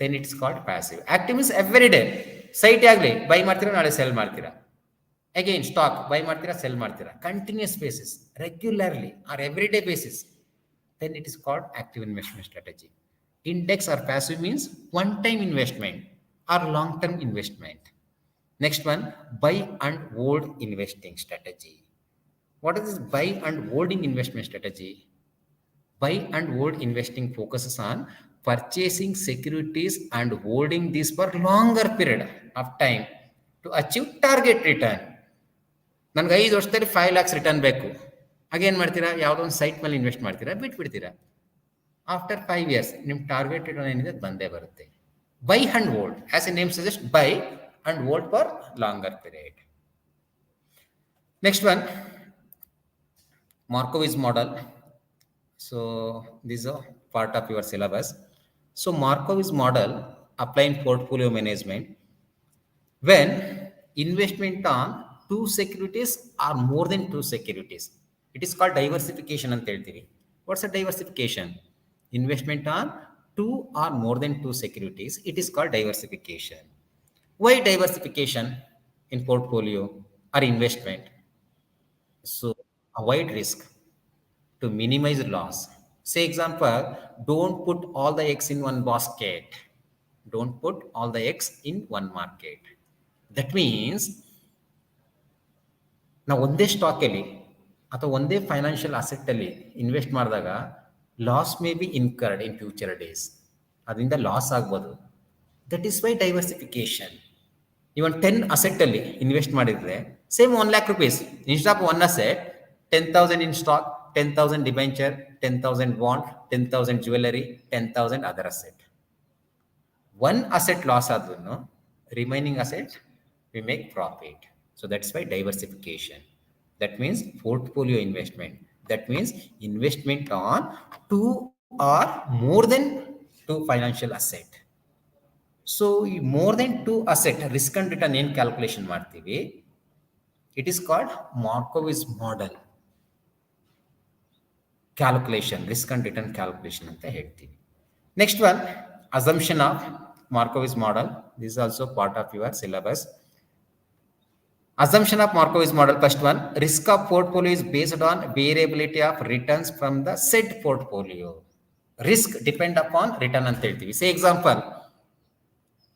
then it's called passive. Active means every day site ಆಗಲಿ buy ಮಾಡ್ತೀರಾ, ನಾಳೆ ಸೆಲ್ ಮಾಡ್ತೀರಾ, ಅಗೈನ್ ಸ್ಟಾಕ್ ಬೈ ಮಾಡ್ತೀರಾ, ಸೆಲ್ ಮಾಡ್ತೀರಾ, continuous basis, regularly or every day basis, then it is called active investment strategy. Index or passive means one time investment or long term investment. Next one, buy and hold investing strategy. What is this buy and holding investment strategy? Buy and hold investing focuses on purchasing securities and holding these for longer period of time to achieve target return. ನನಗೆ 5 ವರ್ಷದಲ್ಲಿ 5 lakhs return ಬೇಕು, ಹಾಗೇನು ಮಾಡ್ತೀರಾ, ಯಾವುದೋ ಒಂದು site ಮೇಲೆ invest ಮಾಡ್ತೀರಾ, ಬಿಟ್ಬಿಡ್ತೀರಾ. After 5 years ನಿಮ್ಮ ಟಾರ್ಗೆಟ್ ರಿಟರ್ನ್ ಏನಿದೆ ಬಂದೇ ಬರುತ್ತೆ. By and hold, as A name suggest, by and hold for longer period. Next one, Markowitz model. So this is a part of your syllabus. So Markowitz model applying portfolio management. When investment on two securities or more than two securities. It is called diversification ಅಂತ ಹೇಳ್ತೀವಿ. What's a diversification? Investment on two or more than two securities. It is called diversification. Why diversification in portfolio or investment? So avoid risk to minimize loss. Say example, don't put all the eggs in one basket. Don't put all the eggs in one market. That means ನಾವು ಒಂದೇ ಸ್ಟಾಕಲ್ಲಿ ಅಥವಾ ಒಂದೇ financial ಅಸೆಟ್ಟಲ್ಲಿ invest ಮಾಡಿದಾಗ loss may be incurred in future days. ಅದರಿಂದ loss ಆಗ್ಬೋದು. That is why diversification. Even 10 ಅಸೆಟ್ಟಲ್ಲಿ ಇನ್ವೆಸ್ಟ್ ಮಾಡಿದರೆ same 1,00,000 rupees. Instead of one asset 10,000 in stock, 10,000 debenture, 10,000 bond, 10,000 jewelry, 10,000 other asset. One asset loss adunu, remaining asset we make profit. So that's why diversification. That means portfolio investment. That means investment on two or more than two financial asset. So more than two asset risk and return ಏನು calculation ಮಾಡ್ತೀವಿ, it is called Markowitz model calculation, risk and return calculation ಅಂತ ಹೇಳ್ತೀವಿ. Next one, assumption of Markowitz model. This is also part of your syllabus. Assumption of Markowitz model, first one, risk of portfolio is based on variability of returns from the said portfolio. Risk depend upon return ಅಂತ ಹೇಳ್ತೀವಿ. Say example,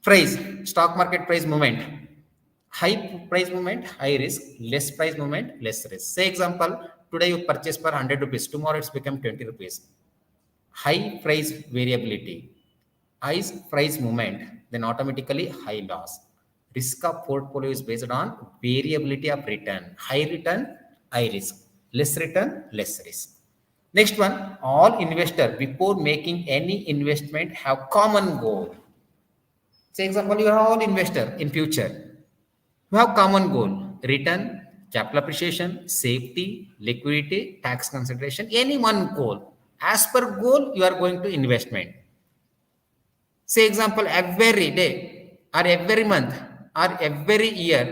price, stock market price movement. High price movement, high risk, less price movement, less risk. Say example, today you purchase for 100 rupees, tomorrow it's become 20 rupees. High price variability, high price movement, then automatically high loss. Risk of portfolio is based on variability of return. High return, high risk. Less return, less risk. Next one, all investors before making any investment have common goal. Say example, you are all investor in future. You have common goal, return, capital appreciation, safety, liquidity, tax consideration, any one goal. As per goal, you are going to investment. Say example, every day or every month or every year,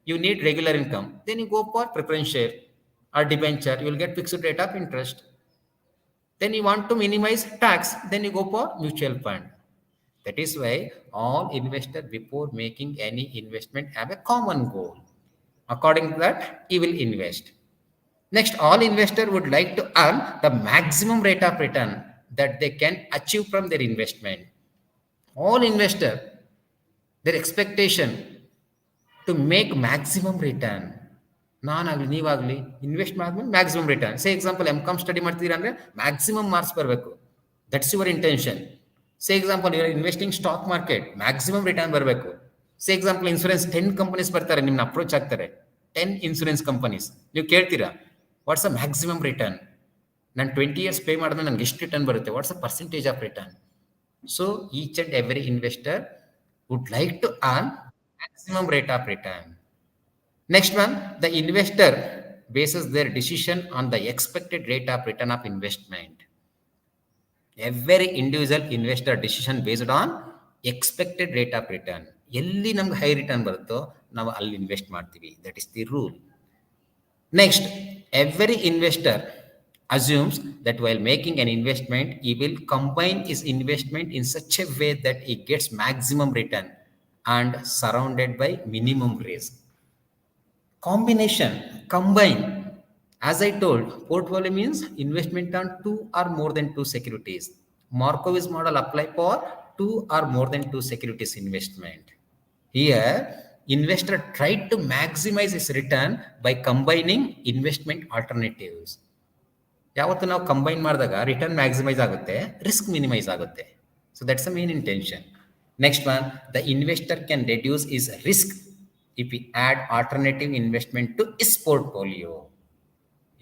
you need regular income. Then you go for preference share or debenture, you will get fixed rate of interest. Then you want to minimize tax, then you go for mutual fund. That is why all investors before making any investment have a common goal. According to that, he will invest. Next, all investors would like to earn the maximum rate of return that they can achieve from their investment. All investors, their expectation to make maximum return. ನಾನಾಗಲಿ ನೀವಾಗಲಿ invest ಮಾಡಿದ್ಮೇಲೆ maximum return. Say example M.Com study ಮಾಡ್ತೀರಾ ಅಂದರೆ maximum marks ಬರಬೇಕು. That's your intention. Say example your investing stock market, maximum return ಬರಬೇಕು. Say example insurance 10 companies ಬರ್ತಾರೆ, ನಿಮ್ಮನ್ನ approach ಆಗ್ತಾರೆ 10 ಇನ್ಸೂರೆನ್ಸ್ ಕಂಪನೀಸ್. ನೀವು ಕೇಳ್ತೀರಾ ವಾಟ್ಸ್ ಅ ಮ್ಯಾಕ್ಸಿಮಮ್ ರಿಟರ್ನ್, ನಾನು 20 years ಪೇ ಮಾಡಿದ್ರೆ ನನಗೆ ಎಷ್ಟು ರಿಟರ್ನ್ ಬರುತ್ತೆ, what's a percentage of return. So each and every investor would like to earn maximum rate of return. Next one, the investor bases their decision on the expected rate of return of investment. Every individual investor decision based on expected rate of return. ಎಲ್ಲಿ ನಮ್ಗೆ high return ಬರುತ್ತೋ ನಾವು ಅಲ್ಲಿ invest ಮಾಡ್ತೀವಿ. That is the rule. Next, every investor assumes that while making an investment, he will combine his investment in such a way that he gets maximum return and surrounded by minimum risk. Combination, combine. As I told, portfolio means investment on two or more than two securities. Markowitz model apply for two or more than two securities investment. Here, investor tried to maximize his return by combining investment alternatives. ಯಾವತ್ತು ನಾವು combine ಮಾಡಿದಾಗ return maximise ಆಗುತ್ತೆ, risk minimise ಆಗುತ್ತೆ. So that's the main intention. Next one, the investor can reduce his risk if he add alternative investment to his portfolio.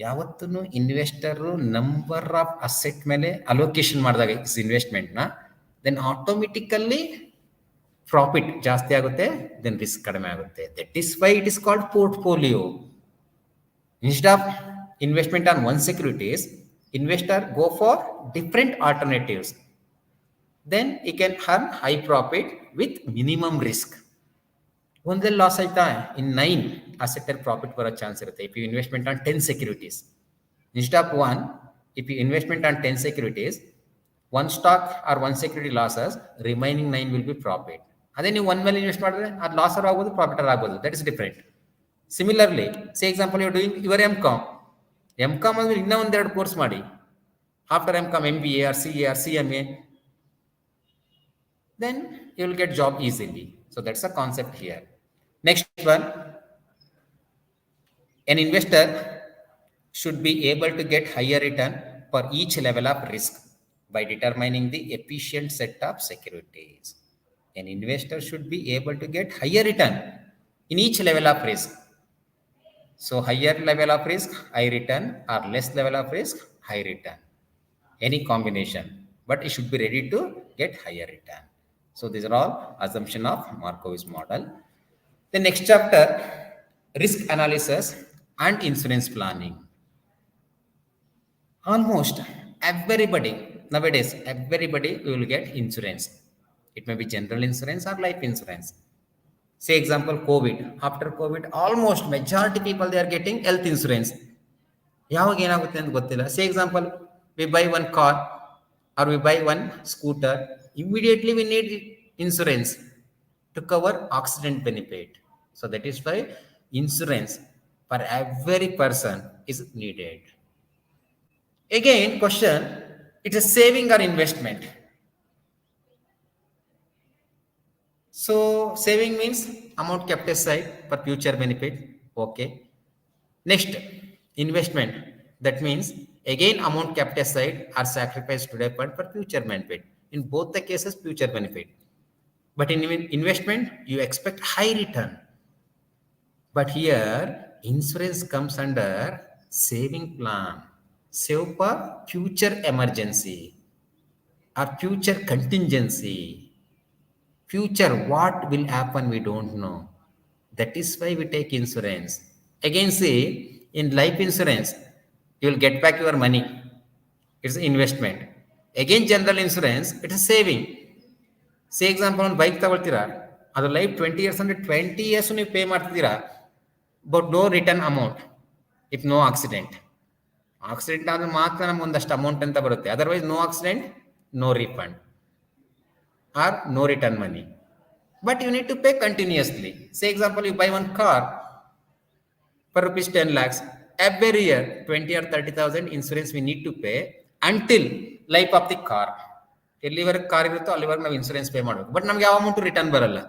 ಯಾವತ್ತೂ ಇನ್ವೆಸ್ಟರು number of asset ಮೇಲೆ allocation ಮಾಡಿದಾಗ his ಇನ್ವೆಸ್ಟ್ಮೆಂಟ್ನ, then automatically profit ಜಾಸ್ತಿ ಆಗುತ್ತೆ, then risk ಕಡಿಮೆ ಆಗುತ್ತೆ. That is why it is called portfolio. Instead of investment on one securities, investor go for different alternatives. Then he can earn high profit with minimum risk. ಒಂದಲ್ಲಿ loss ಆಯ್ತಾ in 9 asset ಅಲ್ಲಿ profit ಬರೋ chance ಇರುತ್ತೆ if you investment on 10 securities instead of one if you investment on 10 securities one stock or one security losses remaining 9 will be profit ಅದೇ ನೀವು one ಮೇಲೆ invest ಮಾಡಿದ್ರೆ ಅದು ಲಾಸರ್ ಆಗ್ಬೋದು ಪ್ರಾಫಿಟರ್ ಆಗ್ಬೋದು that is different similarly say example you doing your M com ಅಂದ್ರೆ ಇನ್ನೂ ಒಂದೆರಡು ಕೋರ್ಸ್ ಮಾಡಿ after M com MBA or CA or CMA then you will get job easily. So that's a concept here. Next one, an investor should be able to get higher return for each level of risk by determining the efficient set of securities. An investor should be able to get higher return in each level of risk. So higher level of risk, high return, or less level of risk, high return. Any combination, but it should be ready to get higher return. So these are all assumption of Markowitz model. The next chapter, risk analysis and insurance planning. Almost everybody nowadays, everybody will get insurance. It may be general insurance or life insurance. Say example, COVID. After COVID, almost majority people they are getting health insurance. ಯಾವಾಗ ಏನಾಗುತ್ತೆ ಅಂತ ಗೊತ್ತಿಲ್ಲ say example we buy one car or we buy one scooter immediately we need insurance to cover accident benefit so that is why insurance for every person is needed again question it's a saving or investment so saving means amount kept aside for future benefit okay next investment that means again amount kept aside or sacrificed today but for future benefit in both the cases future benefit but in investment you expect high return but here insurance comes under saving plan save for future emergency or future contingency future what will happen we don't know that is why we take insurance again see in life insurance you will get back your money it's investment again general insurance it's a saving say example on bike ತಗೊಳ್ತೀರಾ ಅದು life 20 years ಅಂದ್ರೆ 20 years ನೀವು pay ಮಾಡ್ತಿದ್ದೀರಾ but no return amount if no accident ಆದ್ರೆ ಮಾತ್ರ ನಮ್ಗೆ ಒಂದಷ್ಟು amount ಅಂತ ಬರುತ್ತೆ otherwise no accident no refund or no return money but you need to pay continuously say example you buy one car for rupees 10 lakhs every year 20 or 30,000 insurance we need to pay until life of the car ಎಲ್ಲಿವರೆಗೆ car ಇರುತ್ತೋ ಅಲ್ಲಿವರೆಗೆ ನಾವು insurance pay ಮಾಡಬೇಕು but ನಮ್ಗೆ ಯಾವ amount return ಬರಲ್ಲ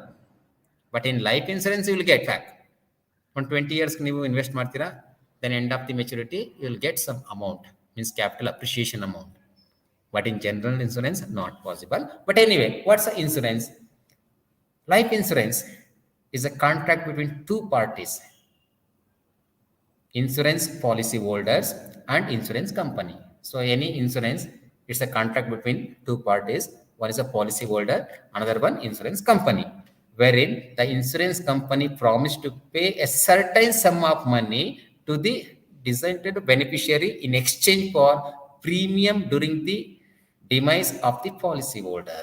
but in life insurance you will get back ಒಂದು 20 years ನೀವು ಇನ್ವೆಸ್ಟ್ ಮಾಡ್ತೀರಾ then end of the maturity you will get some amount means capital appreciation amount but in general insurance not possible but anyway what's the insurance life insurance is a contract between two parties insurance policy holders and insurance company so any insurance it's a contract between two parties one is a policy holder another one insurance company wherein the insurance company promised to pay a certain sum of money to the designated beneficiary in exchange for premium during the demise of the policy holder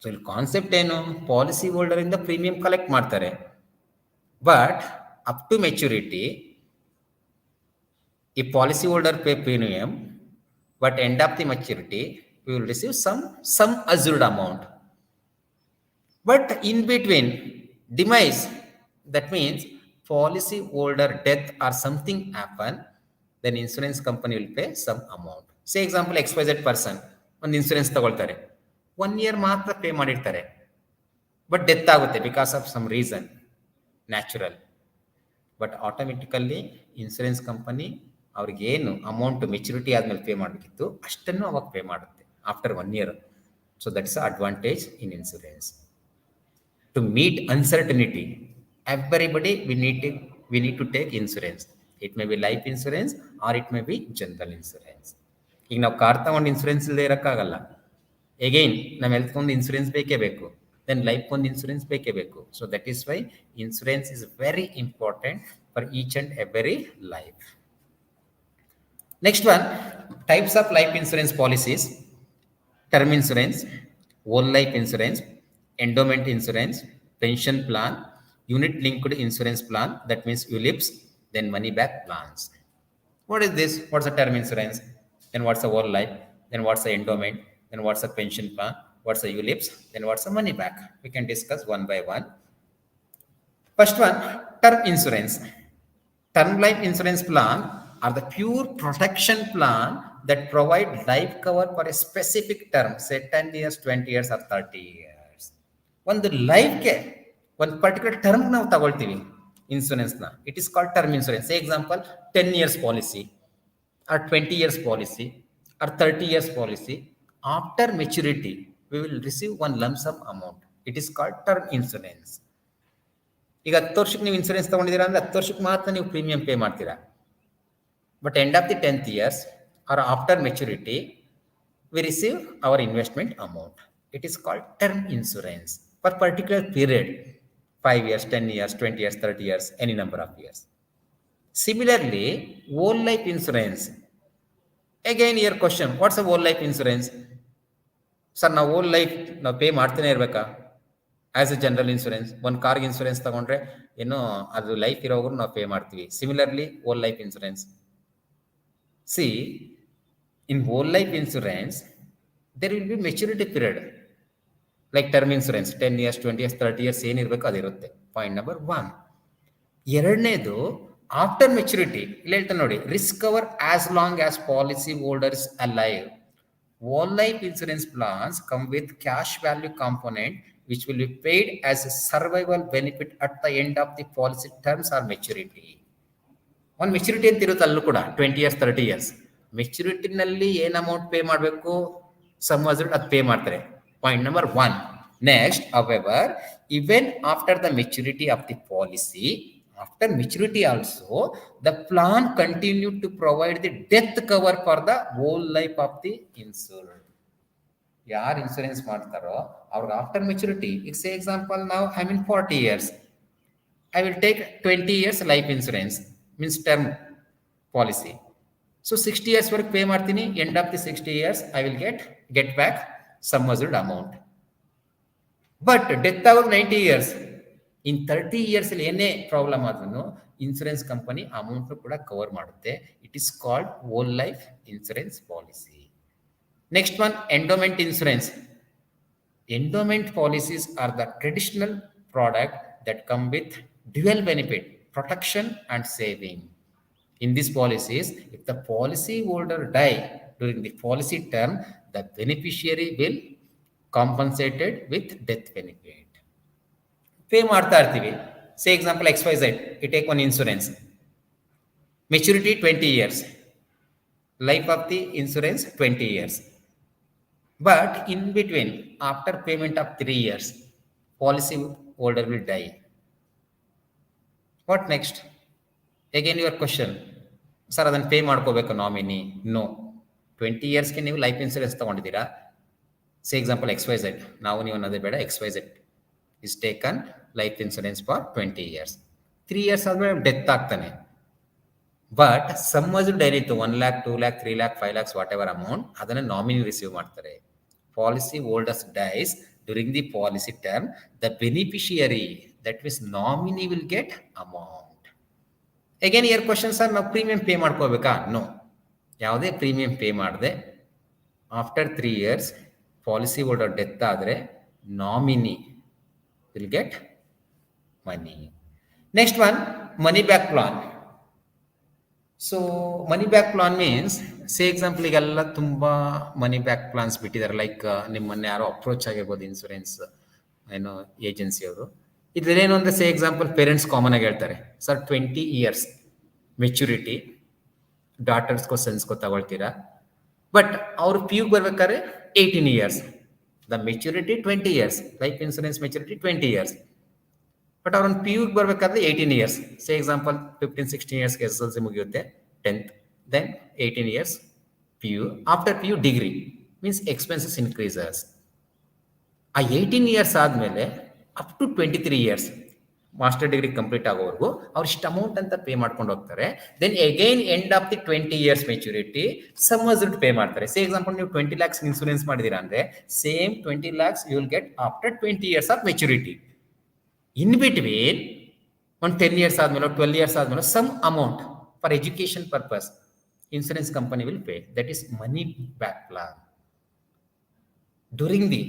so the concept ಏನು policy holder ಇಂದ premium collect ಮಾಡ್ತಾರೆ but up to maturity ಈ policy holder pay premium but end of the maturity we will receive some assured amount but in between demise that means policy holder death or something happen then insurance company will pay some amount say example XYZ person ಒಂದು insurance ತಗೊಳ್ತಾರೆ 1 year ಮಾತ್ರ pay ಮಾಡಿರ್ತಾರೆ but death ಆಗುತ್ತೆ because of some reason natural but automatically insurance company ಅವ್ರಿಗೇನು amount maturity ಆದ್ಮೇಲೆ pay ಮಾಡಬೇಕಿತ್ತು ಅಷ್ಟನ್ನು ಅವಾಗ ಪೇ ಮಾಡುತ್ತೆ after 1 year so that's advantage in insurance to meet uncertainty everybody we need to take insurance it may be life insurance or it may be general insurance ಈಗ ನಾವು car ತಗೊಂಡು insurance ಇಲ್ಲದೆ ಇರೋಕ್ಕಾಗಲ್ಲ again ನಮ್ಮ health ಒಂದು insurance ಬೇಕೇ ಬೇಕು then life ಒಂದು ಇನ್ಸೂರೆನ್ಸ್ ಬೇಕೇ ಬೇಕು so that is why insurance is very important for each and every life next one types of life insurance policies term insurance whole life insurance endowment insurance pension plan, unit linked insurance plan, that means ULIPs, then money back plans. What is this? What's a term insurance? Then what's a whole life? Then what's a endowment? Then what's a pension plan? What's a ULIPs? Then what's a money back? We can discuss one by one. First one, term insurance. Term life insurance plan are the pure protection plan that provide life cover for a specific term, say 10 years, 20 years or 30 years. ಒಂದು ಲೈಫ್ಗೆ ಒಂದು particular term ನಾವು ತಗೊಳ್ತೀವಿ ಇನ್ಸೂರೆನ್ಸ್ನ, it is called term insurance. Example 10 years policy or 20 years policy or 30 years policy. After maturity, we will receive one lump sum amount. It is called term insurance. ಈಗ 10 ವರ್ಷಕ್ಕೆ ನೀವು insurance ತಗೊಂಡಿದ್ದೀರಾ ಅಂದ್ರೆ 10 ವರ್ಷಕ್ಕೆ ಮಾತ್ರ ನೀವು ಪ್ರೀಮಿಯಂ ಪೇ ಮಾಡ್ತೀರಾ. But end of the 10th years or after maturity, we receive our investment amount. It is called term insurance for particular period, 5 years, 10 years, 20 years, 30 years, any number of years. Similarly, whole life insurance. Again, your question, what's a whole life insurance? Sir, ನಾವು whole life ನಾವು pay ಮಾಡ್ತಾನೆ ಇರಬೇಕಾ? As A general insurance, ಒಂದು ಕಾರ್ಗೆ insurance ತಗೊಂಡ್ರೆ ಏನೋ ಅದು life ಇರೋವ್ರು ನಾವು ಪೇ ಮಾಡ್ತೀವಿ. Similarly whole life insurance. See, in whole life insurance, there will be maturity period. Like term insurance, 10 years, 20 years, 30 years ಏನಿರಬೇಕು ಅದಿರುತ್ತೆ. Point number 1. ಎರಡನೇದು, ಆಫ್ಟರ್ ಮೆಚುರಿಟಿ, ಇಲ್ಲಿ ಹೇಳ್ತಾನೆ ನೋಡಿ, risk cover as long as policy holders alive. Whole life insurance plans come with cash value component which will be paid as a survival benefit at the end of the policy terms or maturity. ಒಂದು maturity ಅಂತ ಇರುತ್ತೆ ಅಲ್ಲೂ ಕೂಡ 20 years, 30 years. ಮೆಚುರಿಟಿನಲ್ಲಿ ಏನು amount pay ಮಾಡಬೇಕು, some asset ಅದು pay ಮಾಡ್ತಾರೆ. Point number 1. Next, however, even after the maturity of the policy, after maturity also, the plan continued to provide the death cover for the whole life of the insured. ಯಾರು insurance ಮಾಡ್ತಾರೋ ಅವ್ರಿಗೆ after maturity, ಈಗ say example ನಾವು I mean 40 years, I will take 20 years life insurance, means term policy. So 60 years ವರೆಗೆ pay ಮಾಡ್ತೀನಿ. End of the 60 years I will get back some assured amount. But death ಆಗೋದು 90 years. ಇನ್ 30 years ಅಲ್ಲಿ ಏನೇ problem ಆದ್ರೂ insurance company amount ಕೂಡ cover ಮಾಡುತ್ತೆ. It is called whole life insurance policy. Next one, endowment insurance. Endowment policies are the traditional product that come with dual benefit, protection and saving. In these policies, if the policy holder die during the policy term, the beneficiary will compensated with death benefit. Pay ಮಾಡ್ತಾ ಇರ್ತೀವಿ. ಸೇ example XYZ, you take one insurance. Maturity 20 years. Life of the insurance 20 years. But in between, after payment of 3 years, policy holder will die. What next? Again your question, sir ಅದನ್ನು pay ಮಾಡ್ಕೋಬೇಕು nominee? No. 20 yearsಗೆ ನೀವು life insurance ತೊಗೊಂಡಿದ್ದೀರಾ. ಸೇ example XYZ, ನಾವು ನೀವು ಅನ್ನೋದೇ ಬೇಡ, XYZ is taken life insurance for 20 years. 3 years ಆದ್ಮೇಲೆ death ಆಗ್ತಾನೆ. But sum asset ಏನಿತ್ತು 1 lakh, 2 lakh, 3 lakh, 5 lakhs, whatever amount, ಅದನ್ನು ನಾಮಿನಿ ರಿಸೀವ್ ಮಾಡ್ತಾರೆ. Policy holders dies during the policy term, the beneficiary, that means nominee will get amount. Again year question, sir ನಾವು premium pay ಮಾಡ್ಕೋಬೇಕಾ? No. ಯಾವುದೇ premium pay ಮಾಡದೆ after 3 years policy holder death ಆದರೆ nominee will get money. Next one, money back plan. So money back plan means, say example, ಈಗೆಲ್ಲ ತುಂಬಾ money back plants ಬಿಟ್ಟಿದ್ದಾರೆ. Like ನಿಮ್ಮನ್ನ ಯಾರೋ ಅಪ್ರೋಚ್ ಆಗಿರ್ಬೋದು ಇನ್ಸೂರೆನ್ಸ್ ಏನೋ ಏಜೆನ್ಸಿ ಅವರು. ಇದ್ರೇನು ಅಂದ್ರೆ, ಸೇ ಎಕ್ಸಾಂಪಲ್ ಪೇರೆಂಟ್ಸ್ ಕಾಮನ್ ಆಗಿ ಹೇಳ್ತಾರೆ, ಸರ್ 20 years ಮೆಚುರಿಟಿ ಡಾಟರ್ಸ್ಗೋ ಸನ್ಸ್ಗೋ ತಗೊಳ್ತೀರಾ. ಬಟ್ ಅವ್ರು PU ಬರ್ಬೇಕಾದ್ರೆ 18 years. The maturity 20 years, life insurance maturity 20 years. But ಅವ್ರನ್ನ PU ಬರ್ಬೇಕಾದ್ರೆ 18 years. Say example 15-16 years SSLC ಮುಗಿಯುತ್ತೆ, 10th, then 18 years PU. After PU degree, means expenses increases. ಆ 18 years ಆದಮೇಲೆ up to 23 years master degree complete ಆಗೋವರೆಗೂ ಅವ್ರು ಇಷ್ಟು amount ಅಂತ pay ಮಾಡ್ಕೊಂಡು ಹೋಗ್ತಾರೆ. Then again end of the 20 years maturity sum asset pay ಮಾಡ್ತಾರೆ. ಸೇ ಎಕ್ಸಾಂಪಲ್ ನೀವು 20 lakhs ಇನ್ಸೂರೆನ್ಸ್ ಮಾಡಿದೀರಾ ಅಂದ್ರೆ same 20 lakhs you will get after 20 years of maturity. In between, one 10 years ಆದ್ಮೇಲೆ 12 years ಆದ್ಮೇಲೆ some amount for education purpose, insurance company will pay. That is money back plan. During the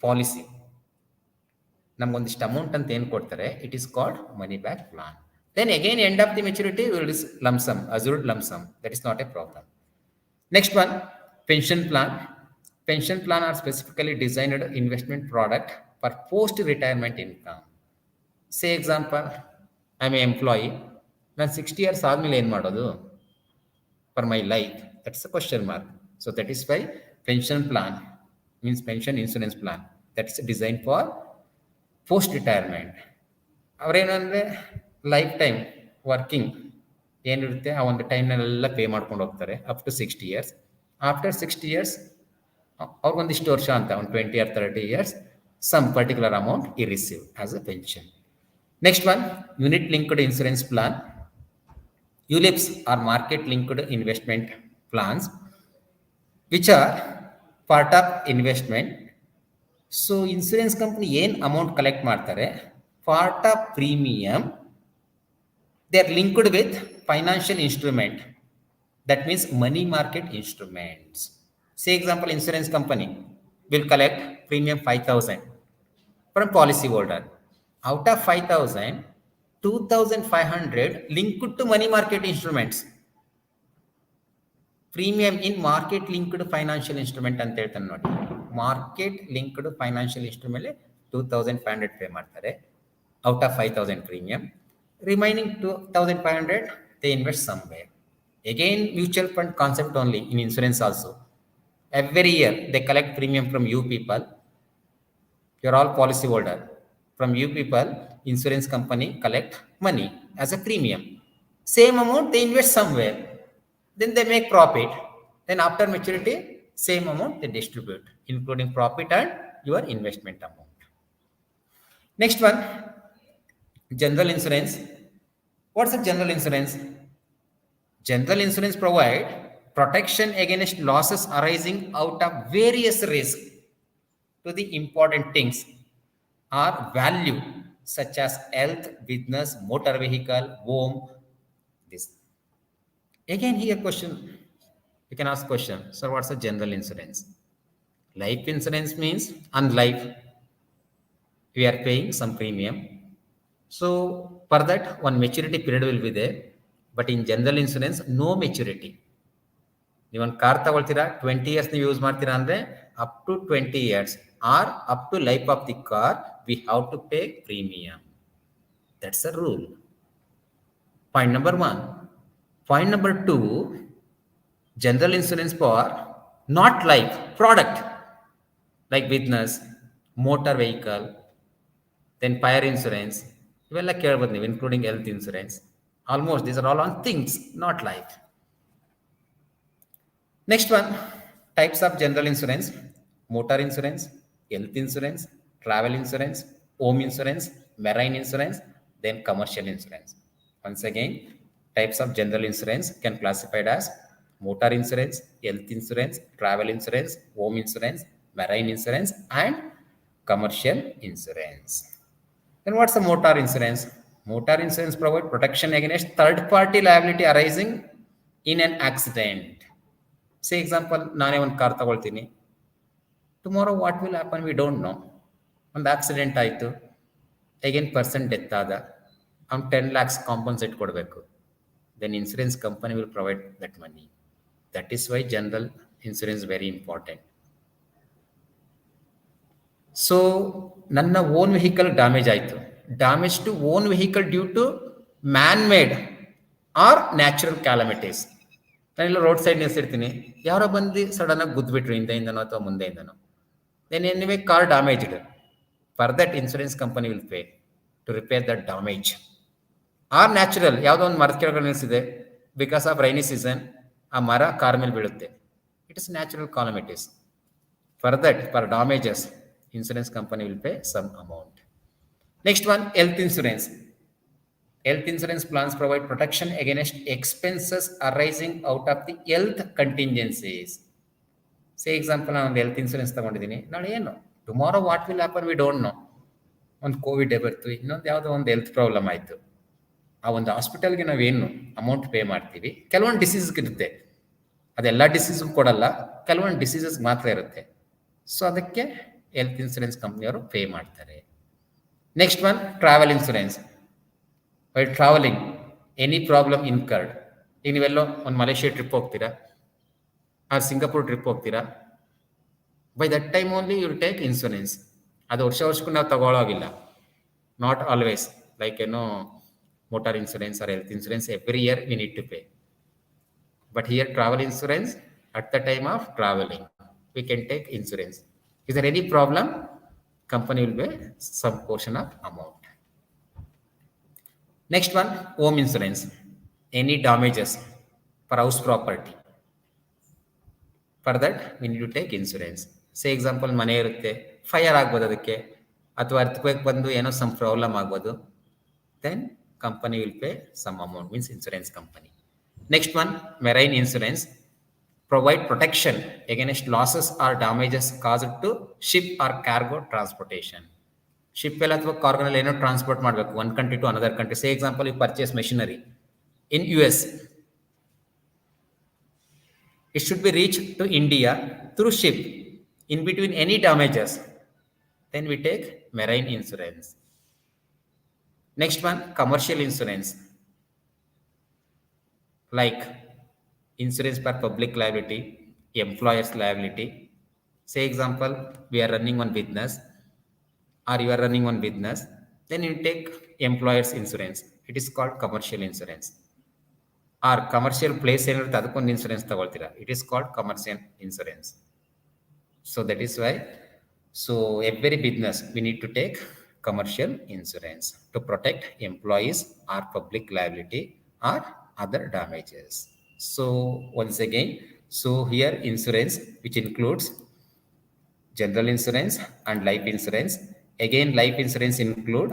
policy, ನಮ್ಗೊಂದಿಷ್ಟು amount ಅಂತ ಏನು ಕೊಡ್ತಾರೆ, it is called money back plan. Then again end of the maturity will is lump sum, assured lump sum. That is not a problem. Next one, pension plan. Pension plan are specifically designed investment product for post-retirement income. Say example, I am an employee. ನಾನು 60 years ಆದಮೇಲೆ ಏನು ಮಾಡೋದು for my life? That's a question mark. So that is why pension plan means pension insurance plan. That's designed for post-retirement. ಅವರೇನಂದರೆ life time working ಏನಿರುತ್ತೆ ಆ ಒಂದು ಟೈಮ್ನಲ್ಲೆಲ್ಲ pay ಮಾಡ್ಕೊಂಡು ಹೋಗ್ತಾರೆ up to 60 years. After 60 years ಅವ್ರಿಗೊಂದಿಷ್ಟು ವರ್ಷ ಅಂತ ಒಂದು 20 or 30 years some particular amount he receive as a pension. Next one, unit linked insurance plan. ULIPs are market linked investment plans which are part of investment. So insurance company ಏನು amount collect ಮಾಡ್ತಾರೆ, part of premium they are linked with financial instrument. That means money market instruments. Say example, insurance company will collect premium 5,000 from policy holder. Out of 5,000, 2,500 linked to money market instruments. Premium in market linked financial instrument ಅಂತ ಹೇಳ್ತಾನೆ ನೋಡಿ. Market linked financial instrument 2,500 pay ಮಾಡ್ತಾರೆ out of 5,000 premium. Remaining 2,500 they invest somewhere. Again, mutual fund concept only in insurance also. Every year they collect premium from you people. You are all policy holder. From you people, insurance company collect money as a premium. Same amount they invest somewhere. Then they make profit. Then after maturity, same amount they distribute, including profit and your investment amount. Next one, general insurance. What's a general insurance? General insurance provide protection against losses arising out of various risks to the important things or value such as health, business, motor vehicle, home. This. Again here question, you can ask question. So what's a general insurance? Life insurance means on life we are paying some premium. So for that one maturity period will be there. But in general insurance no maturity. ನೀವೊಂದು car ತಗೊಳ್ತೀರಾ 20 years ನೀವು use ಮಾಡ್ತೀರಾ ಅಂದರೆ up to 20 years or up to life of the car we have to pay premium. That's a rule. Point number 1. Point number 2, general insurance for not life product like business, motor vehicle, then fire insurance. ಇವೆಲ್ಲ ಕೇಳ್ಬೋದು ನೀವು, including health insurance. Almost these are all on things, not life. Next one, types of general insurance: motor insurance, health insurance, travel insurance, home insurance, marine insurance, then commercial insurance. Once again, types of general insurance can classified as motor insurance, health insurance, travel insurance, home insurance, marine insurance, and commercial insurance. Then what's the motor insurance? Motor insurance provides protection against third-party liability arising in an accident. Say example, ನಾನೇ ಒಂದು car ತಗೊಳ್ತೀನಿ. Tomorrow what will happen we don't know. ಒಂದು accident ಆಯಿತು, again person death ಆದ, ಅವ್ನು 10 lakhs compensate ಕೊಡಬೇಕು. Then insurance company will provide that money. That is why general insurance is very important. So ನನ್ನ own vehicle damage ಆಯಿತು, damage to own vehicle due to man made or natural calamities. ನಾನೆಲ್ಲ road side ನಿಲ್ಸಿರ್ತೀನಿ, ಯಾರೋ ಬಂದು ಸಡನ್ನಾಗಿ ಗುದ್ದುಬಿಟ್ರು ಹಿಂದೆಯಿಂದನೋ ಅಥವಾ ಮುಂದೆಯಿಂದನೋ. Then anyway car damaged. For that insurance company will pay to repair that damage. Or natural, ಯಾವುದೋ ಒಂದು ಮರದ ಕೆಳಗಡೆ ನಿಲ್ಲಿಸಿದೆ, ಬಿಕಾಸ್ ಆಫ್ ರೈನಿ ಸೀಸನ್ ಆ ಮರ ಕಾರ್ ಮೇಲೆ ಬೀಳುತ್ತೆ, it is natural calamities. For that, for damages, insurance company will pay some amount. Next one, health insurance. Health insurance plans provide protection against expenses arising out of the health contingencies. Say example, ನಾನು ಒಂದು health insurance ತಗೊಂಡಿದ್ದೀನಿ, ನಾಳೆ ಏನು tomorrow what will happen we don't know. ಒಂದು Covid ಬರ್ತು, ಇನ್ನೊಂದು ಯಾವುದೋ ಒಂದು health problem ಆಯಿತು. ಆ ಒಂದು ಹಾಸ್ಪಿಟಲ್ಗೆ ನಾವೇನು ಅಮೌಂಟ್ ಪೇ ಮಾಡ್ತೀವಿ, ಕೆಲವೊಂದು ಡಿಸೀಸ್ಗೆ ಇರುತ್ತೆ, ಅದೆಲ್ಲ ಡಿಸೀಸ್ಗೂ ಕೊಡಲ್ಲ, ಕೆಲವೊಂದು ಡಿಸೀಸಸ್ ಮಾತ್ರ ಇರುತ್ತೆ. ಸೊ ಅದಕ್ಕೆ ಹೆಲ್ತ್ ಇನ್ಸೂರೆನ್ಸ್ ಕಂಪ್ನಿಯವರು ಪೇ ಮಾಡ್ತಾರೆ. Next one travel insurance. Why traveling any problem incurred, ಈಗ ನೀವೆಲ್ಲೋ ಒಂದು ಮಲೇಷಿಯಾ ಟ್ರಿಪ್ ಹೋಗ್ತೀರಾ, ಸಿಂಗಾಪುರ್ ಟ್ರಿಪ್ ಹೋಗ್ತೀರಾ, by that time only you take insurance. ಅದು ವರ್ಷಕ್ಕೂ ನಾವು ತಗೊಳ್ಳೋಗಿಲ್ಲ, not always, like motor insurance or health insurance, every year we need to pay. But here travel insurance, at the time of traveling we can take insurance. Is there any problem, company will pay some portion of amount. Next one, home insurance. Any damages for house property, for that we need to take insurance. Say example, ಮನೆ ಇರುತ್ತೆ, fire ಆಗ್ಬೋದು ಅದಕ್ಕೆ, ಅಥವಾ earthquake ಬಂದು ಏನೋ some problem ಆಗ್ಬೋದು, then company will pay some amount, means insurance company. Next one, marine insurance. Provide protection against losses or damages caused to ship or cargo transportation. Ship ಎಲ್ಲ ಅಥವಾ ಕಾರ್ಗೋನಲ್ಲಿ ಏನೋ ಟ್ರಾನ್ಸ್ಪೋರ್ಟ್ ಮಾಡಬೇಕು one country to another country. Say example, you purchase machinery in US, it should be reached to India through ship. In between any damages, then we take marine insurance. Next one, commercial insurance, like insurance for public liability, employer's liability. Say example, we are running one business, or you are running one business, then you take employer's insurance. It is called commercial insurance. Or commercial place ಏನಿರುತ್ತೆ ಅದಕ್ಕೊಂದು insurance ತಗೊಳ್ತೀರಾ, it is called commercial insurance. So that is why, so every business we need to take commercial insurance to protect employees or public liability or other damages. So once again, so here insurance, which includes general insurance and life insurance. Again, life insurance include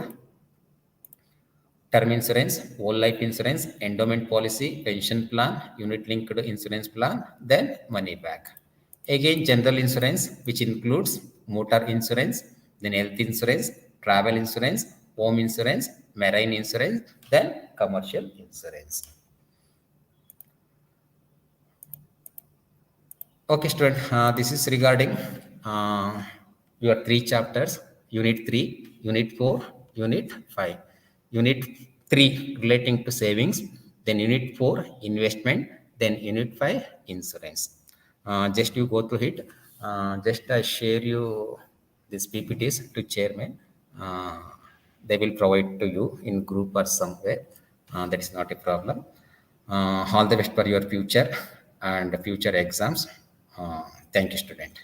term insurance, whole life insurance, endowment policy, pension plan, unit linked insurance plan, then money back. Again, general insurance, which includes motor insurance, then health insurance, travel insurance, home insurance, marine insurance, then commercial insurance. Okay, student, this is regarding your 3 chapters, Unit 3, Unit 4, Unit 5. Unit 3 relating to savings, then Unit 4 investment, then Unit 5 insurance. Just you go through it. Just I share you these PPTs to chairman. They will provide to you in group or somewhere. That is not a problem. All the best for your future and future exams. Thank you, student.